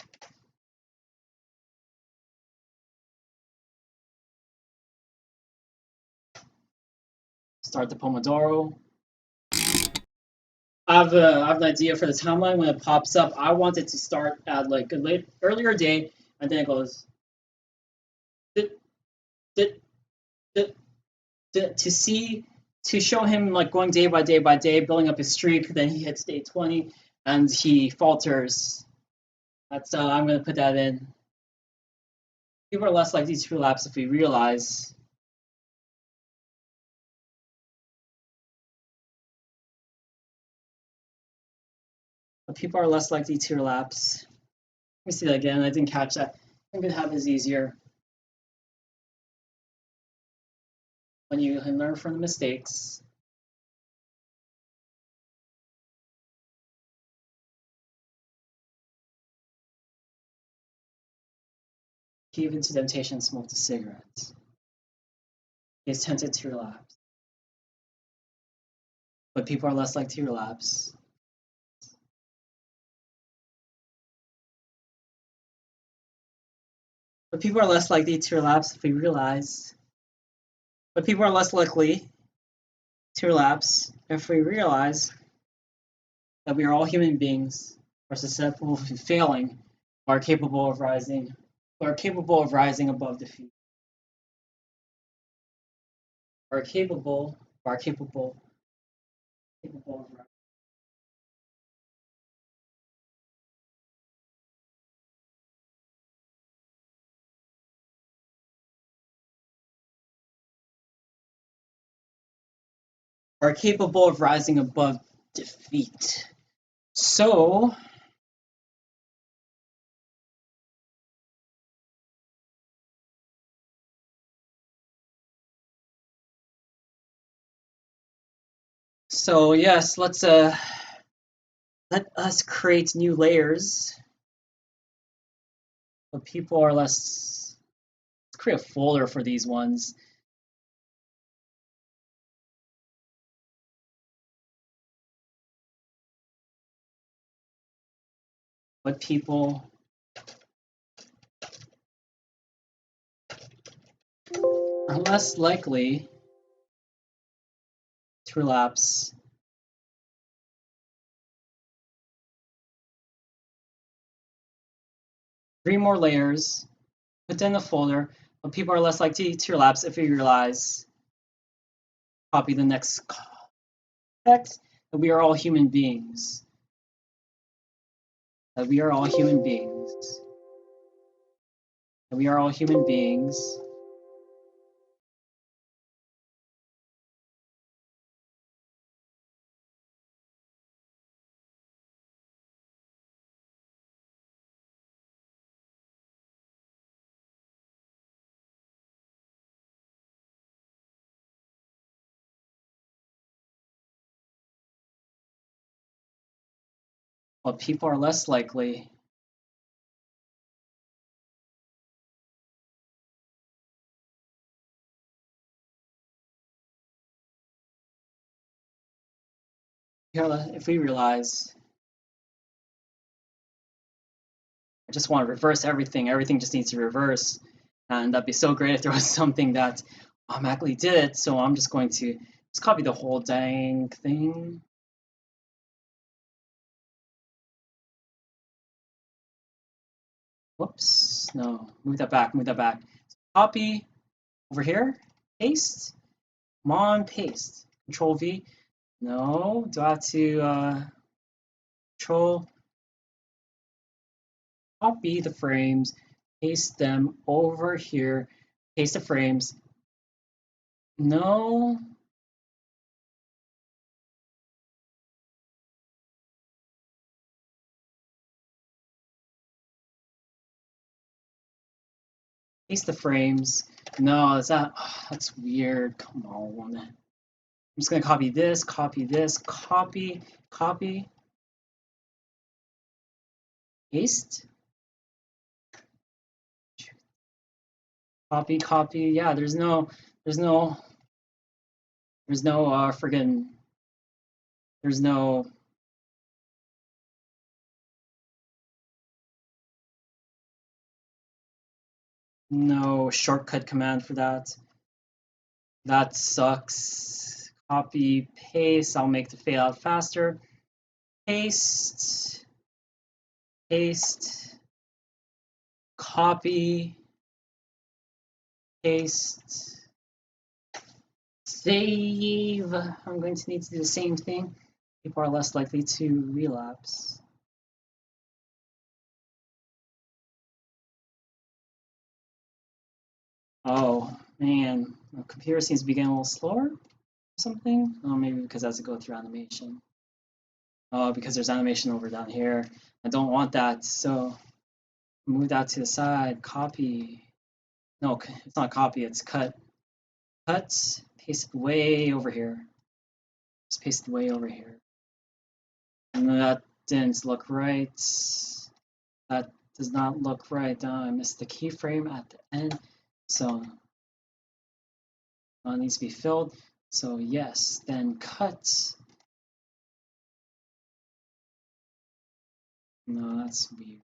Start the Pomodoro. I have an idea for the timeline when it pops up. I want it to start at like a earlier day, and then it goes to show him like going day by day by day, building up his streak. Then he hits day 20, and he falters. That's I'm gonna put that in. People are less likely to relapse if we realize. But people are less likely to relapse. Let me see that again. I didn't catch that. I think habit is easier when you can learn from the mistakes. Give into temptation and smoke a cigarette. He is tempted to relapse. But people are less likely to relapse. But people are less likely to relapse if we realize. But people are less likely to relapse if we realize that we are all human beings, are susceptible to failing, are capable of rising above defeat. Are capable of rising. Are capable of rising above defeat. So yes, let us create new layers. But people are less. Let's create a folder for these ones. But people are less likely to relapse. Three more layers within the folder, but people are less likely to relapse if we realize. Copy the next text that we are all human beings. That we are all human beings. That we are all human beings. But people are less likely if we realize. I just want to reverse everything. Everything just needs to reverse. And that'd be so great if there was something that automatically did it. So I'm just going to just copy the whole dang thing. Whoops, no, move that back, move that back. Copy over here, paste, come on, paste. Control V. No, do I have to control copy the frames, paste them over here, paste the frames. No. Paste the frames. No, is that that's weird. Come on. I'm just gonna copy this, copy, copy, paste, copy, copy. Yeah, there's no, friggin', there's no shortcut command for that. That sucks. Copy, paste. I'll make the fade out faster. Paste, paste, copy, paste, save. I'm going to need to do the same thing. People are less likely to relapse. Oh, man. My computer seems to be getting a little slower or something. Oh, maybe because it has to go through animation. Oh, because there's animation over down here. I don't want that, so move that to the side. Copy. No, it's not copy, it's cut. Cut, paste it way over here. Just paste it way over here. And that didn't look right. That does not look right. I missed the keyframe at the end. So it needs to be filled. So yes, then cut. No, that's weird.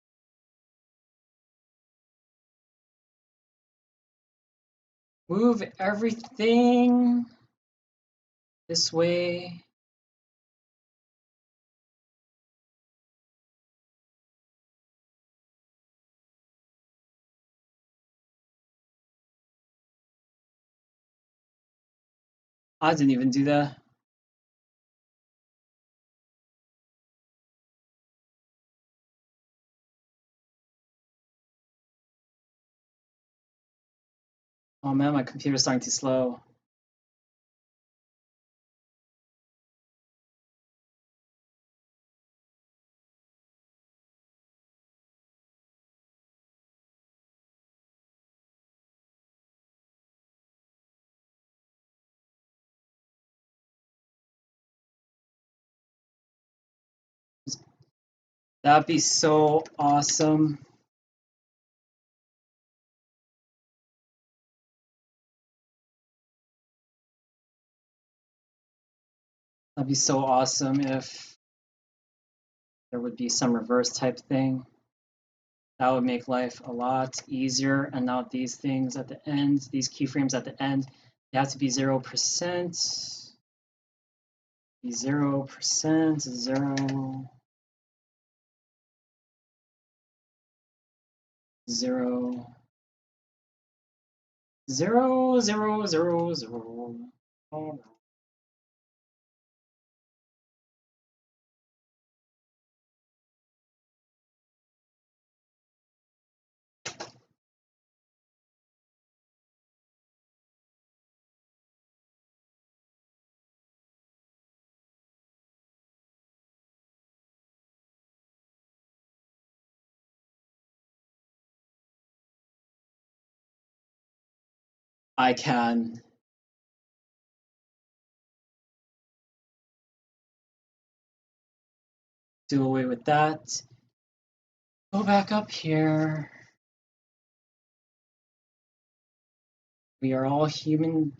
Move everything this way. I didn't even do that. Oh man, my computer's starting to slow. That'd be so awesome. That'd be so awesome if there would be some reverse type thing. That would make life a lot easier. And now these things at the end, these keyframes at the end, they have to be 0%. Be 0%, 0, 0, 0, 0, 0, 0. Oh, no. I can do away with that. Go back up here. We are all human.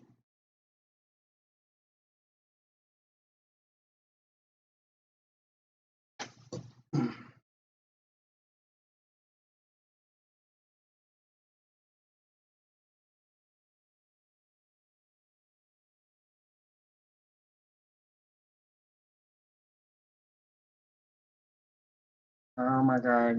Oh my god.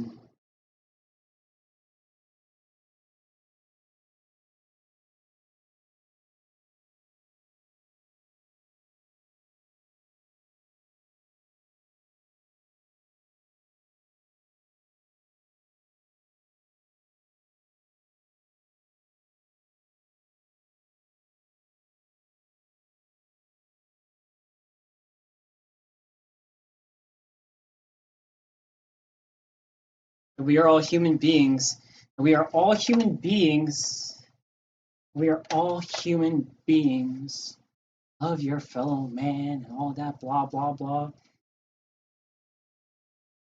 that we are all human beings, that we are all human beings, we are all human beings. Love your fellow man and all that blah blah blah.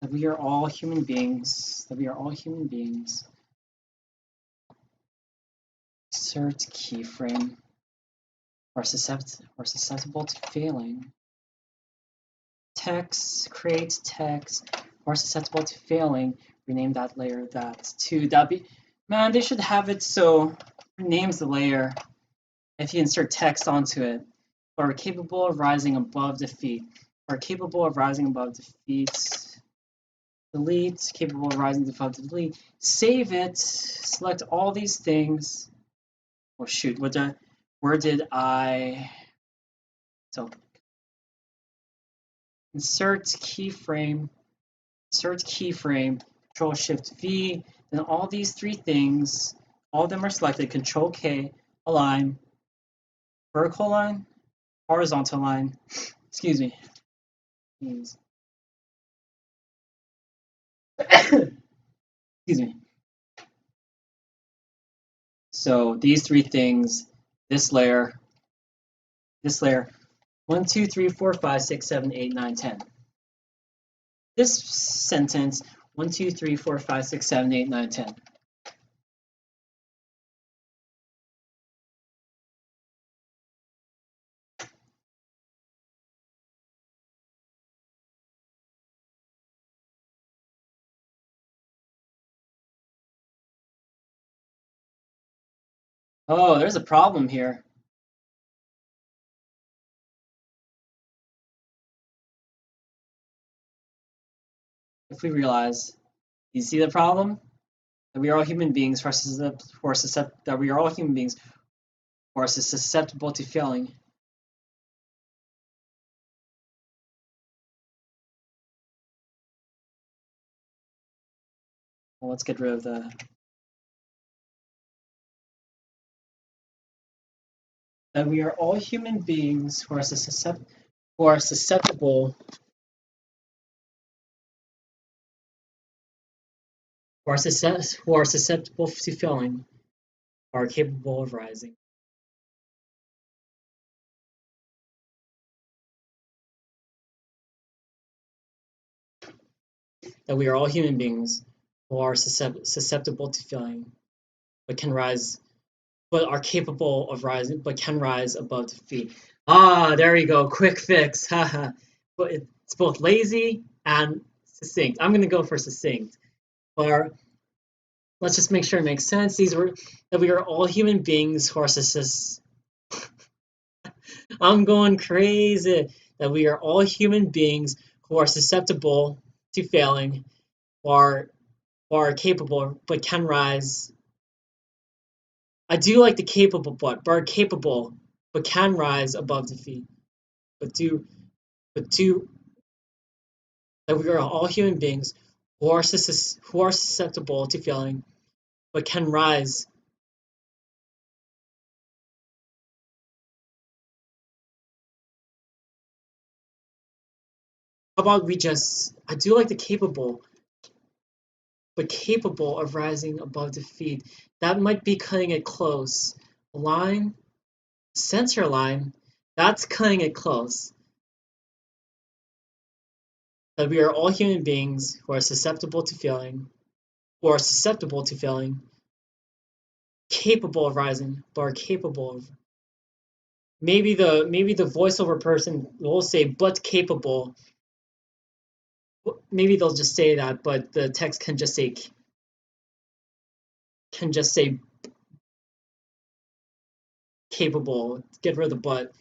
That we are all human beings, that we are all human beings. Insert keyframe are susceptible to failing. Text, create text, are susceptible to failing. Rename that layer that to that be. Man, they should have it so renames the layer if you insert text onto it. Are capable of rising above defeat. Are capable of rising above defeat. Delete, capable of rising above delete. Save it. Select all these things. Oh shoot, where did I? So insert keyframe, Control Shift V. Then all these three things, all of them are selected. Control K, align, vertical line, horizontal line. Excuse me. Excuse me. So these three things, this layer, 1, 2, 3, 4, 5, 6, 7, 8, 9, 10. This sentence, 1, 2, 3, 4, 5, 6, 7, 8, 9, 10. Oh, there's a problem here. If we realize, you see the problem? That we are all human beings that we are all human beings who are susceptible to failing. Well, let's get rid of the that we are all human beings who are susceptible who are susceptible to failing, are capable of rising. That we are all human beings who are susceptible to failing, but can rise, but are capable of rising, but can rise above defeat. Ah, there we go. Quick fix. Haha. But it's both lazy and succinct. I'm gonna go for succinct. But let's just make sure it makes sense. These were that we are all human beings who are I'm going crazy. That we are all human beings who are susceptible to failing, or are capable, but can rise. I do like the capable, but are capable, but can rise above defeat. But do that we are all human beings who are susceptible to failing, but can rise. How about we just? I do like the capable, but capable of rising above defeat. That might be cutting it close. Line, center line. That's cutting it close. That we are all human beings who are susceptible to failing, capable of rising, but are capable of. Maybe the voiceover person will say but capable. Maybe they'll just say that, but the text can just say capable. Get rid of the but.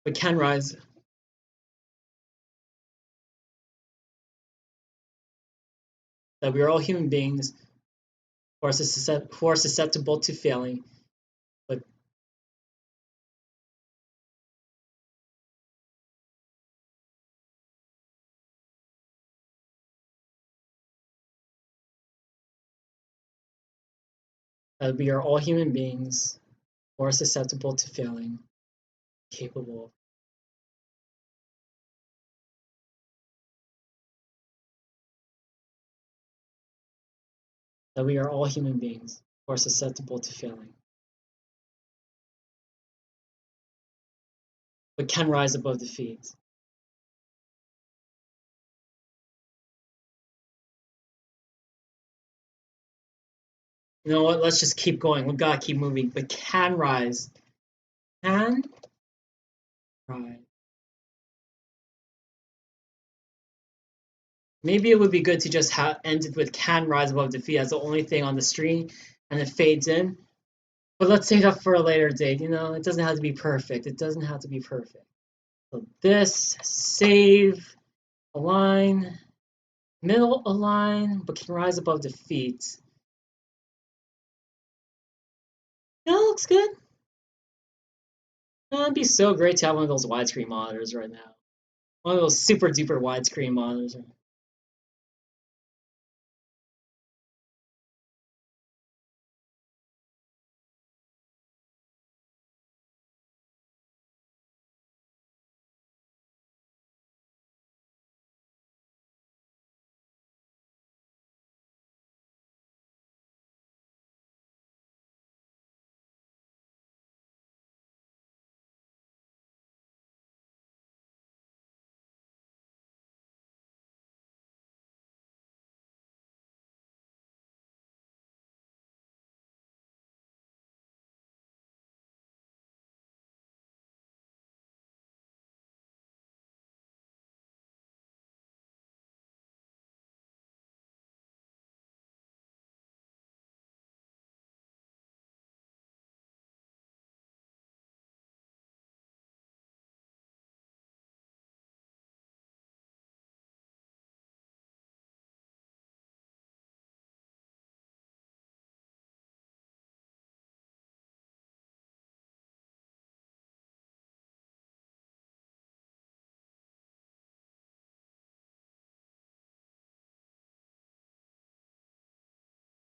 But can rise. That we are all human beings who are susceptible to failing, but that we are all human beings who are susceptible to failing, capable. that we are all human beings who are susceptible to failing, but can rise above defeat. You know what? Let's just keep going. We gotta keep moving, but can rise. Can rise. Maybe it would be good to just have ended with can rise above defeat as the only thing on the screen and it fades in. But let's save that for a later date. You know, it doesn't have to be perfect. It doesn't have to be perfect. So this, save, align, middle align, but can rise above defeat. Yeah, looks good. It'd be so great to have one of those widescreen monitors right now. One of those super duper widescreen monitors.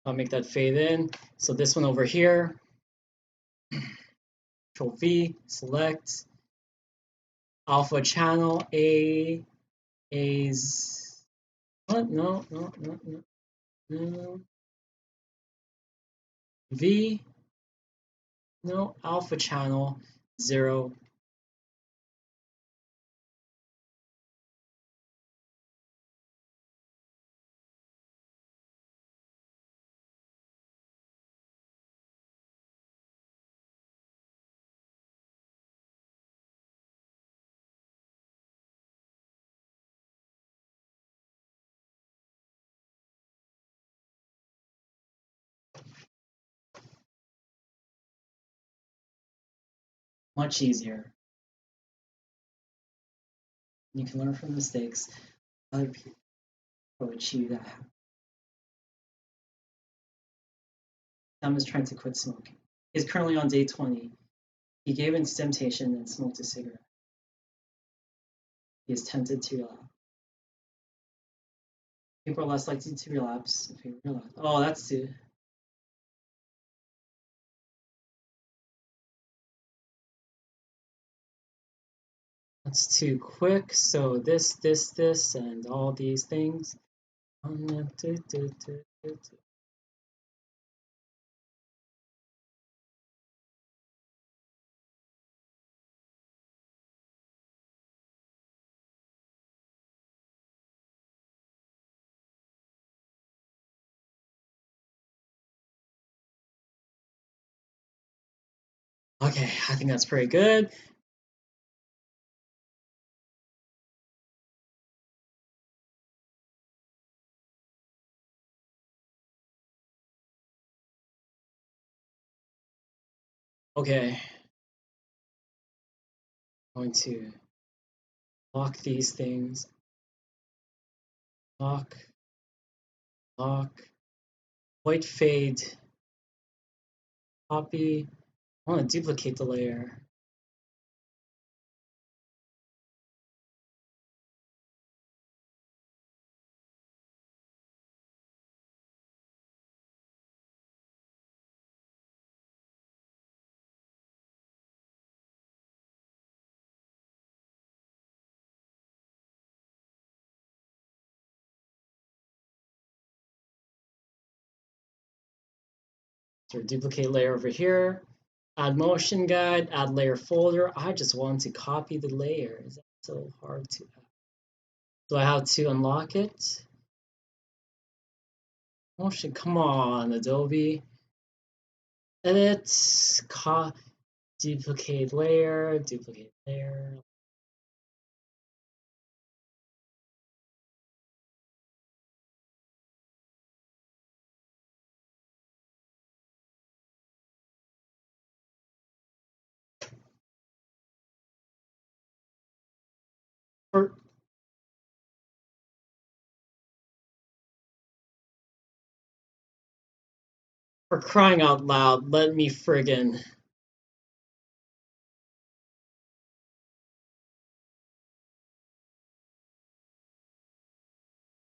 I'll make that fade in. So this one over here, Control V, select alpha channel A's. What? No. V, no, alpha channel 0. Much easier. You can learn from mistakes. Other people achieve that. Sam is trying to quit smoking. He's currently on day 20. He gave in to temptation and smoked a cigarette. He is tempted to relapse. People are less likely to relapse if they relapse. Oh, that's too. That's too quick. So this, and all these things. Okay, I think that's pretty good. Okay. I'm going to lock these things. Lock. White fade. Copy. I want to duplicate the layer. So duplicate layer over here, add motion guide, add layer folder. I just want to copy the layer. Is that so hard to add? Do I have to unlock it? Motion, come on, Adobe. Edit, duplicate layer, duplicate layer. For, for crying out loud, let me friggin'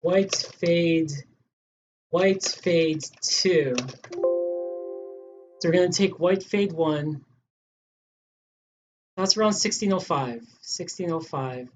white fade 2. So we're gonna take white fade 1. That's around 1605. 1605.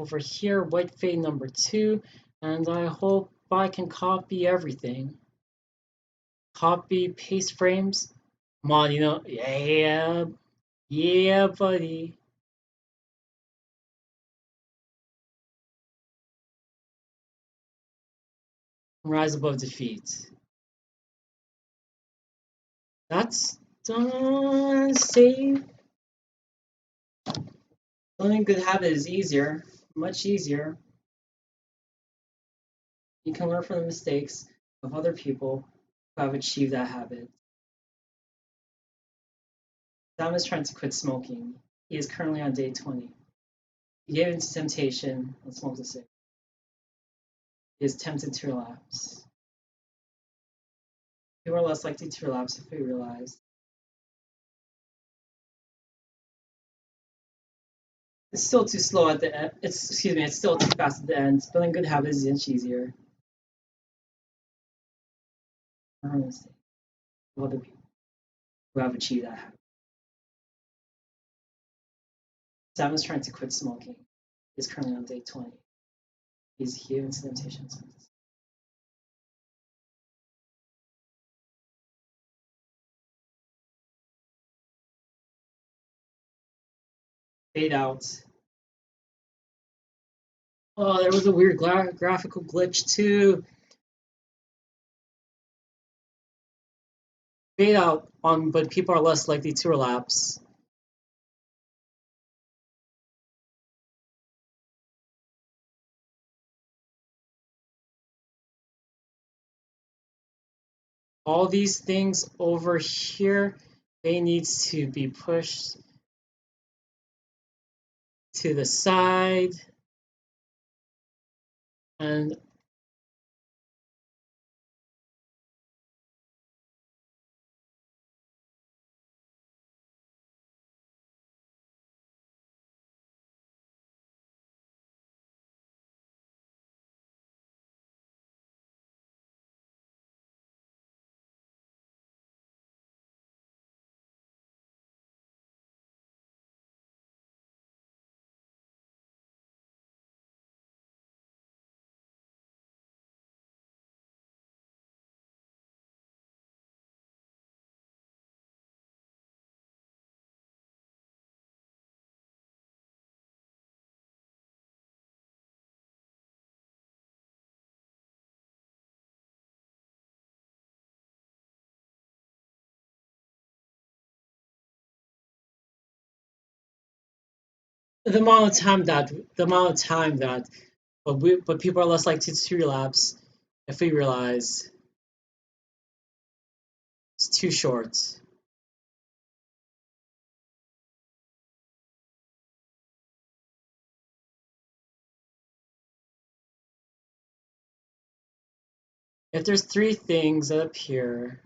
Over here, white fade number 2, and I hope I can copy everything. Copy, paste frames. Come on, yeah, buddy. Rise above defeat. That's done. Save. Learning good habit is easier, much easier. You can learn from the mistakes of other people who have achieved that habit. Sam is trying to quit smoking. He is currently on day 20. He gave in to temptation and smoked a cigarette. He is tempted to relapse. People are less likely to relapse if we realize. It's still too slow at the end. It's still too fast at the end. Building good habits is much easier. Other people who have achieved that habit. Sam is trying to quit smoking. He's currently on day 20. He's given to temptation. Fade out. Oh, there was a weird graphical glitch too. Fade out on, but people are less likely to relapse. All these things over here, they need to be pushed to the side. And the amount of time that, but people are less likely to relapse if we realize it's too short. If there's 3 things up here,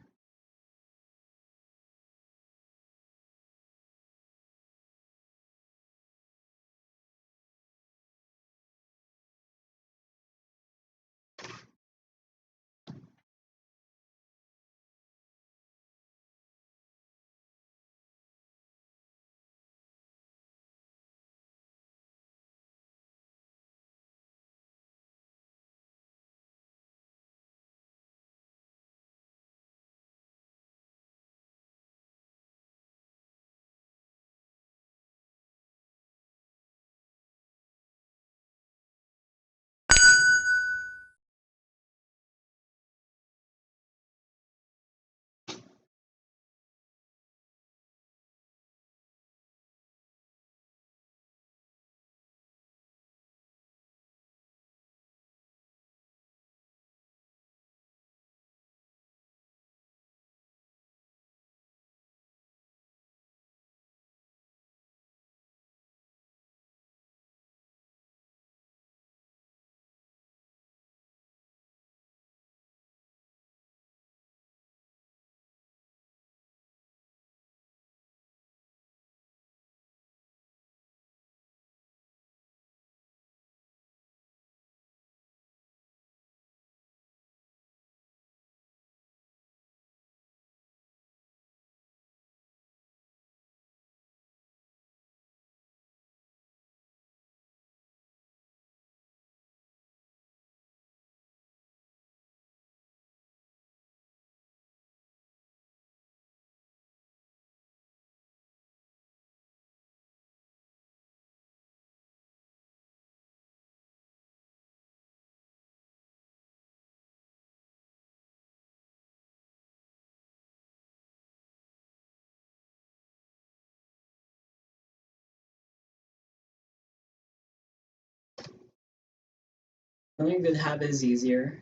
Building a good habit is easier,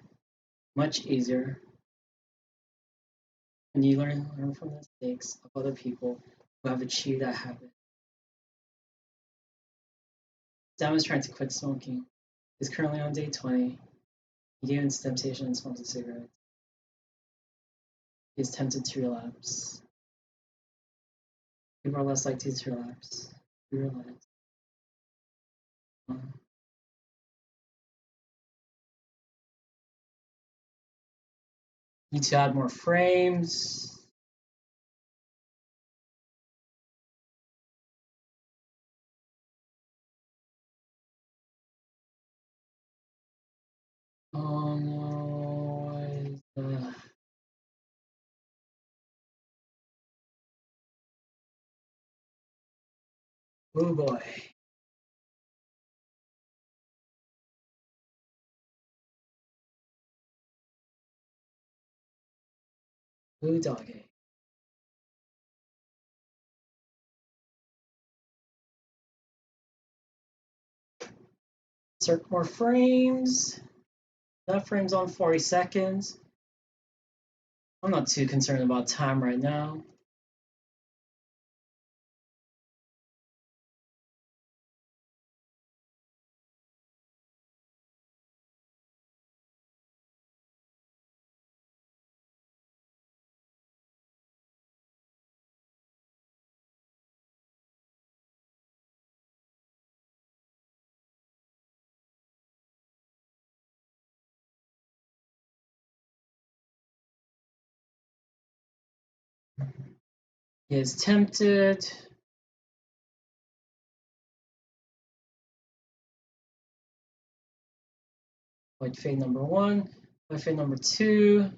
much easier, and you learn from the mistakes of other people who have achieved that habit. Sam is trying to quit smoking. He's currently on day 20. He gave in to temptation and smokes a cigarette. He is tempted to relapse. People are less likely to relapse. You realize. Need to add more frames. Oh no. Oh boy. Blue doggy. Insert more frames. That frame's on 40 seconds. I'm not too concerned about time right now. He is tempted. Like fade number 1, like fade number 2.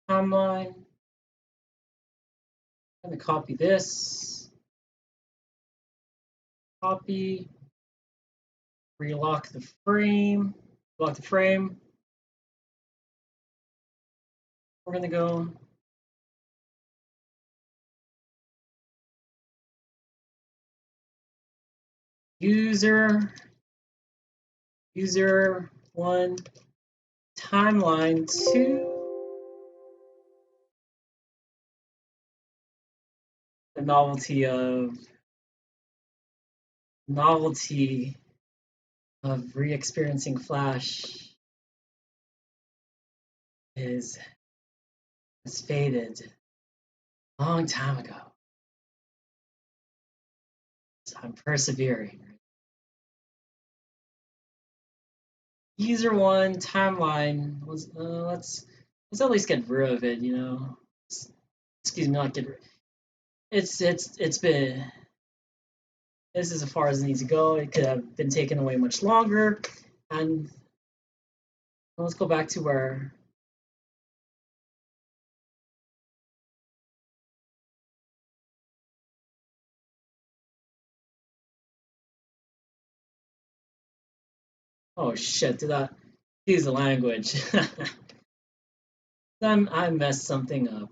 Timeline. I'm going to copy this. Copy. Relock the frame. Lock the frame. We're going to go user 1, timeline 2. The novelty of re-experiencing Flash has faded a long time ago. So I'm persevering. User 1 timeline. Let's at least get rid of it. Excuse me, not get rid. It's been. This is as far as it needs to go. It could have been taken away much longer. And let's go back to where. Oh shit! Did I use the language? I messed something up.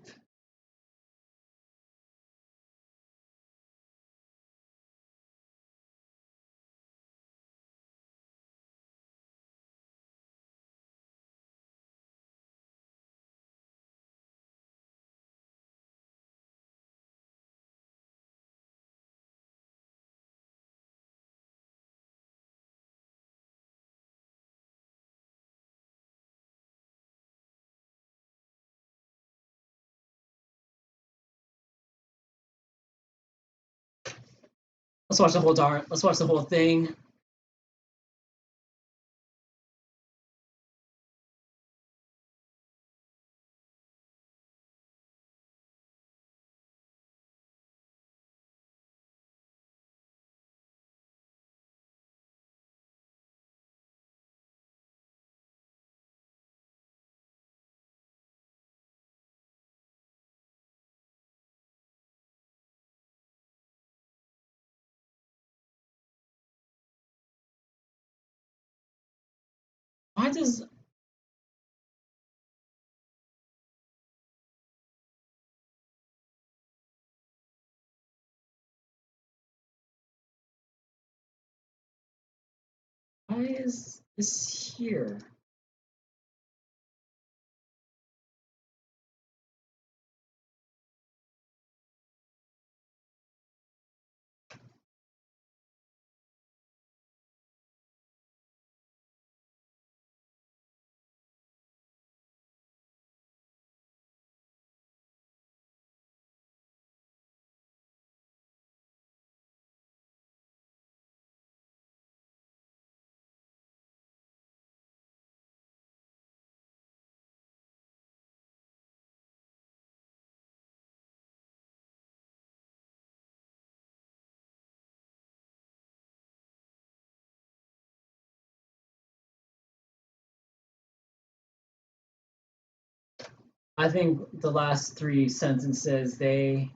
Let's watch the whole Let's watch the whole thing. Why does Why is this here? I think the last three sentences they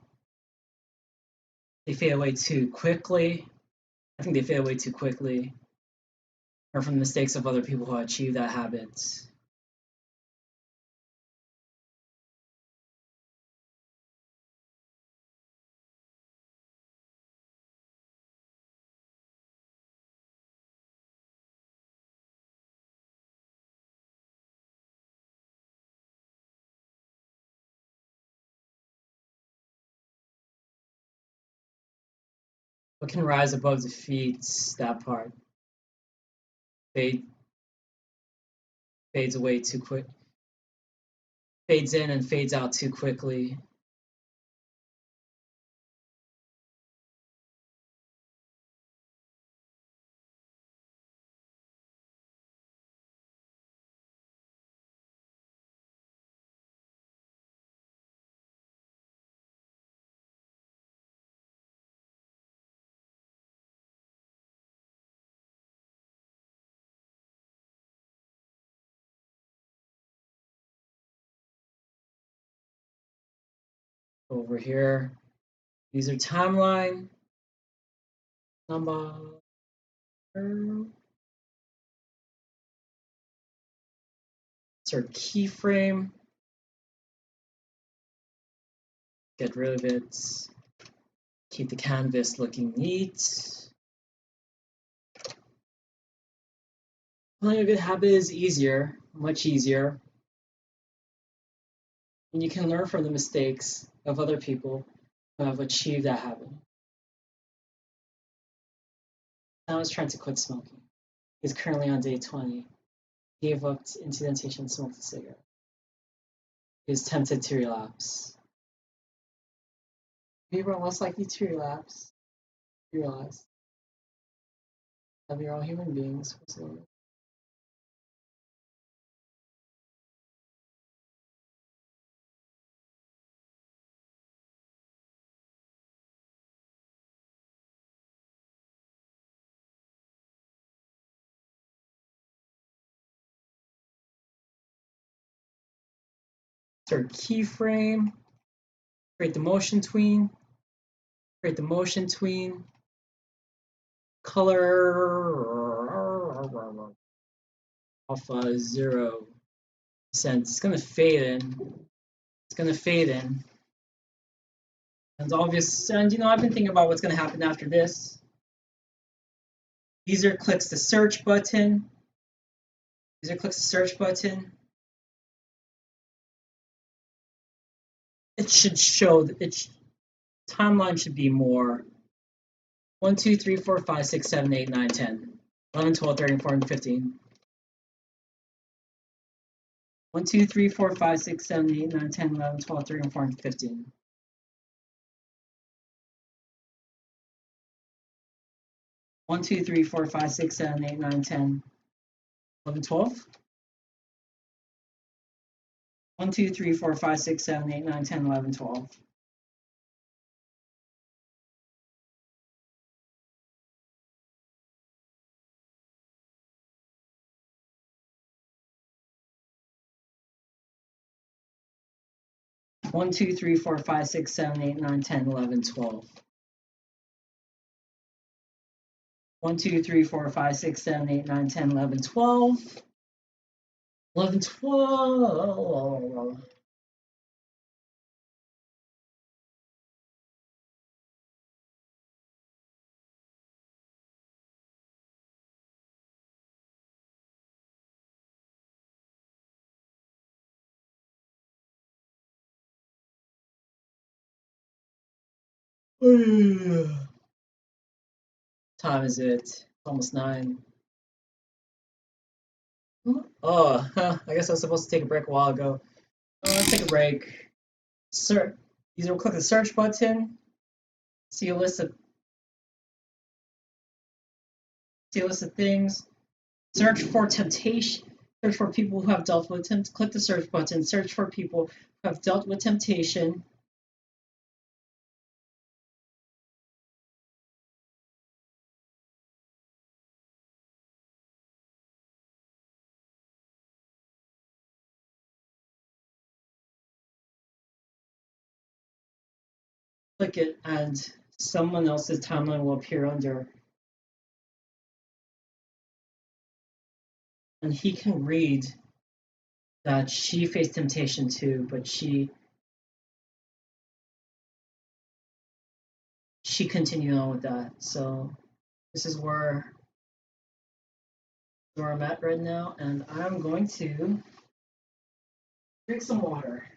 fade away too quickly. I think they fade away too quickly, or from the mistakes of other people who achieve that habit. What can rise above defeat? That part fade fades away too quick, fades in and fades out too quickly. Over here, user timeline number. Insert keyframe. Get rid of it. Keep the canvas looking neat. Playing a good habit is easier, much easier. And you can learn from the mistakes of other people who have achieved that habit. Now he's trying to quit smoking. He's currently on day 20. He gave up into temptation and smoked a cigarette. He is tempted to relapse. People are less likely to relapse. You realize that we are all human beings. Insert keyframe. Create the motion tween. Create the motion tween. Color alpha 0%. It's gonna fade in. It's gonna fade in. And obvious, and I've been thinking about what's gonna happen after this. User clicks the search button. User clicks the search button. It should show its timeline should be more 1, 2, 3, 4, 5, 6, 7, 8, 9, 10, 11, 12, 13, 14, 15. 1, 2, 3, 4, 5, 6, 7, 8, 9, 10, 11, 12, 13, 14, 15. 1, 2, 3, 4, 5, 6, 7, 8, 9, 10, 11, 12. 1, 2, 3, 4, 5, 6, 7, 8, 9, 10, 11, 12. 1, 2, 3, 4, 5, 6, 7, 8, 9, 10, 11, 12. 1, 2, 3, 4, 5, 6, 7, 8, 9, 10, 11, 12. 11, 12. Time is it? It's almost 9. Oh, I guess I was supposed to take a break a while ago. Let's take a break. Sir, either click the search button, see a list of things. Search for temptation. Search for people who have dealt with temptation. Click the search button. Search for people who have dealt with temptation. Click it, and someone else's timeline will appear under. And he can read that she faced temptation too, but she continued on with that. So this is where I'm at right now, and I'm going to drink some water.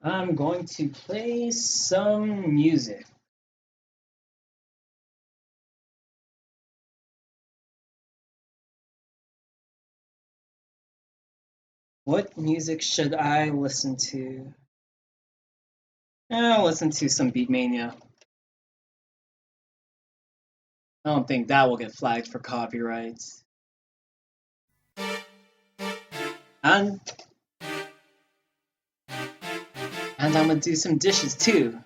I'm going to play some music. What music should I listen to? I'll listen to some Beatmania. I don't think that will get flagged for copyright. And I'm gonna do some dishes too.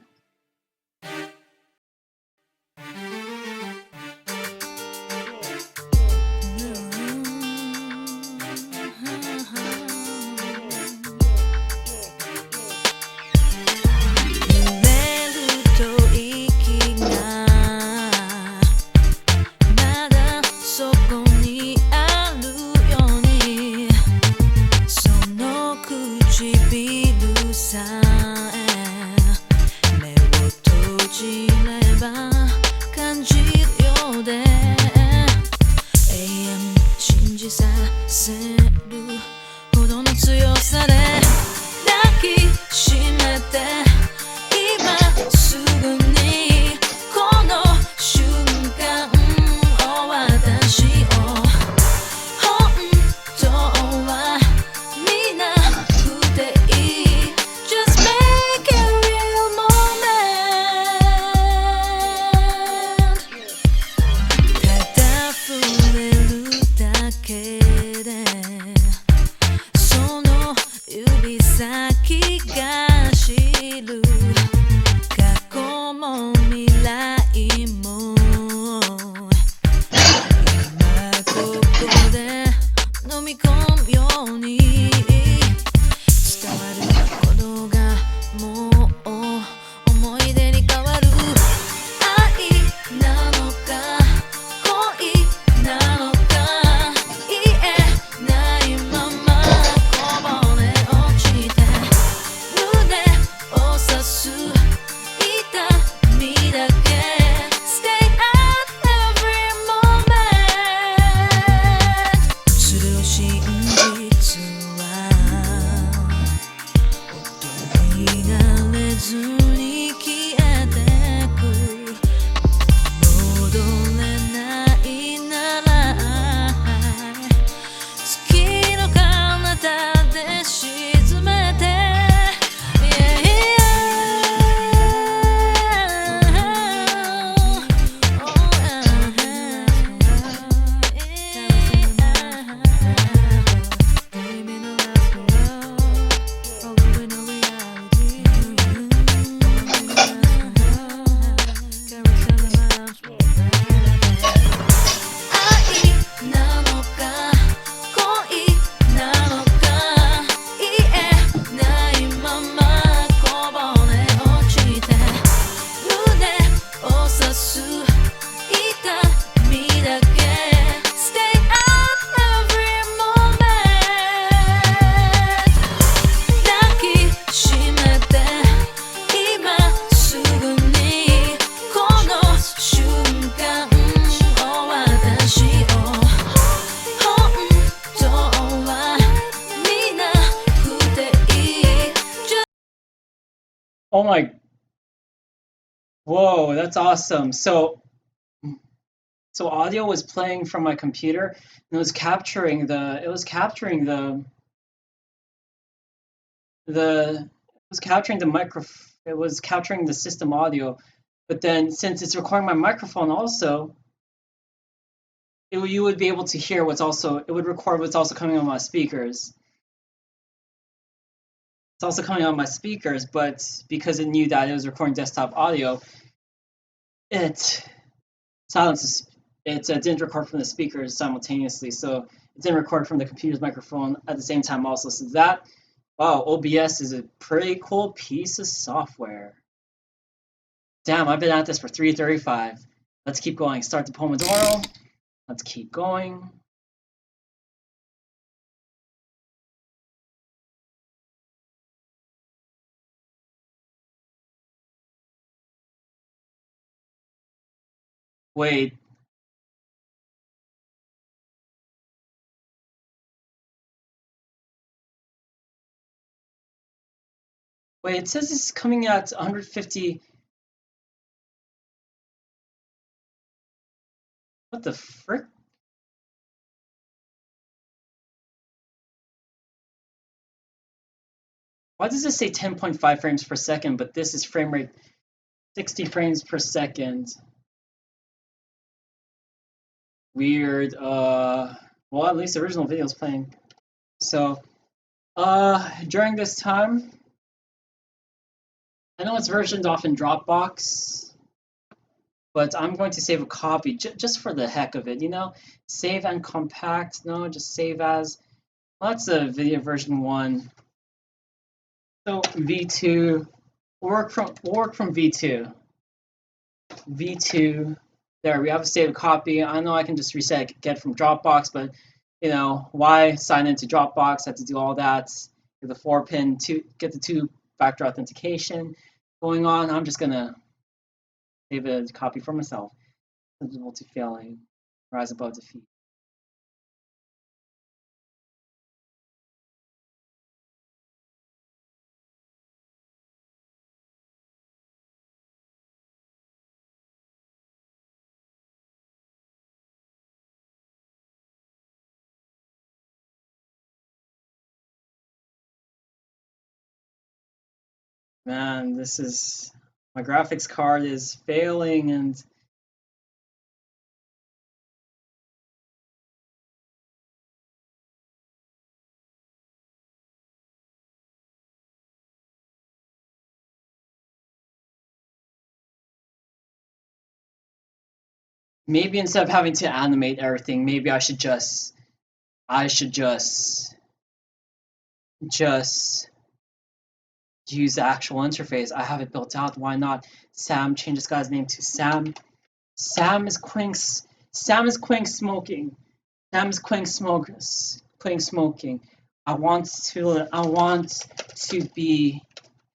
Oh my, whoa, that's awesome. So audio was playing from my computer and it was capturing the micro it was capturing the system audio, but then since it's recording my microphone also, you would be able to hear it would record what's also coming on my speakers. It's also coming on my speakers, but because it knew that it was recording desktop audio, it silences it didn't record from the speakers simultaneously, so it didn't record from the computer's microphone at the same time also. So that, wow, OBS is a pretty cool piece of software. Damn, I've been at this for 3:35. Let's keep going. Start the Pomodoro. Let's keep going. Wait, wait, it says it's coming at 150. What the frick? Why does it say 10.5 frames per second, but this is frame rate 60 frames per second? Weird. Well, at least the original video is playing. So, during this time, I know it's versioned off in Dropbox, but I'm going to save a copy just for the heck of it, you know? Save and compact. No, just save as. Well, that's a video version 1. So V2, we'll work from V2. V2, there, we have a saved copy. I know I can just reset it, get from Dropbox, but you know, why sign into Dropbox? I have to do all that. Get the 4-pin, get the 2-factor authentication going on. I'm just gonna save a copy for myself. Sensible to failing, rise above defeat. Man, this is, my graphics card is failing, and maybe instead of having to animate everything, maybe I should just use the actual interface. I have it built out. Why not? Sam, change this guy's name to Sam. Sam is quitting. Sam is quitting smoking. Sam is quitting smoking. I want to be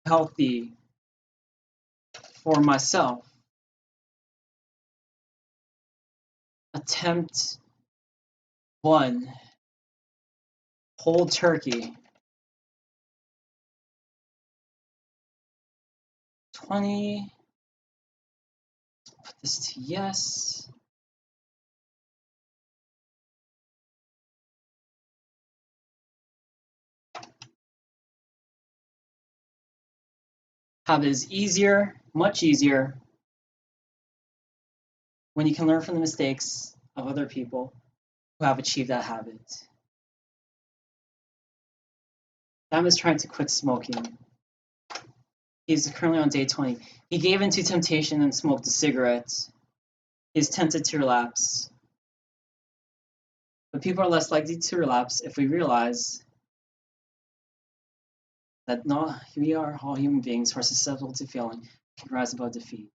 healthy for myself. Attempt 1. Cold turkey. 20. Put this to yes. Habit is easier, much easier, when you can learn from the mistakes of other people who have achieved that habit. Sam is trying to quit smoking. He's currently on day 20. He gave in to temptation and smoked a cigarette. He is tempted to relapse. But people are less likely to relapse if we realize that not we are all human beings who are susceptible to failing, can rise above defeat.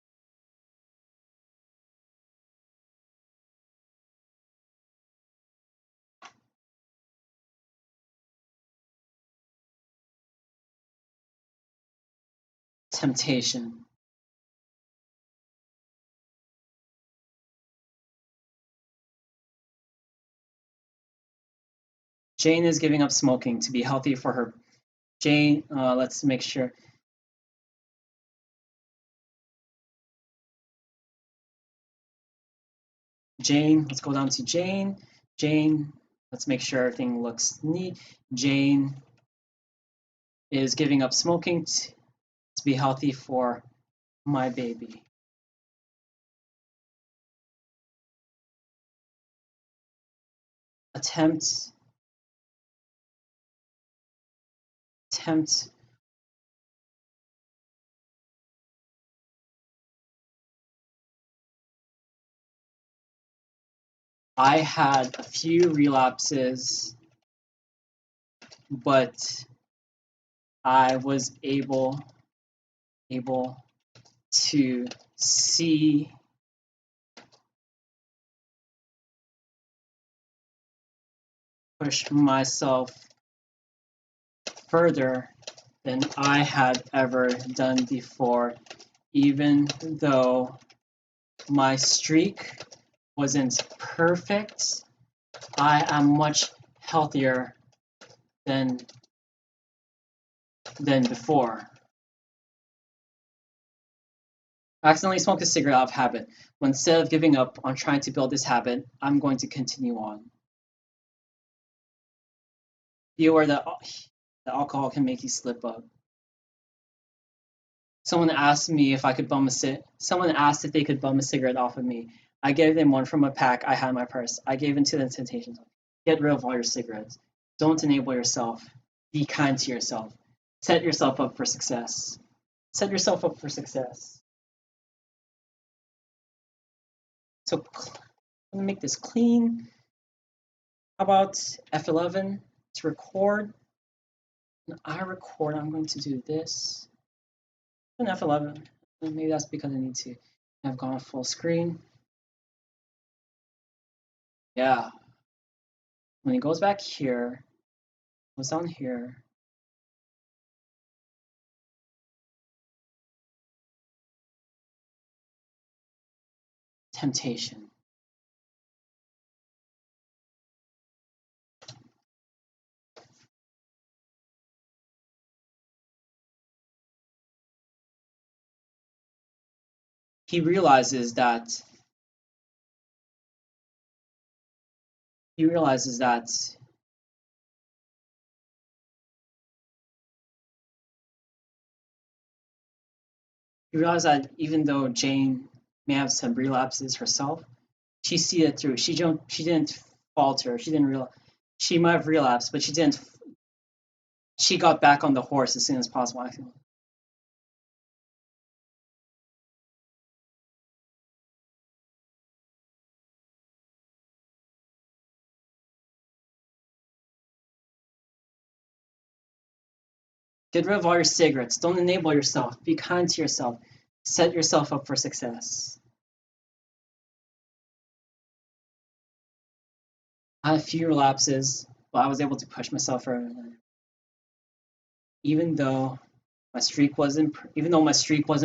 Temptation. Jane is giving up smoking to be healthy for her. Jane, let's make sure. Jane. Let's go down to Jane. Jane, let's make sure everything looks neat. Jane is giving up smoking to be healthy for my baby. Attempt. I had a few relapses, but I was able to see push myself further than I had ever done before, even though my streak wasn't perfect. I am much healthier than before. I accidentally smoked a cigarette out of habit, but instead of giving up on trying to build this habit, I'm going to continue on. Be aware that alcohol can make you slip up. Someone asked me if I could Someone asked if they could bum a cigarette off of me. I gave them one from a pack I had in my purse. I gave in to the temptations. Get rid of all your cigarettes. Don't enable yourself. Be kind to yourself. Set yourself up for success. Set yourself up for success. So I'm gonna make this clean. How about F11 to record? When I record, I'm going to do this. And F11. Maybe that's because I need to have gone full screen. Yeah. When he goes back here, goes down here. Temptation. He realizes that he realizes that even though Jane may have some relapses herself, she see it through. She didn't falter. She didn't realize she might have relapsed, but she didn't. She got back on the horse as soon as possible. I feel. Get rid of all your cigarettes. Don't enable yourself. Be kind to yourself. Set yourself up for success. I had a few relapses, but I was able to push myself further. Even though my streak wasn't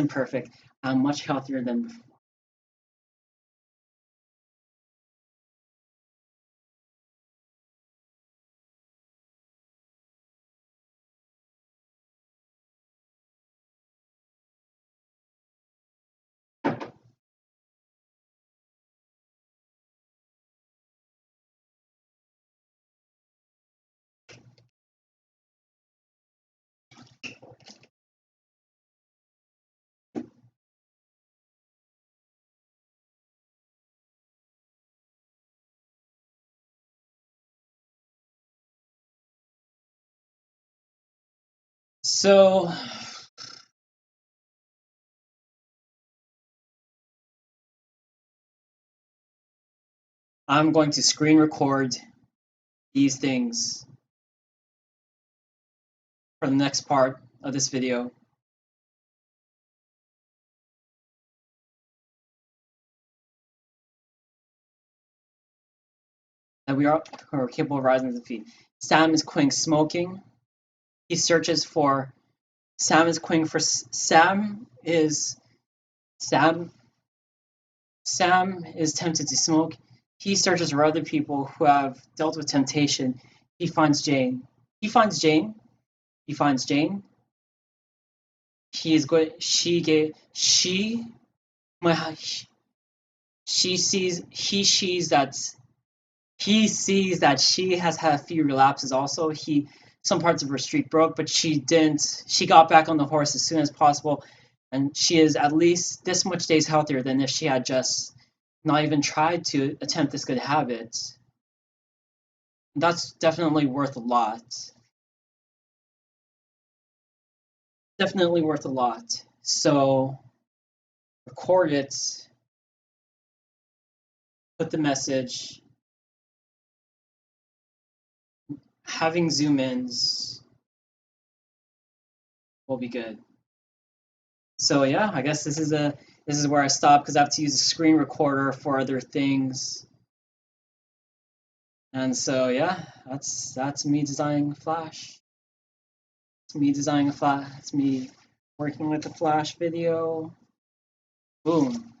perfect, I'm much healthier than before. So I'm going to screen record these things for the next part of this video. And we are capable of rising to the feet. Sam is quitting smoking. He searches for Sam is quitting for Sam is tempted to smoke. He searches for other people who have dealt with temptation. He finds Jane. He finds Jane. He is good. he sees that she has had a few relapses also. Some parts of her streak broke, but she didn't. She got back on the horse as soon as possible, and she is at least this much days healthier than if she had just not even tried to attempt this good habit. That's definitely worth a lot. Definitely worth a lot. So record it, put the message, having zoom ins will be good. So yeah, I guess this is where I stop because I have to use a screen recorder for other things. And so yeah, that's me designing Flash. It's me designing a Flash. It's me working with the Flash video. Boom.